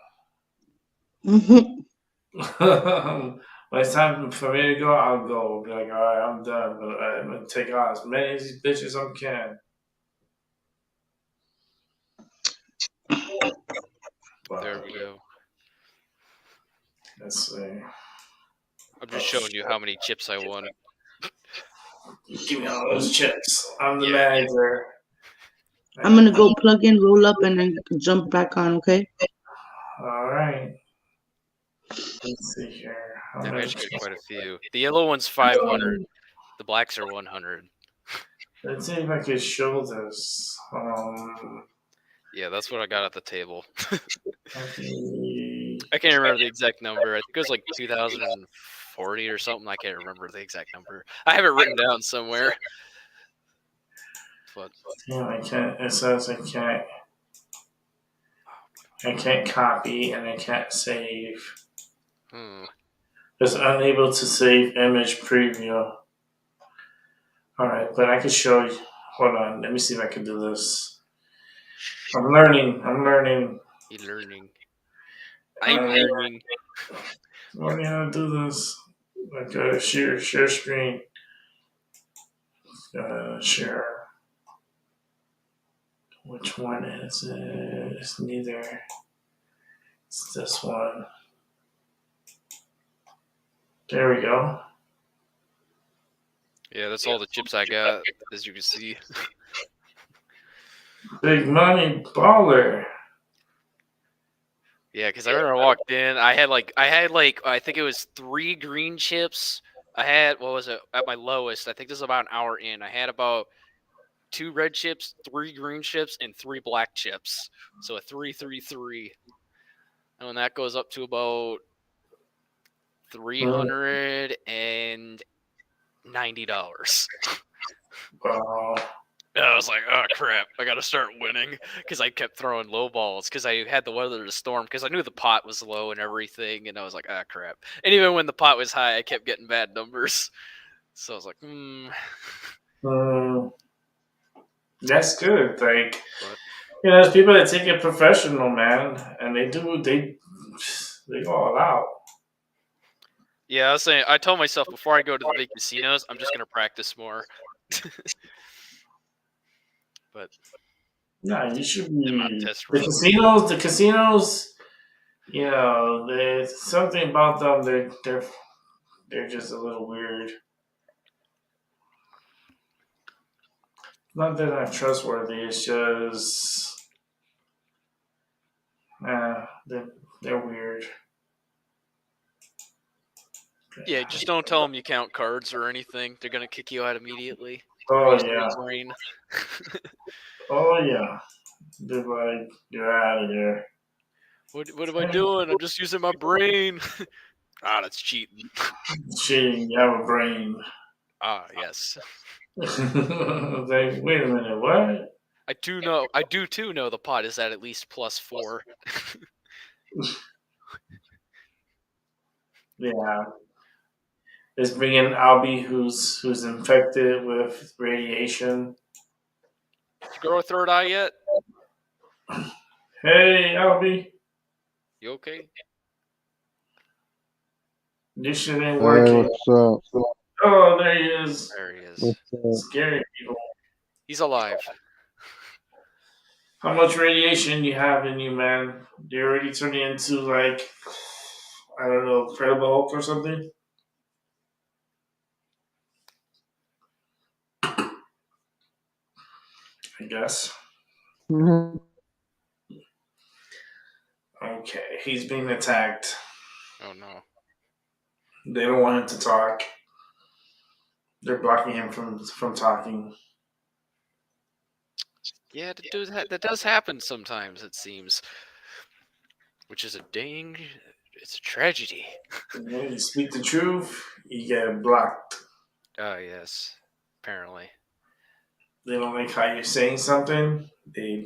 When it's time for me to go, I'll go. Be like, all right, I'm done. But I'm gonna take out as many of these bitches as I can. But There we go. let's see. I'm just showing you how many chips I won. Give me all those chips. I'm the Yeah. manager. I'm gonna go plug in, roll up, and then jump back on. Okay. All right. Let's see here. I actually got quite a few. The yellow one's 500. The blacks are 100. Let's see if I can show this. Yeah, that's what I got at the table. Okay. I can't remember the exact number. I think it was like 2040 or something. I can't remember the exact number. I have it written down somewhere. But Damn, I can't. It says I can't copy and I can't save. It's unable to save image preview. All right, but I can show you. Hold on. Let me see if I can do this. I'm learning. you're learning. I'm learning. Learning how to do this. Like share screen. Share. Which one is it? It's neither. It's this one. There we go. Yeah, that's all the chips I got, as you can see. Big money baller. Yeah, because I remember I walked in, I had I think it was 3 green chips. I had, what was it, at my lowest, I think this is about an hour in, I had about 2 red chips, 3 green chips, and 3 black chips. So a 3-3-3. And when that goes up to about $390. Wow. I was like, oh crap, I gotta start winning, because I kept throwing low balls because I had the weather to storm, because I knew the pot was low and everything, and I was like, ah crap. And even when the pot was high, I kept getting bad numbers. So I was like, That's good. Like, there's people that take it professional, man, and they go all out. Yeah, I was saying, I told myself before I go to the big casinos, I'm just gonna practice more. But no, you should be. The casinos. There's something about them. They're just a little weird. Not that they're not trustworthy. It's just, they're weird. Yeah, just don't tell them you count cards or anything. They're gonna kick you out immediately. Oh Using yeah. your brain. Oh yeah. They're like, you're out of here. What am I doing? I'm just using my brain. Ah, that's cheating. Cheating. You have a brain. Ah, yes. Like, wait a minute. What? I do too know the pot is at least +4. Yeah. Let's bring in Albie, who's infected with radiation. Did you grow a third eye yet? Hey, Albie, You okay? this shit ain't Hey, working. what's up? Oh, there he is. There he is. What's up? Scary people. He's alive. How much radiation you have in you, man? You already turning into like, I don't know, Incredible Hulk or something? I guess. Mhm. Okay, he's being attacked. Oh no. They don't want him to talk. They're blocking him from talking. Yeah, that does happen sometimes, it seems. Which is it's a tragedy. When you speak the truth, you get blocked. Oh, yes. Apparently. They don't like how you're saying something. They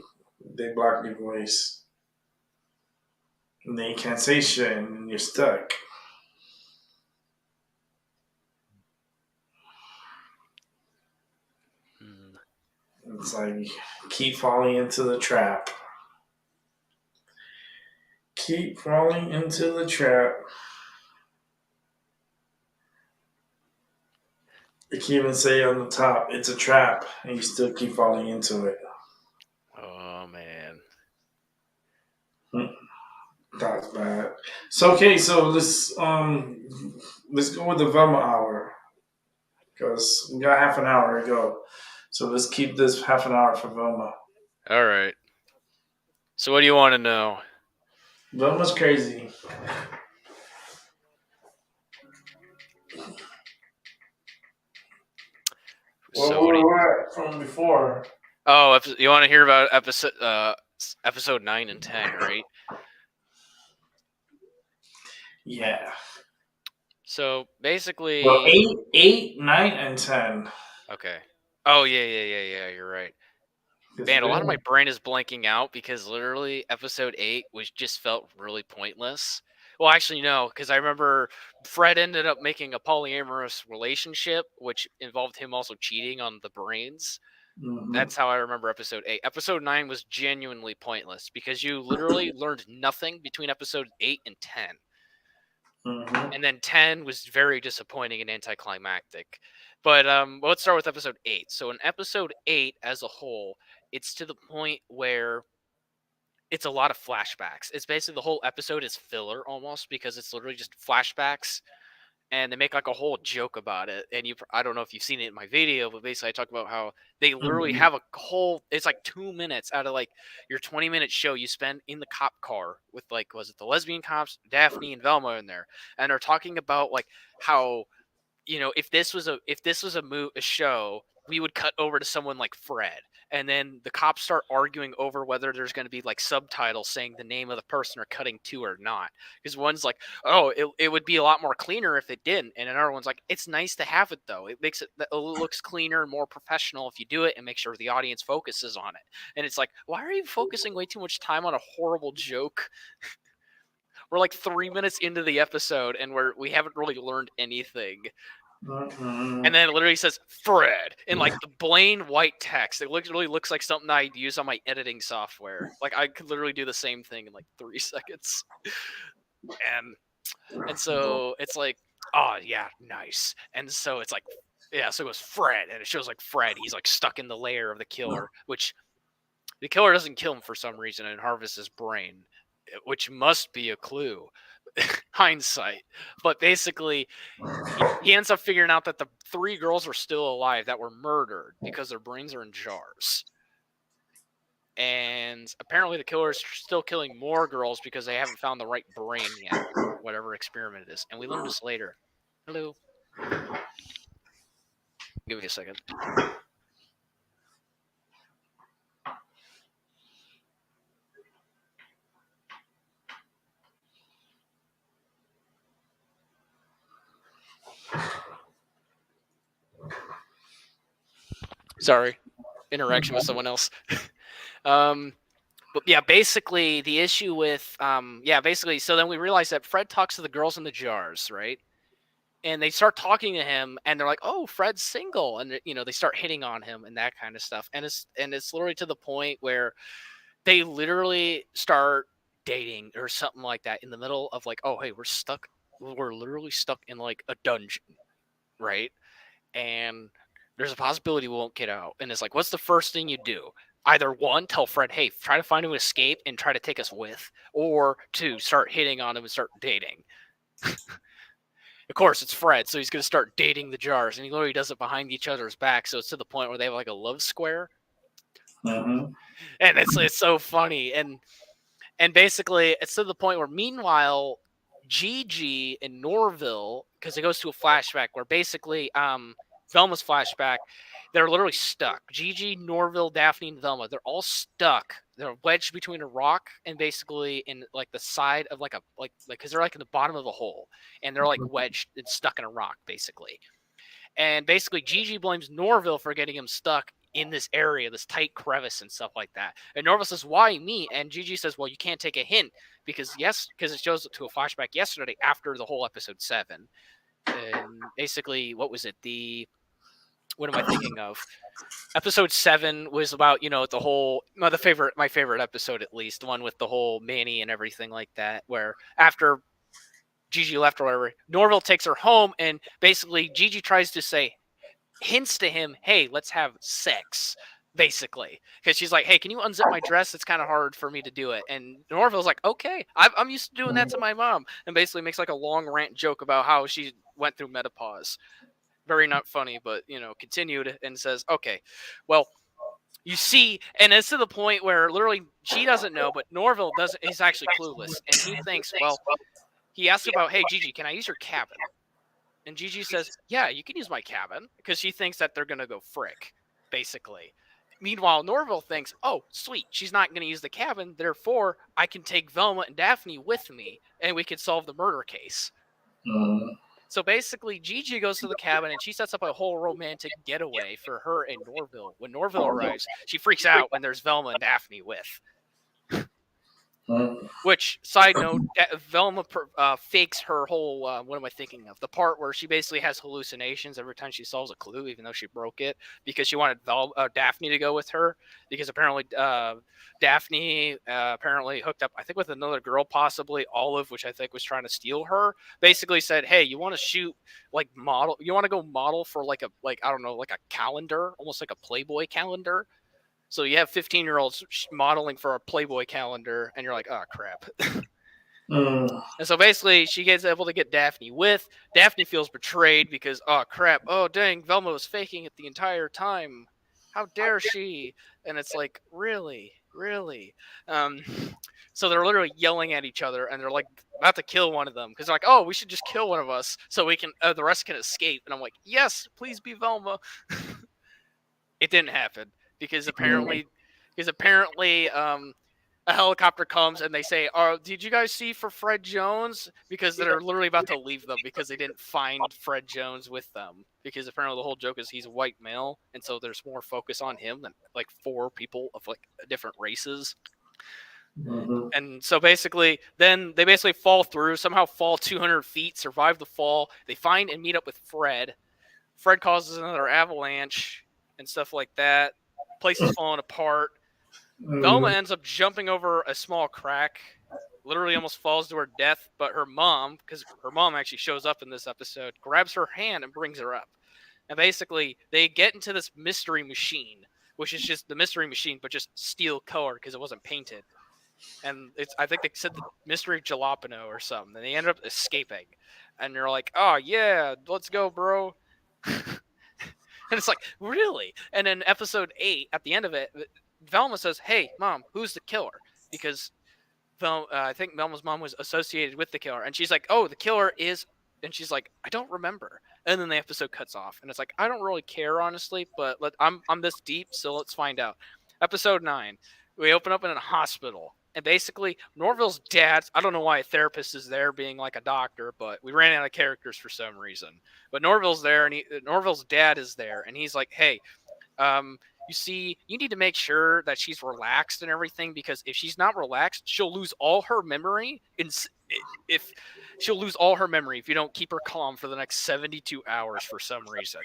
block your voice. And then you can't say shit and you're stuck. It's like keep falling into the trap. Keep falling into the trap. They can even say on the top, it's a trap, and you still keep falling into it. Oh, man. That's bad. So okay, so let's go with the Velma hour because we got half an hour to go. So let's keep this half an hour for Velma. All right. So what do you want to know? Velma's crazy. So Where we're at from before. Oh, you want to hear about episode 9 and 10, right? Yeah. So basically, Well, 8, 9, and 10. okay. Oh yeah. You're right. Man, a lot of my brain is blanking out because literally episode 8 just felt really pointless. Well, actually, no, because I remember Fred ended up making a polyamorous relationship, which involved him also cheating on the brains. Mm-hmm. That's how I remember episode 8. Episode 9 was genuinely pointless because you literally learned nothing between episode 8 and 10. Mm-hmm. And then 10 was very disappointing and anticlimactic. But let's start with episode 8. So in episode 8 as a whole, it's to the point where it's a lot of flashbacks. It's basically the whole episode is filler almost because it's literally just flashbacks, and they make like a whole joke about it. And I don't know if you've seen it in my video, but basically I talk about how they literally have a whole, it's like 2 minutes out of like your 20-minute show you spend in the cop car with like, was it the lesbian cops, Daphne and Velma in there, and they're talking about like how, if this was a show, we would cut over to someone like Fred, and then the cops start arguing over whether there's going to be like subtitles saying the name of the person they're cutting to or not. Because one's like, oh, it would be a lot more cleaner if it didn't, and another one's like, it's nice to have it though. It looks cleaner and more professional if you do it and make sure the audience focuses on it. And it's like, why are you focusing way too much time on a horrible joke? We're like 3 minutes into the episode and we haven't really learned anything. Mm-hmm. And then it literally says Fred in like the plain white text. It literally looks like something I'd use on my editing software. Like I could literally do the same thing in like 3 seconds. And so it's like, oh yeah, nice. And so it's like, yeah, so it goes Fred, and it shows like Fred. He's like stuck in the lair of the killer, which the killer doesn't kill him for some reason and harvests his brain, which must be a clue. Hindsight. But basically, he ends up figuring out that the 3 girls are still alive that were murdered because their brains are in jars. And apparently the killer is still killing more girls because they haven't found the right brain yet, whatever experiment it is. And we learn this later. Hello. Give me a second. Sorry, interaction with someone else. But yeah, basically the issue with basically, so then we realize that Fred talks to the girls in the jars, right? And they start talking to him, and they're like, "Oh, Fred's single," and they start hitting on him and that kind of stuff. And it's literally to the point where they literally start dating or something like that in the middle of like, "Oh, hey, we're literally stuck in like a dungeon, right?" And there's a possibility we won't get out. And it's like, what's the first thing you do? Either one, tell Fred, hey, try to find an escape and try to take us with, or two, start hitting on him and start dating. Of course, it's Fred, so he's going to start dating the jars, and he literally does it behind each other's back, so it's to the point where they have like a love square. Mm-hmm. And it's so funny. And basically, it's to the point where, meanwhile, Gigi and Norville, because it goes to a flashback where basically Velma's flashback, they're literally stuck. Gigi, Norville, Daphne, and Velma, they're all stuck. They're wedged between a rock and basically in like the side of like because they're like in the bottom of a hole, and they're like wedged and stuck in a rock basically. And basically, Gigi blames Norville for getting him stuck in this area, this tight crevice and stuff like that. And Norville says, "Why me?" And Gigi says, "Well, you can't take a hint because it shows up to a flashback yesterday after the whole episode 7." And basically, what was it? What am I thinking of? Episode 7 was about, the whole, my favorite episode, at least, the one with the whole Manny and everything like that, where after Gigi left or whatever, Norville takes her home, and basically Gigi tries to hints to him, hey, let's have sex, basically. Because she's like, hey, can you unzip my dress? It's kind of hard for me to do it. And Norville's like, okay, I'm used to doing that to my mom. And basically makes like a long rant joke about how she went through menopause. Very not funny, but, continued and says, okay, well, you see, and it's to the point where literally she doesn't know, but Norville doesn't. He's actually clueless. And he thinks, well, he asks about, hey, Gigi, can I use your cabin? And Gigi says, yeah, you can use my cabin, because she thinks that they're going to go frick, basically. Meanwhile, Norville thinks, oh, sweet, she's not going to use the cabin, therefore I can take Velma and Daphne with me, and we can solve the murder case. So basically, Gigi goes to the cabin, and she sets up a whole romantic getaway for her and Norville. When Norville arrives, she freaks out when there's Velma and Daphne with. Which, side note, Velma fakes her whole, what am I thinking of? The part where she basically has hallucinations every time she solves a clue, even though she broke it, because she wanted Daphne to go with her, because apparently Daphne apparently hooked up, I think, with another girl, possibly Olive, which I think was trying to steal her, basically said, hey, you want to shoot, you want to go model for like a calendar, almost like a Playboy calendar? So you have 15-year-olds modeling for a Playboy calendar, and you're like, oh, crap. And so basically, she gets able to get Daphne with. Daphne feels betrayed because, oh, crap. Oh, dang, Velma was faking it the entire time. How dare she? And it's like, really? Really? So they're literally yelling at each other, and they're like about to kill one of them because they're like, oh, we should just kill one of us so we can the rest can escape. And I'm like, yes, please be Velma. It didn't happen. Because apparently, a helicopter comes and they say, "Oh, did you guys see for Fred Jones?" Because they're literally about to leave them because they didn't find Fred Jones with them. Because apparently the whole joke is he's a white male, and so there's more focus on him than like 4 people of like different races. And so basically, then they fall through, somehow fall 200 feet, survive the fall. They find and meet up with Fred. Fred causes another avalanche and stuff like that. Place is falling apart. Velma ends up jumping over a small crack, literally almost falls to her death, but her mom, because her mom actually shows up in this episode, grabs her hand and brings her up. And basically, they get into this mystery machine, which is just the mystery machine, but just steel colored because it wasn't painted. And I think they said the mystery jalapeno or something, and they ended up escaping. And you're like, oh yeah, let's go, bro. And it's like, really? And in episode 8, at the end of it, Velma says, hey, Mom, who's the killer? Because I think Velma's mom was associated with the killer. And she's like, oh, the killer is And she's like, I don't remember. And then the episode cuts off, and it's like, I don't really care honestly, but I'm this deep, so let's find out. Episode 9, we open up in a hospital, and basically Norville's dad. I don't know why a therapist is there, being like a doctor, but we ran out of characters for some reason. But Norville's there, and Norville's dad is there, and he's like, hey, you see, you need to make sure that she's relaxed and everything, because if she's not relaxed, she'll lose all her memory. If she'll lose all her memory if you don't keep her calm for the next 72 hours for some reason.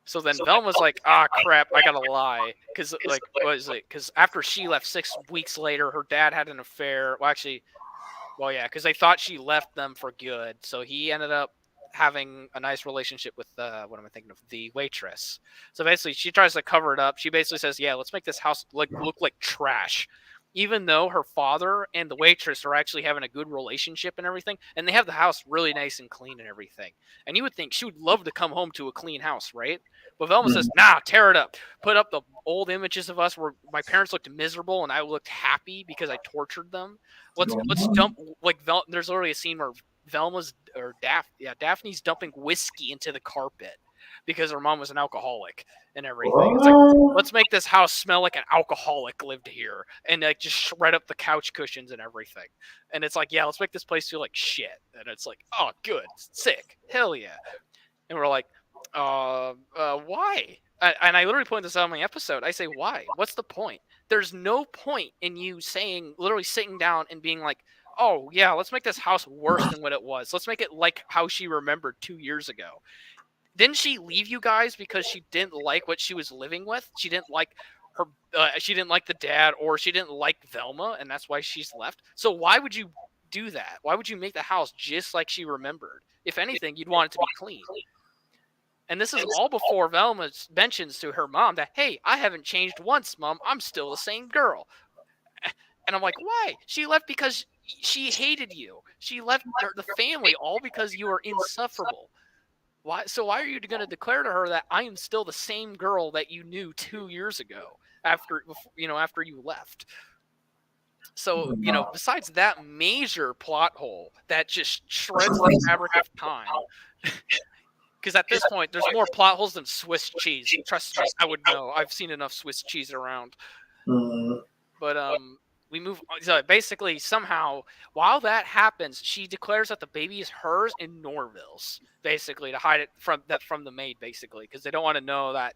So then Velma's like, ah, crap, I gotta lie. Because, like, what is it? Because after she left 6 weeks later, her dad had an affair. Well, actually, well, yeah, because they thought she left them for good. So he ended up having a nice relationship with what am I thinking of? The waitress. So basically, she tries to cover it up. She basically says, "Yeah, let's make this house look like trash," even though her father and the waitress are actually having a good relationship and everything, and they have the house really nice and clean and everything. And you would think she would love to come home to a clean house, right? But Velma says, "Nah, tear it up. Put up the old images of us where my parents looked miserable and I looked happy because I tortured them. Let's dump there's literally a scene where Daphne's dumping whiskey into the carpet because her mom was an alcoholic and everything. It's like, let's make this house smell like an alcoholic lived here, and like just shred up the couch cushions and everything. And it's like, yeah, let's make this place feel like shit. And it's like, oh, good, sick, hell yeah. And we're like, why? And I literally pointed this out on my episode. I say, why? What's the point? There's no point in you saying, literally sitting down and being like, oh, yeah, let's make this house worse than what it was. Let's make it like how she remembered 2 years ago. Didn't she leave you guys because she didn't like what she was living with? She didn't like her. She didn't like the dad, or she didn't like Velma, and that's why she's left. So why would you do that? Why would you make the house just like she remembered? If anything, you'd want it to be clean. And this is all before Velma mentions to her mom that, hey, I haven't changed once, Mom. I'm still the same girl. And I'm like, why? She left because she hated you. She left the family all because you were insufferable. Why? So why are you going to declare to her that I am still the same girl that you knew 2 years ago after you left? So, besides that major plot hole that just shreds the fabric of time, because at this point, there's more plot holes than Swiss cheese. Trust me, I would know. I've seen enough Swiss cheese around. But we move on. So basically, somehow, while that happens, she declares that the baby is hers and Norville's, basically, to hide it from the maid, basically, because they don't want to know that,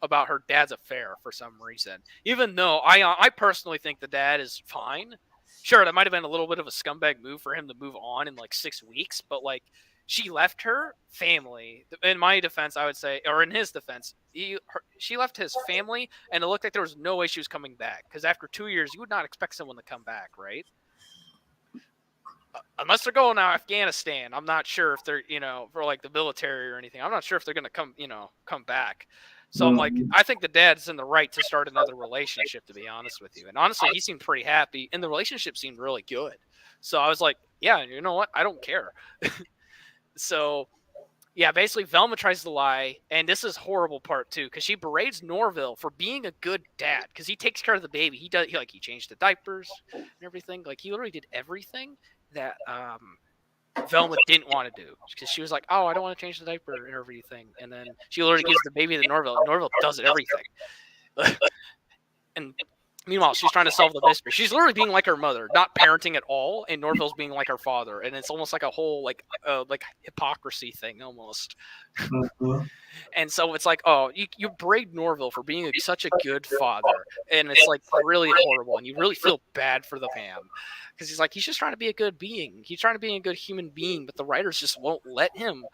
about her dad's affair for some reason. Even though I personally think the dad is fine. Sure, that might have been a little bit of a scumbag move for him to move on in like 6 weeks, but like, she left her family. In my defense, I would say, or in his defense, she left his family, and it looked like there was no way she was coming back. Because after 2 years, you would not expect someone to come back, right? Unless they're going to Afghanistan. I'm not sure if they're, for like the military or anything. I'm not sure if they're going to come back. So I'm like, I think the dad's in the right to start another relationship, to be honest with you. And honestly, he seemed pretty happy, and the relationship seemed really good. So I was like, yeah, you know what? I don't care. So, yeah, basically Velma tries to lie, and this is horrible part too, because she berates Norville for being a good dad, because he takes care of the baby. He changed the diapers and everything. Like, he literally did everything that Velma didn't want to do, because she was like, "Oh, I don't want to change the diaper and everything," and then she literally gives the baby to Norville. And Norville does everything, and meanwhile, she's trying to solve the mystery. She's literally being like her mother, not parenting at all, and Norville's being like her father, and it's almost like a whole like hypocrisy thing almost. And so it's like, oh, you braid Norville for being such a good father, and it's like really horrible, and you really feel bad for the man, because he's just trying to be a good being. He's trying to be a good human being, but the writers just won't let him,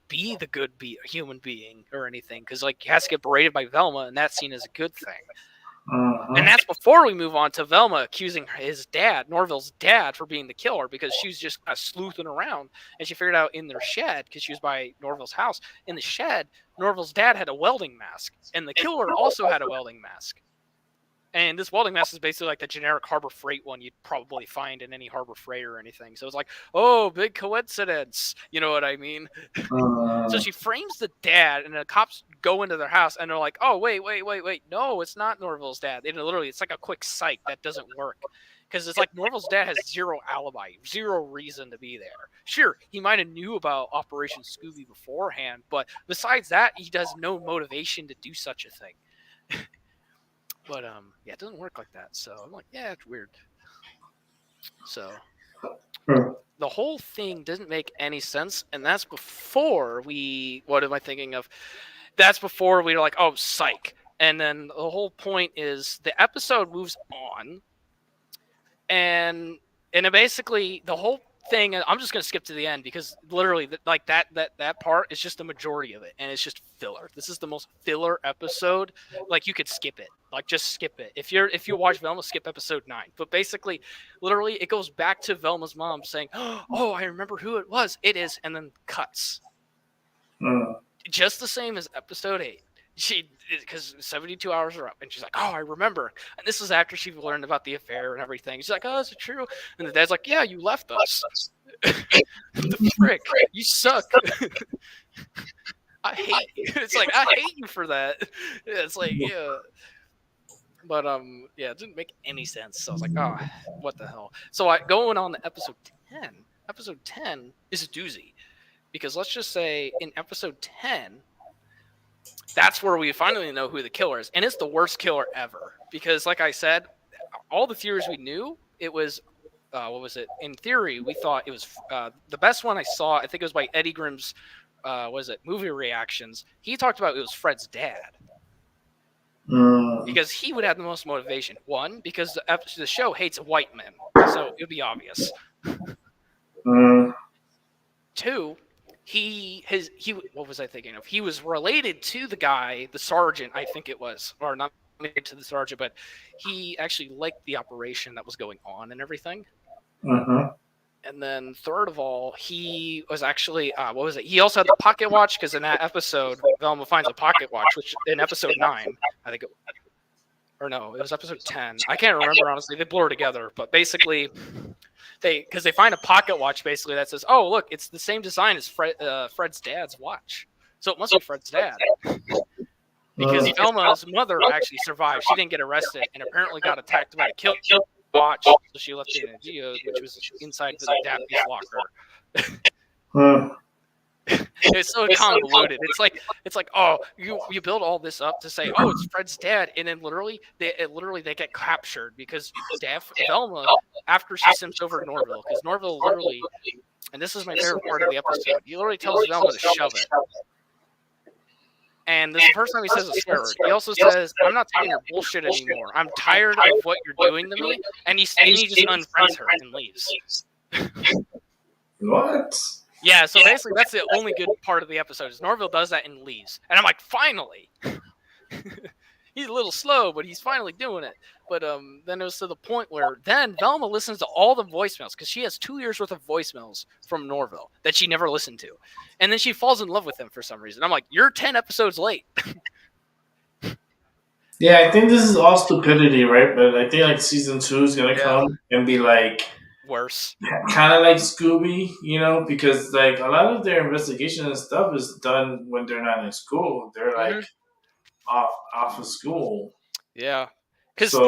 be the good human being or anything, because like he has to get berated by Velma, and that's seen as a good thing. And that's before we move on to Velma accusing his dad, Norville's dad, for being the killer, because she was just sleuthing around, and she figured out in their shed, because she was by Norville's house, in the shed, Norville's dad had a welding mask, and the killer also had a welding mask. And this welding mask is basically like the generic Harbor Freight one you'd probably find in any Harbor Freight or anything. So it's like, oh, big coincidence. You know what I mean? So she frames the dad, and the cops go into their house, and they're like, oh, wait. No, it's not Norville's dad. It's like a quick psych that doesn't work. because it's like Norval's dad has zero alibi, zero reason to be there. Sure, he might have knew about Operation Scooby beforehand, but besides that, he has no motivation to do such a thing. But yeah, it doesn't work like that. So I'm like, yeah, it's weird. So the whole thing doesn't make any sense, and that's before we. What am I thinking of? That's before we were like, oh, psych. And then the whole point is the episode moves on, and it basically the whole thing. I'm just gonna skip to the end because literally, like that part is just the majority of it, and it's just filler. This is the most filler episode. Like you could skip it. Like just skip it. If you watch Velma, skip episode 9. But basically, literally, it goes back to Velma's mom saying, "Oh, I remember who it was. It is," and then cuts. Just the same as episode 8. Because 72 hours are up, and she's like, "Oh, I remember." And this is after she learned about the affair and everything. She's like, "Oh, is it true?" And the dad's like, "Yeah, you left us." The frick, you suck. I hate you. It's like I hate you for that. It's like yeah. But yeah, it didn't make any sense. So I was like, "Oh, what the hell?" So going on to episode 10. Episode 10 is a doozy because let's just say in episode 10. That's where we finally know who the killer is. And it's the worst killer ever. Because, like I said, all the theories we knew, it was, what was it? In theory, we thought it was, the best one I saw, I think it was by Eddie Grimm's, movie reactions. He talked about it was Fred's dad. Because he would have the most motivation. One, because the show hates white men. So it would be obvious. 2, what was I thinking of? He was related to the guy, the sergeant, I think it was, or not related to the sergeant, but he actually liked the operation that was going on and everything. And then third of all, he was actually, what was it? He also had the pocket watch because in that episode, Velma finds a pocket watch, which in episode 9, I think, or no, it was episode 10. I can't remember, honestly. They blur together, but basically, because they find a pocket watch basically that says, "Oh, look, it's the same design as Fred's dad's watch." So it must be Fred's dad. Because Velma's mother actually survived. She didn't get arrested and apparently got attacked by a killer watch. So she left it in a geode, which was inside the Daphne's locker. It's so convoluted. It's like, oh, you build all this up to say, oh, it's Fred's dad, and then literally they get captured because Velma, after she simps over Norville, because Norville literally, and this is my favorite part of the episode, he literally tells Velma to shove it. And this is the first time he says a swear word. He also says, "I'm not taking your bullshit anymore. I'm tired of what you're doing to me," and he just unfriends her and leaves. What? Yeah, so basically that's the only good part of the episode is Norville does that and leaves. And I'm like, finally! He's a little slow, but he's finally doing it. But then it was to the point where then Velma listens to all the voicemails because she has 2 years worth of voicemails from Norville that she never listened to. And then she falls in love with him for some reason. I'm like, you're 10 episodes late. Yeah, I think this is all stupidity, right? But I think like season 2 is gonna come and be like worse, kind of like Scooby, because like a lot of their investigation and stuff is done when they're not in school. They're like off of school. Yeah, because the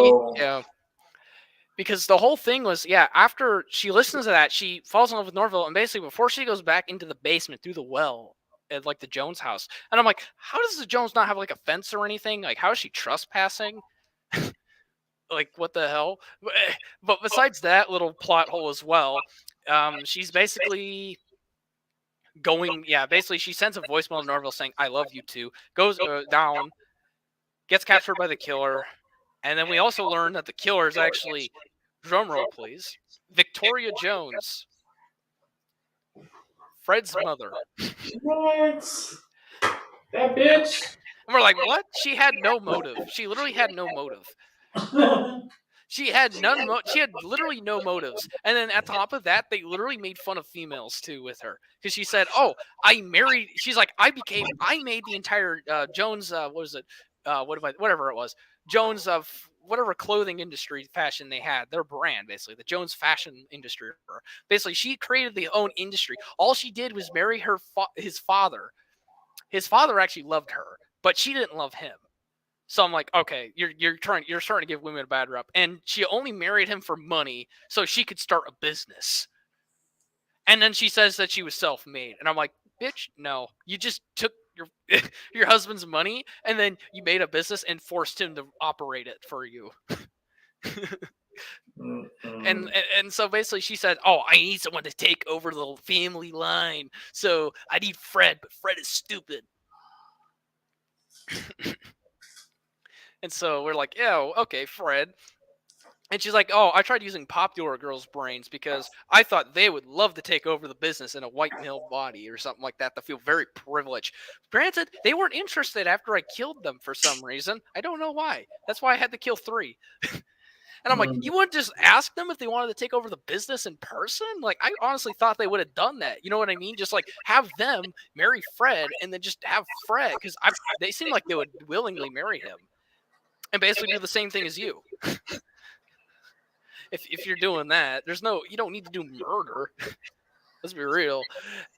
whole thing was after she listens to that, she falls in love with Norville, and basically before she goes back into the basement through the well at like the Jones house, and I'm like, how does the Jones not have like a fence or anything? Like, how is she trespassing? Like, what the hell? But besides that little plot hole as well, she's basically going, basically she sends a voicemail to Norville saying, "I love you too," goes down, gets captured by the killer, and then we also learn that the killer is actually, drumroll please, Victoria Jones, Fred's mother. What? That bitch? And we're like, what? She had no motive. She literally had no motive. She had literally no motives. And then at top of that, they literally made fun of females too with her. Because she said, "Oh, I married," she's like, I made the entire Jones, whatever it was, Jones of whatever clothing industry fashion they had, their brand, basically, the Jones fashion industry. Basically, she created the own industry. All she did was marry his father. His father actually loved her, but she didn't love him. So I'm like, okay, you're starting to give women a bad rep. And she only married him for money so she could start a business. And then she says that she was self-made. And I'm like, bitch, no. You just took your your husband's money and then you made a business and forced him to operate it for you. And so basically she said, oh, I need someone to take over the family line. So I need Fred, but Fred is stupid. And so we're like, yeah, okay, Fred. And she's like, oh, I tried using popular girls' brains because I thought they would love to take over the business in a white male body or something like that to feel very privileged. Granted, they weren't interested after I killed them for some reason. I don't know why. That's why I had to kill 3. And I'm like, you wouldn't just ask them if they wanted to take over the business in person? Like, I honestly thought they would have done that. You know what I mean? Just like have them marry Fred and then just have Fred, because they seem like they would willingly marry him and basically do the same thing as you. If you're doing that, you don't need to do murder. Let's be real.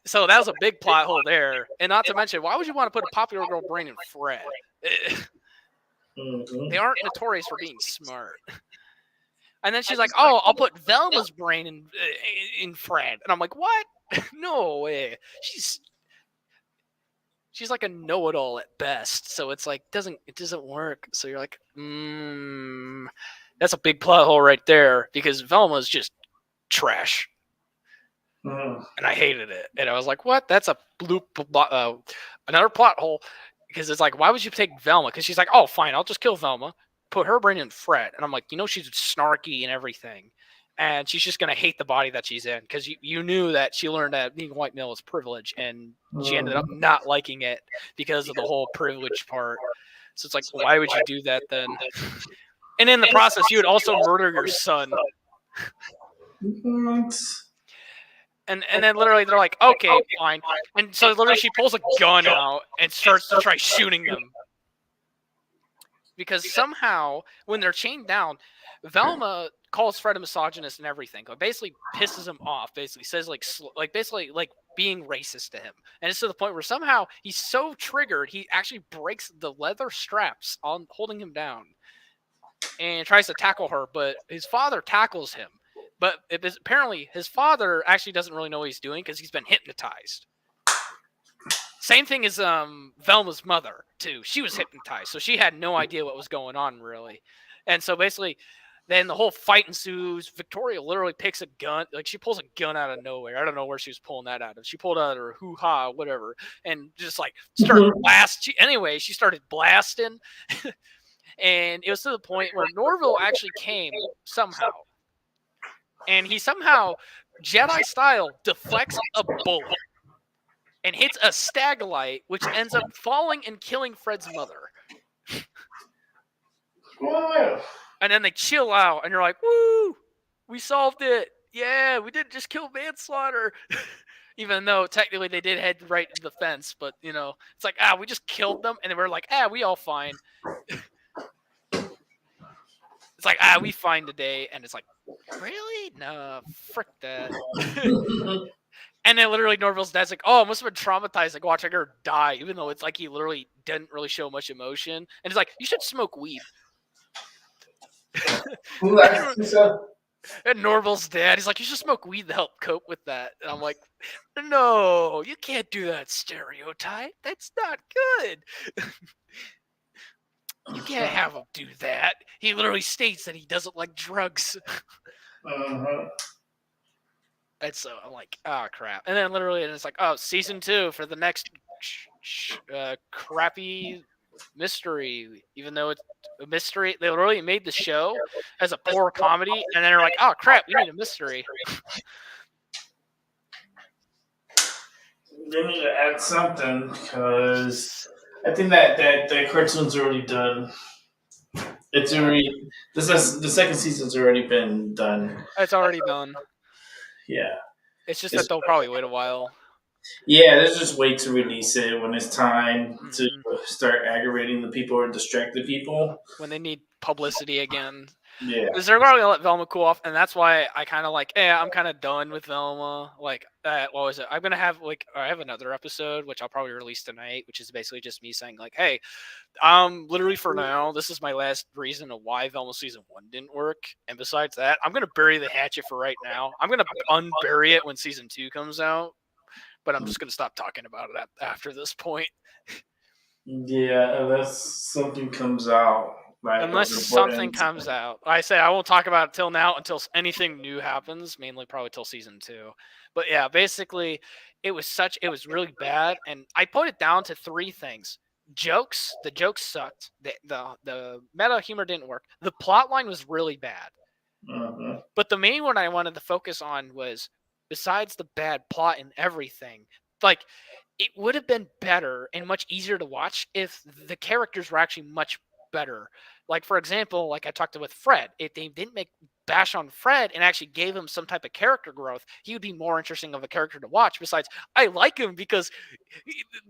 So that was a big plot hole there. And not to mention, why would you want to put a popular girl brain in Fred? They aren't notorious for being smart. And then she's like, oh, I'll put Velma's brain in Fred. And I'm like, what? No way. She's like a know-it-all at best. So it's like, it doesn't work. So you're like, that's a big plot hole right there, because Velma's just trash. And I hated it. And I was like, what? That's a another plot hole. Because it's like, why would you take Velma? Because she's like, oh, fine, I'll just kill Velma, put her brain in Fred. And I'm like, she's snarky and everything. And she's just going to hate the body that she's in. Because you knew that she learned that being white male is privilege. And she ended up not liking it because of the whole privilege part. So it's like, why would you do that then? And in the process, you would also murder your son. And then literally they're like, okay, fine. And so literally she pulls a gun out and starts to try shooting them. Because somehow, when they're chained down, Velma calls Fred a misogynist and everything. Like, basically pisses him off. Basically says basically being racist to him. And it's to the point where somehow he's so triggered, he actually breaks the leather straps on holding him down and tries to tackle her. But his father tackles him. But apparently his father actually doesn't really know what he's doing because he's been hypnotized. Same thing as Velma's mother, too. She was hypnotized, so she had no idea what was going on, really. And so basically, then the whole fight ensues. Victoria literally picks a gun. Like, she pulls a gun out of nowhere. I don't know where she was pulling that out of. She pulled out of her hoo-ha, whatever, and just, started blasting. Anyway, she started blasting. And it was to the point where Norville actually came somehow. And he somehow, Jedi-style, deflects a bullet and hits a stagellite, which ends up falling and killing Fred's mother. And then they chill out, and you're like, woo, we solved it. Yeah, we didn't just kill manslaughter. Even though technically they did head right to the fence, but, it's like, we just killed them, and then we're like, we all fine. It's like, we fine today, and it's like, really? No, frick that. And then literally Norville's dad's like, oh, I must have been traumatized, like watching her die, even though it's like he literally didn't really show much emotion. And it's like, you should smoke weed. And Norville's dad, he's like, you should smoke weed to help cope with that. And I'm like, no, you can't do that stereotype. That's not good. You can't have him do that. He literally states that he doesn't like drugs. And so I'm like, oh, crap. And then literally it's like, oh, season 2 for the next crappy mystery. Even though it's a mystery, they literally made the show as a poor comedy. And then they're like, oh, crap, we need a mystery. They need to add something, because I think that the cartoon's already done. It's already the second season's already been done. It's already done. Yeah. It's just that they'll probably wait a while. Yeah, let's just wait to release it when it's time to start aggravating the people or distract the people. When they need publicity again. Yeah. Because they're going to let Velma cool off, and that's why I kind of like, I'm kind of done with Velma. Like, what was it? I'm gonna have I have another episode which I'll probably release tonight, which is basically just me saying like, hey, literally for now, this is my last reason of why Velma season 1 didn't work. And besides that, I'm gonna bury the hatchet for right now. I'm gonna unbury it when season 2 comes out, but I'm just gonna stop talking about it after this point. Yeah, unless something comes out like of Unless something importance. comes out. I say I won't talk about it till now until anything new happens, mainly probably till season 2. But yeah, basically it was really bad, and I put it down to 3 things. The jokes sucked. The meta humor didn't work. The plot line was really bad. Mhm. But the main one I wanted to focus on was, besides the bad plot and everything, like, it would have been better and much easier to watch if the characters were actually much better. Like, for example, like I talked with Fred, if they didn't make bash on Fred and actually gave him some type of character growth, he would be more interesting of a character to watch. Besides, I like him because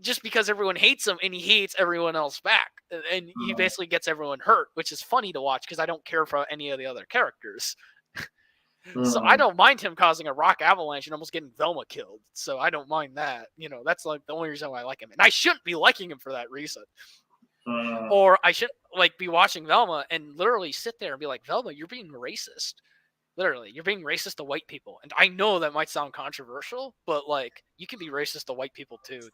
just because everyone hates him and he hates everyone else back, and he basically gets everyone hurt, which is funny to watch because I don't care for any of the other characters. So I don't mind him causing a rock avalanche and almost getting Velma killed. So I don't mind that. That's like the only reason why I like him. And I shouldn't be liking him for that reason. Or I shouldn't like be watching Velma and literally sit there and be like, Velma, you're being racist. Literally, you're being racist to white people. And I know that might sound controversial, but like, you can be racist to white people too.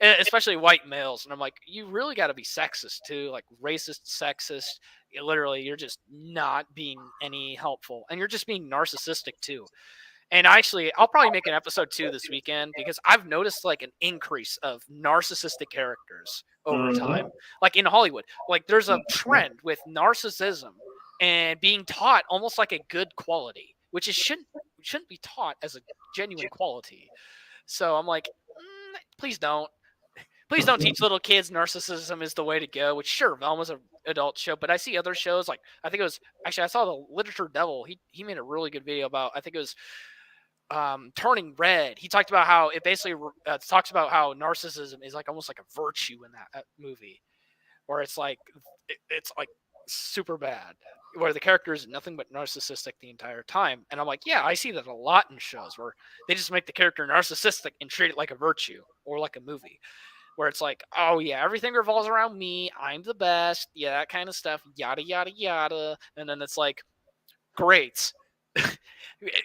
Especially white males. And I'm like, you really got to be sexist too, like racist, sexist. Literally, you're just not being any helpful, and you're just being narcissistic too. And actually, I'll probably make an episode 2 this weekend because I've noticed like an increase of narcissistic characters over time. Like in Hollywood, like there's a trend with narcissism and being taught almost like a good quality, which shouldn't be taught as a genuine quality. So I'm like, please don't. Please don't teach little kids narcissism is the way to go. Which sure, Velma's an adult show, but I see other shows like I think it was actually I saw the Literature Devil. He made a really good video about I think it was Turning Red. He talked about how it basically talks about how narcissism is like almost like a virtue in that movie, where it's like it's like super bad, where the character is nothing but narcissistic the entire time. And I'm like, yeah, I see that a lot in shows where they just make the character narcissistic and treat it like a virtue or like a movie, where it's like, oh yeah, everything revolves around me. I'm the best. Yeah, that kind of stuff. Yada yada yada. And then it's like, great.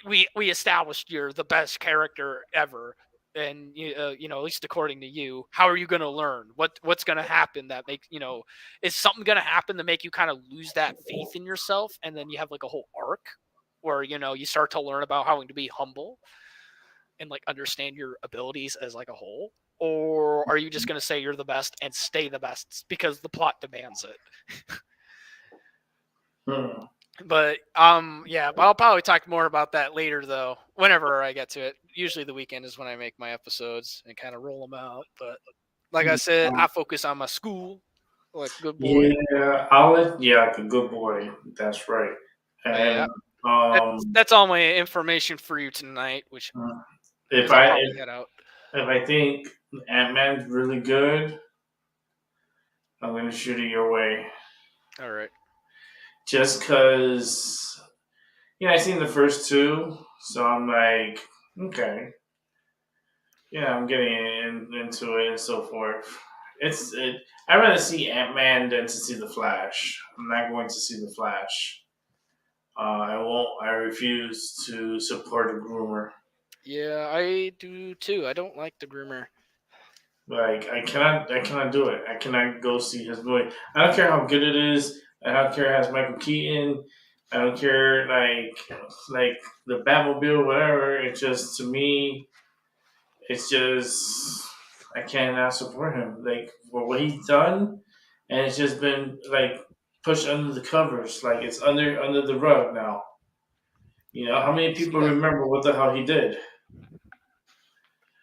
we established you're the best character ever, and at least according to you, how are you going to learn what's going to happen that makes is something going to happen to make you kind of lose that faith in yourself, and then you have like a whole arc where you start to learn about how to be humble and like understand your abilities as like a whole, or are you just going to say you're the best and stay the best because the plot demands it? But yeah, but I'll probably talk more about that later though, whenever I get to it. Usually the weekend is when I make my episodes and kind of roll them out. But like I said, I focus on my school, like good boy. Yeah, like a good boy. That's right. And That's all my information for you tonight. Which if I'll probably head out. If I think Ant-Man's really good, I'm gonna shoot it your way. All right. Just because, I seen the first 2, so I'm like, okay, I'm getting into it and so forth. I'd rather see Ant-Man than to see the Flash. I'm not going to see the Flash. I won't. I refuse to support the groomer. Yeah, I do too. I don't like the groomer. Like I cannot do it. I cannot go see his movie. I don't care how good it is. I don't care it has Michael Keaton. I don't care like the Batmobile, whatever. It's just, to me, it's just I cannot support him. Like, for what he's done, and it's just been like pushed under the covers. Like, it's under the rug now. How many people remember what the hell he did?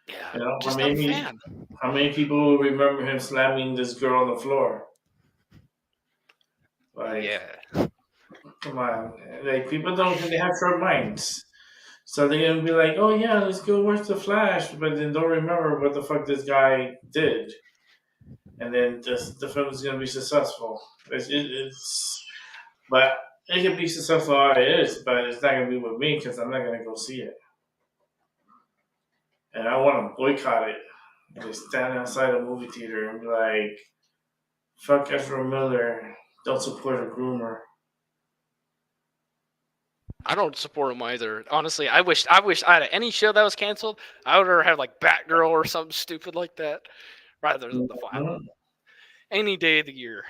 Yeah, just not a fan. How many people remember him slamming this girl on the floor? Like, yeah. Come on. Like, people they have short minds. So they're going to be like, oh yeah, let's go watch The Flash, but then don't remember what the fuck this guy did. And then the film is going to be successful. But it could be successful how it is, but it's not gonna be with me because I'm not gonna go see it, and I want to boycott it. Just stand outside a movie theater and be like, "Fuck Ezra Miller, don't support a groomer." I don't support him either. Honestly, I wish I had any show that was canceled. I would rather have like Batgirl or something stupid like that, rather than the Flash. Mhm. Any day of the year.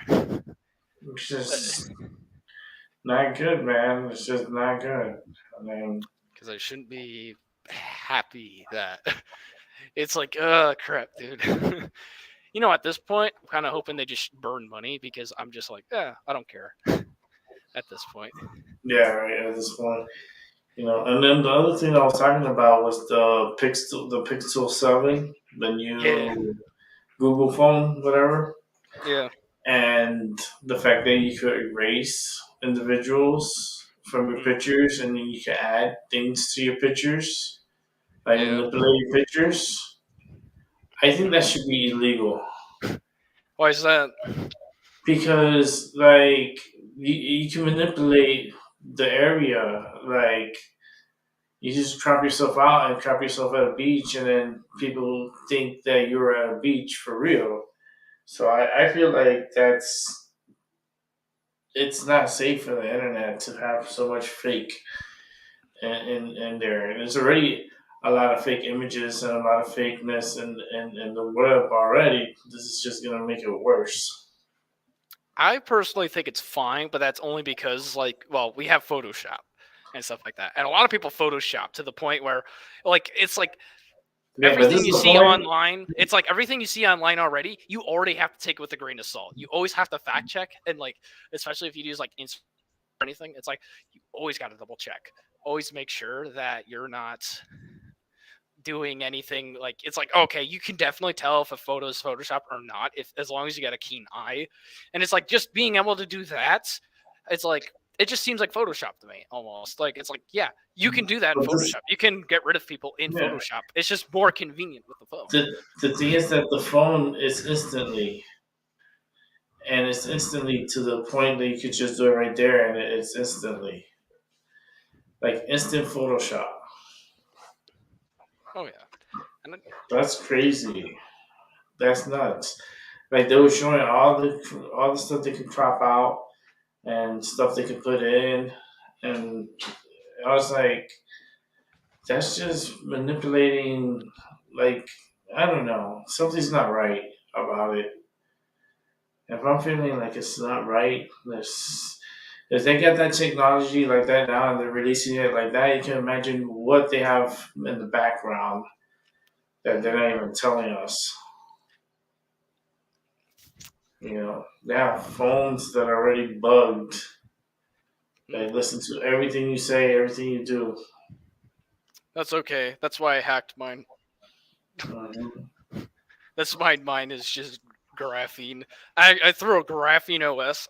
It's just not good, man. It's just not good. I mean, Because I shouldn't be happy that it's like, crap, dude. At this point, I'm kind of hoping they just burn money because I'm just like, yeah, I don't care at this point. yeah, right at this point, And then the other thing I was talking about was the Pixel 7, the Yeah, new Google phone, whatever, yeah, and the fact that you could erase individuals from your mm, pictures, and then you can add things to your pictures, like yeah. manipulate your pictures. I think that should be illegal Why is that? because, like, you can manipulate the area, like. You just crop yourself out and crop yourself at a beach, and then people think that you're at a beach for real. So I feel like it's not safe for the internet to have so much fake in there. And there's already a lot of fake images and a lot of fakeness in the web already. This is just gonna make it worse. I personally think it's fine, but that's only because, like, well, we have Photoshop and stuff like that, and a lot of people Photoshop to the point where, like, it's like Yeah, but this everything is you the see point. online. It's like everything you see online already. You already have to take it with a grain of salt. You always have to fact check, and like, especially if you use like Instagram or anything, it's like you always got to double check. Always make sure that you're not doing anything like it's like okay, you can definitely tell if a photo is Photoshop or not if as long as you got a keen eye. And it's like just being able to do that, it's like it just seems like Photoshop to me almost. Like it's like, yeah, you can do that in But this, Photoshop. You can get rid of people in yeah, Photoshop. It's just more convenient with the phone. the thing is that the phone is instantly, and it's instantly to the point that you could just do it right there, and it's instantly like instant Photoshop. Oh yeah. And That's crazy. That's nuts. Like they were showing all the stuff they could crop out and stuff they could put in, and I was like, that's just manipulating. Like I don't know, something's not right about it. If I'm feeling like it's not right, this if they get that technology like that now and they're releasing it like that, you can imagine what they have in the background that they're not even telling us. They have phones that are already bugged. They listen to everything you say, everything you do. that's okay. That's why I hacked mine. Mhm. That's why mine is just graphene. I threw a graphene OS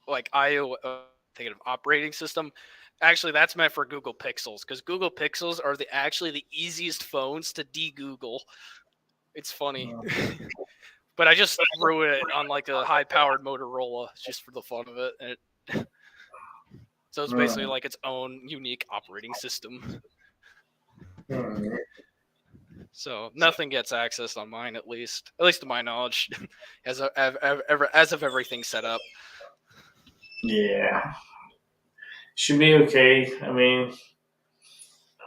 like iOS thinking of operating system. Actually, that's meant for Google Pixels because Google Pixels are actually the easiest phones to de-Google. It's funny, but I just threw it on like a high-powered Motorola just for the fun of it, and so it's basically Mhm. like its own unique operating system. Mhm. So nothing gets accessed on mine, at least to my knowledge, as of everything set up. Yeah, should be okay. I mean,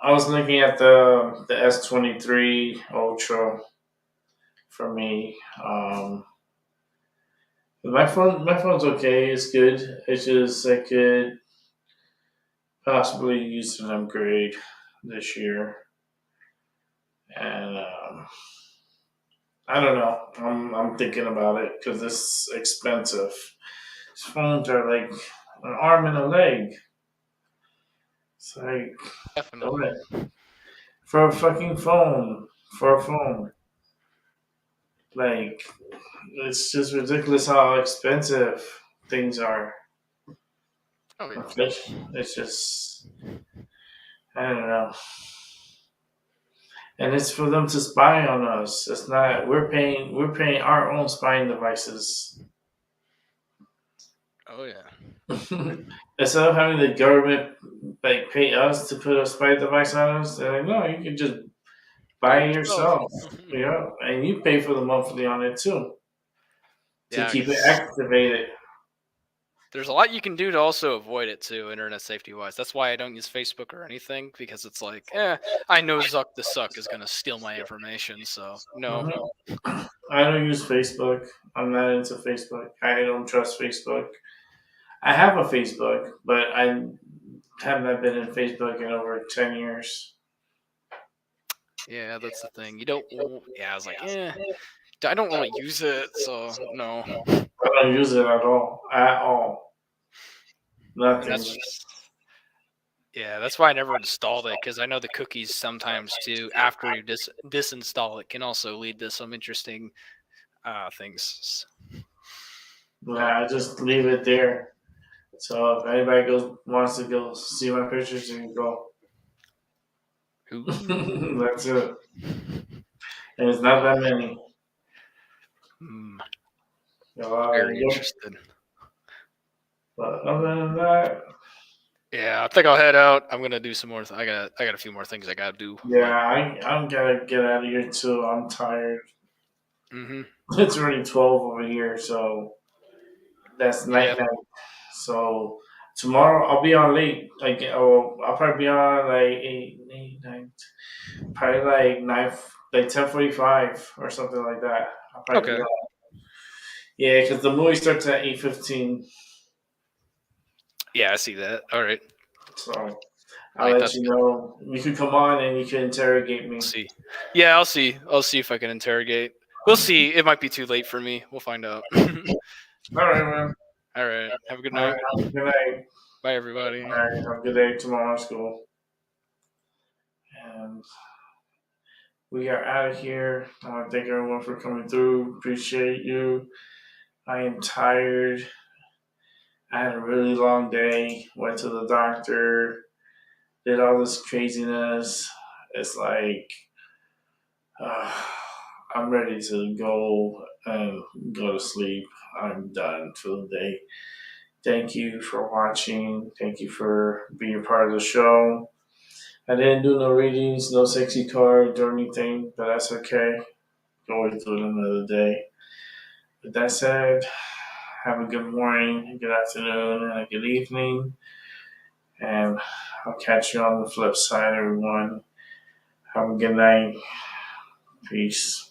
I was looking at the S23 Ultra for me. My phone's okay. It's good. It's just I could possibly use an upgrade this year, and I don't know. I'm thinking about it because it's expensive. These phones are like an arm and a leg. It's like Definitely. don't for a fucking phone, for a phone. Like it's just ridiculous how expensive things are. Oh yeah. It's just I don't know. And it's for them to spy on us. It's not we're paying our own spying devices. Oh yeah. Instead of having the government like pay us to put a spy device on us, they're like, no, you can just buy it yourself. Yeah, and you pay for the monthly on it too to Yeah, keep it because activated. there's a lot you can do to also avoid it too, internet safety wise. That's why I don't use Facebook or anything, because it's like, I know Zuck the Suck is gonna steal my information, so no. I don't use Facebook. I'm not into Facebook. I don't trust Facebook. I have a Facebook, but I have not been in Facebook in over 10 years. Yeah, that's the thing. You don't. Yeah, I was like, I don't want to use it, so no. I don't use it at all. At all. And Nothing. that's why I never installed it, because I know the cookies sometimes too, after you disinstall it, can also lead to some interesting things. Nah, I just leave it there. So if anybody wants to go see my pictures, you can go. Ooh. That's it. And it's not that many. Very Yep. interested. But other than that, Yeah, I think I'll head out. I'm gonna do some more. I got a few more things I gotta do. yeah, I'm gonna get out of here too. I'm tired. Mm-hmm. It's already 12 over here, so that's Yeah. night. So tomorrow I'll be on late. I'll probably be on like 8, 9, probably like 9, like 10:45 or something like that. I'll probably be Okay. on. Yeah, because the movie starts at 8:15. Yeah, I see that. All right. So I'll Like let that's you good. know. You can come on and you can interrogate me. We'll see. Yeah, I'll see. I'll see if I can interrogate. We'll see. It might be too late for me. We'll find out. All right, man. All right. Have a good All right. night. Good night. Bye, everybody. All right. Have a good day tomorrow at school. And we are out of here. Thank everyone for coming through. Appreciate you. I am tired. I had a really long day. Went to the doctor. Did all this craziness. It's like uh, I'm ready to go and go to sleep. I'm done for the day. Thank you for watching. Thank you for being part of the show. I didn't do no readings, no sexy cards or anything, but that's okay. Always do it another day. With that said, have a good morning, a good afternoon, and a good evening. And I'll catch you on the flip side, everyone. Have a good night. Peace.